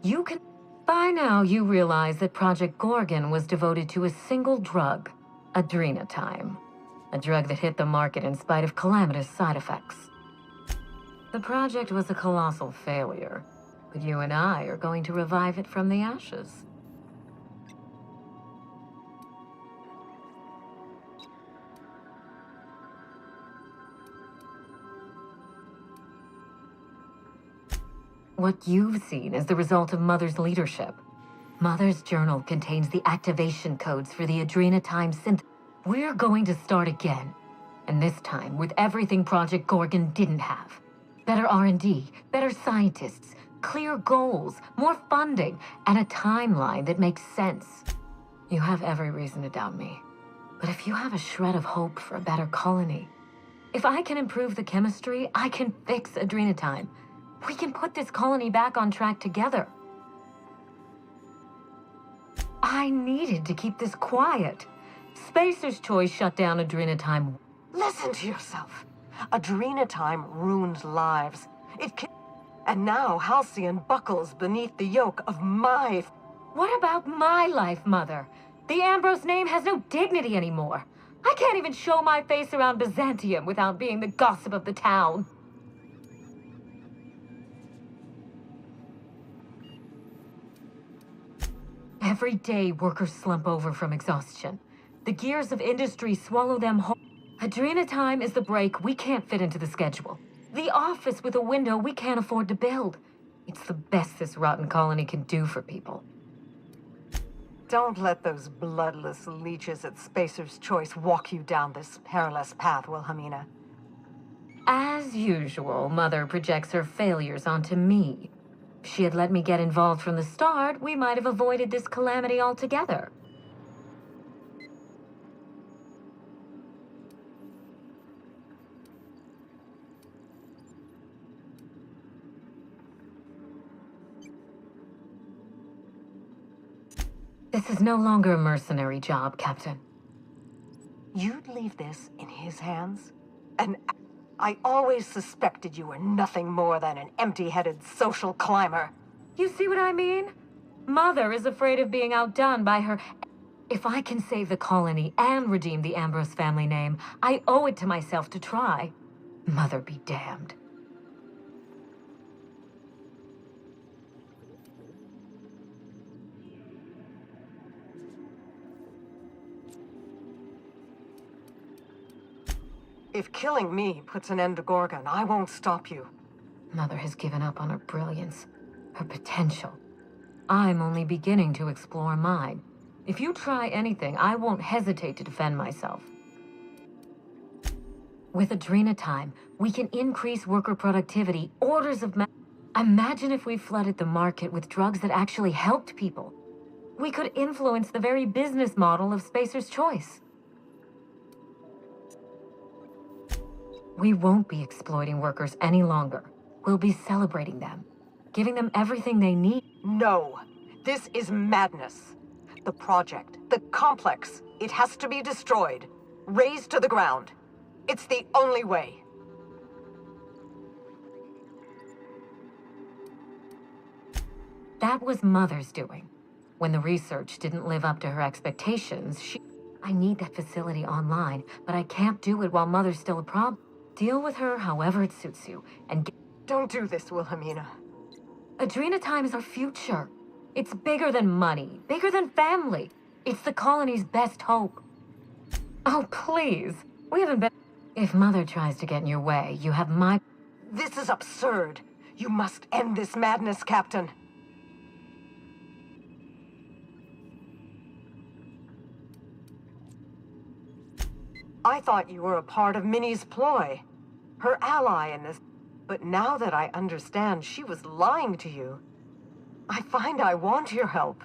Speaker 7: You can... By now, you realize that Project Gorgon was devoted to a single drug, adrenatime. A drug that hit the market in spite of calamitous side effects. The project was a colossal failure, but you and I are going to revive it from the ashes. What you've seen is the result of Mother's leadership. Mother's journal contains the activation codes for the adrenatime synth. We're going to start again, and this time with everything Project Gorgon didn't have. Better R&D, better scientists, clear goals, more funding, and a timeline that makes sense. You have every reason to doubt me, but if you have a shred of hope for a better colony, if I can improve the chemistry, I can fix adrenatime. We can put this colony back on track together. I needed to keep this quiet. Spacer's Choice shut down adrenatime.
Speaker 9: Listen to yourself. Adrenatime ruined lives. And now Halcyon buckles beneath the yoke of my...
Speaker 7: What about my life, Mother? The Ambrose name has no dignity anymore. I can't even show my face around Byzantium without being the gossip of the town. Every day, workers slump over from exhaustion. The gears of industry swallow them whole. Adrenatime is the break we can't fit into the schedule. The office with a window we can't afford to build. It's the best this rotten colony can do for people.
Speaker 9: Don't let those bloodless leeches at Spacer's Choice walk you down this perilous path, Wilhelmina.
Speaker 7: As usual, Mother projects her failures onto me. If she had let me get involved from the start, we might have avoided this calamity altogether. This is no longer a mercenary job, Captain.
Speaker 9: You'd leave this in his hands? And I always suspected you were nothing more than an empty-headed social climber.
Speaker 7: You see what I mean? Mother is afraid of being outdone by her... If I can save the colony and redeem the Ambrose family name, I owe it to myself to try. Mother be damned.
Speaker 9: If killing me puts an end to Gorgon, I won't stop you.
Speaker 7: Mother has given up on her brilliance, her potential. I'm only beginning to explore mine. If you try anything, I won't hesitate to defend myself. With adrenatime, we can increase worker productivity orders of Imagine if we flooded the market with drugs that actually helped people. We could influence the very business model of Spacer's Choice. We won't be exploiting workers any longer. We'll be celebrating them, giving them everything they need.
Speaker 9: No. This is madness. The project, the complex, it has to be destroyed. Razed to the ground. It's the only way.
Speaker 7: That was Mother's doing. When the research didn't live up to her expectations, I need that facility online, but I can't do it while Mother's still a problem. Deal with her however it suits you, and
Speaker 9: Don't do this, Wilhelmina.
Speaker 7: Adrena time is our future. It's bigger than money, bigger than family. It's the colony's best hope. Oh, please. We haven't been... If Mother tries to get in your way, you have my...
Speaker 9: This is absurd. You must end this madness, Captain. I thought you were a part of Minnie's ploy. Her ally in this. But now that I understand she was lying to you, I find I want your help.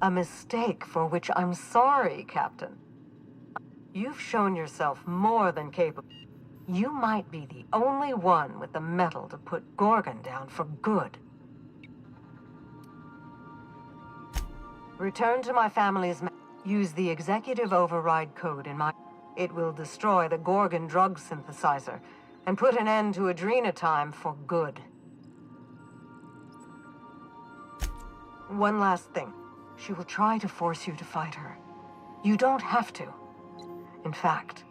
Speaker 9: A mistake for which I'm sorry, Captain. You've shown yourself more than capable. You might be the only one with the mettle to put Gorgon down for good. Return to my family's... Use the executive override code in my... It will destroy the Gorgon drug synthesizer and put an end to Adrena time for good. One last thing. She will try to force you to fight her. You don't have to. In fact,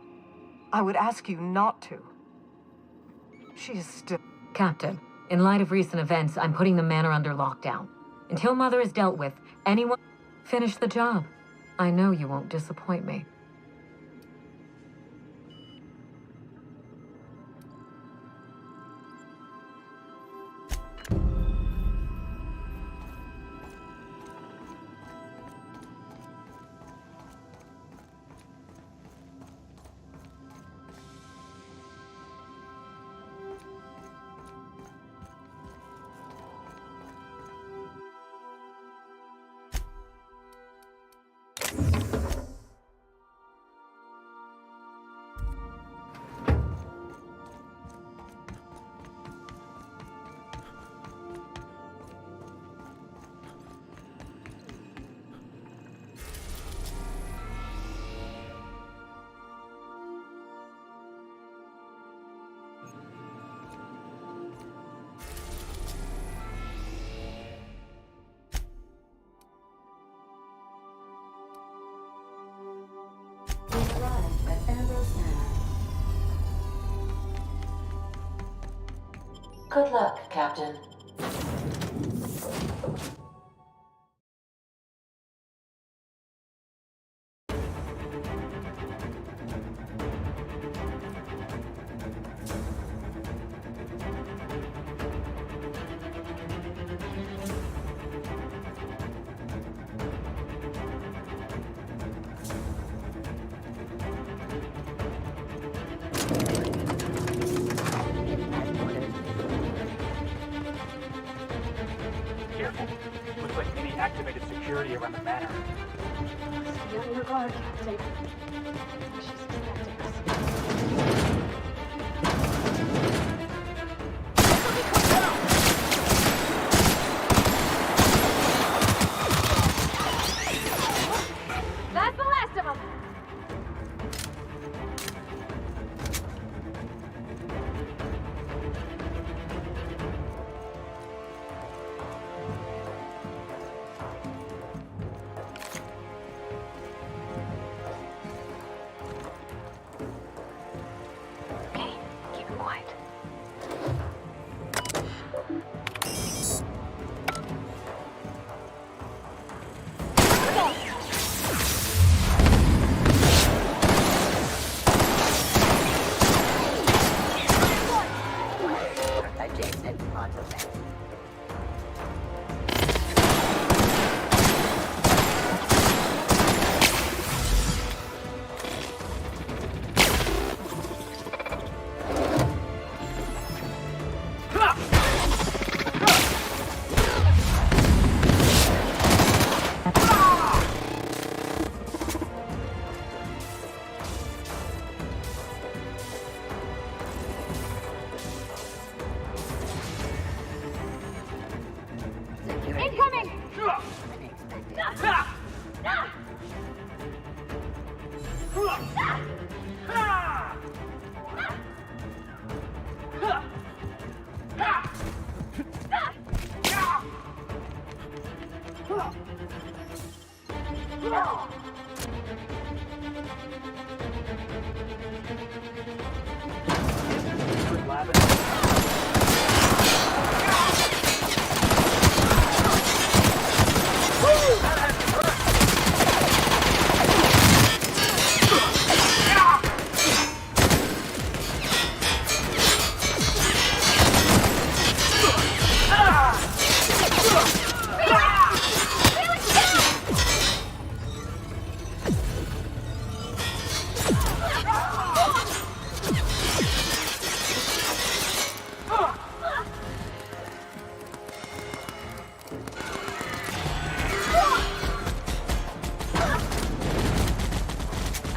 Speaker 9: I would ask you not to. She is still...
Speaker 7: Captain, in light of recent events, I'm putting the manor under lockdown. Until Mother is dealt with, anyone... Finish the job. I know you won't disappoint me.
Speaker 1: Good luck, Captain.
Speaker 5: Careful. Looks like Minnie activated security around the manor.
Speaker 4: Stay on your guard, Captain. She's expecting us.
Speaker 13: That's the last of them!
Speaker 4: Keep it quiet.
Speaker 6: Adjacent artifact.
Speaker 13: Incoming!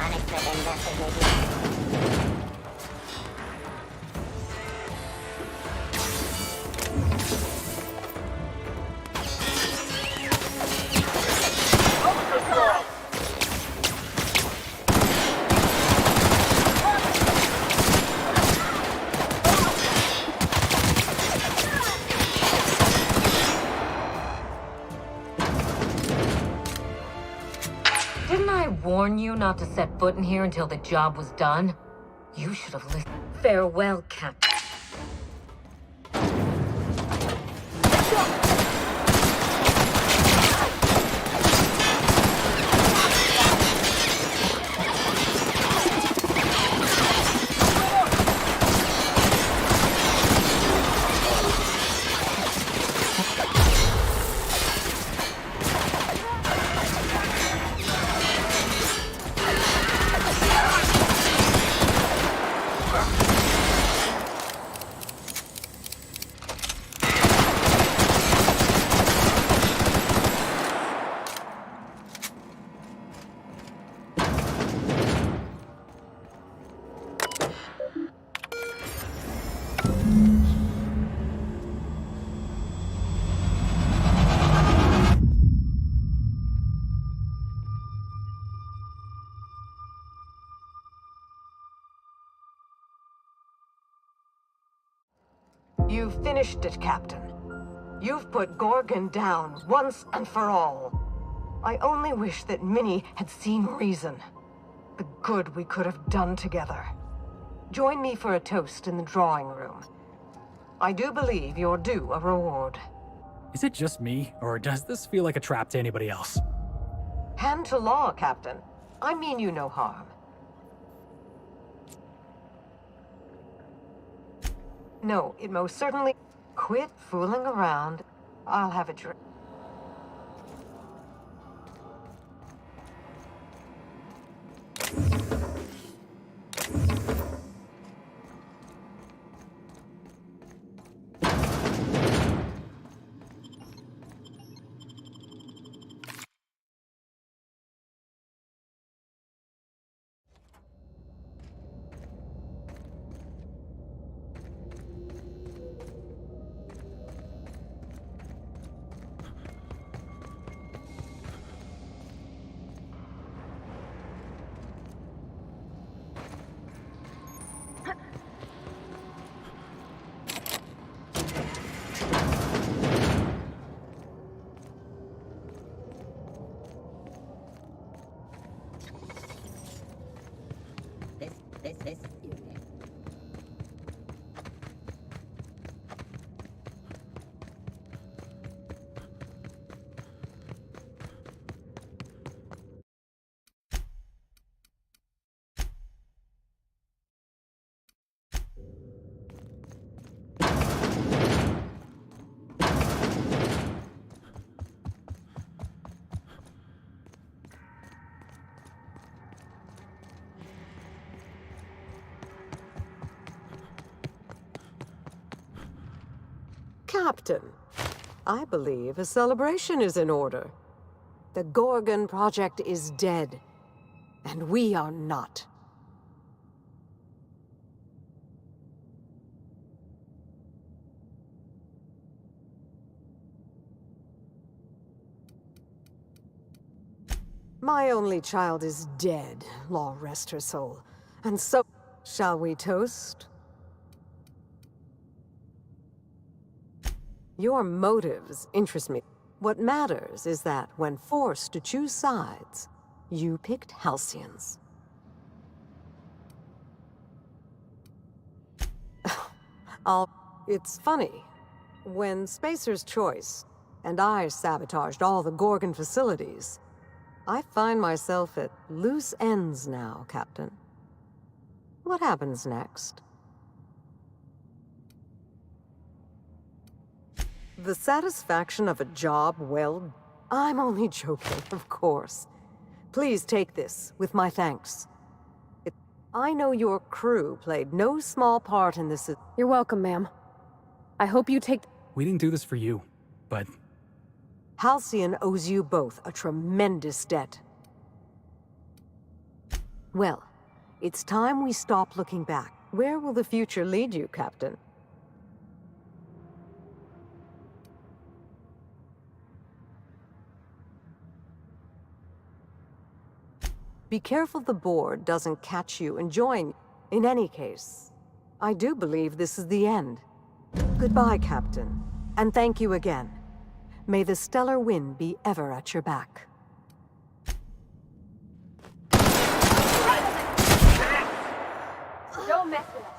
Speaker 12: Unexpected investigation.
Speaker 7: Didn't I warn you not to set foot in here until the job was done? You should have listened. Farewell, Captain.
Speaker 9: You've finished it, Captain. You've put Gorgon down once and for all. I only wish that Minnie had seen reason. The good we could have done together. Join me for a toast in the drawing room. I do believe you're due a reward.
Speaker 5: Is it just me, or does this feel like a trap to anybody else?
Speaker 9: Hand to law, Captain. I mean you no harm. No, it most certainly... Quit fooling around. I'll have a drink.
Speaker 6: This unit.
Speaker 9: Captain, I believe a celebration is in order. The Gorgon project is dead, and we are not. My only child is dead, law rest her soul. And so, shall we toast? Your motives interest me. What matters is that, when forced to choose sides, you picked Halcyons. It's funny. When Spacer's Choice and I sabotaged all the Gorgon facilities, I find myself at loose ends now, Captain. What happens next? The satisfaction of a job well... I'm only joking, of course. Please take this with my thanks. I know your crew played no small part in this...
Speaker 4: You're welcome, ma'am. I hope you take...
Speaker 5: We didn't do this for you, but...
Speaker 9: Halcyon owes you both a tremendous debt. Well, it's time we stop looking back. Where will the future lead you, Captain? Be careful the board doesn't catch you enjoying... In any case, I do believe this is the end. Goodbye, Captain, and thank you again. May the stellar wind be ever at your back.
Speaker 13: Don't mess with us.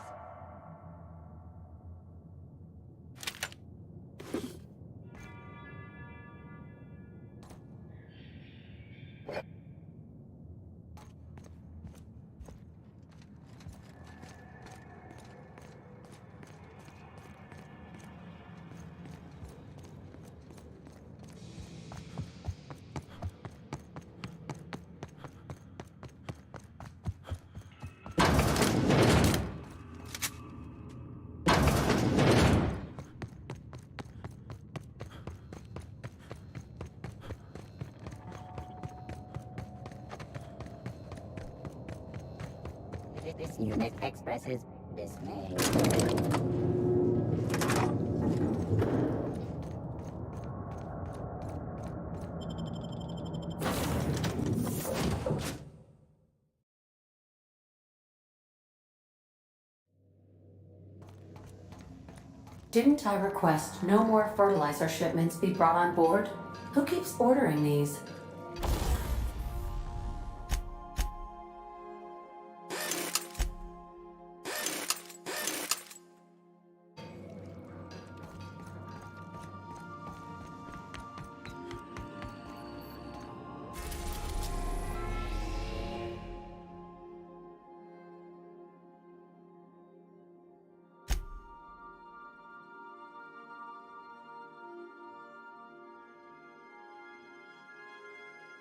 Speaker 6: This unit expresses dismay.
Speaker 1: Didn't I request no more fertilizer shipments be brought on board? Who keeps ordering these?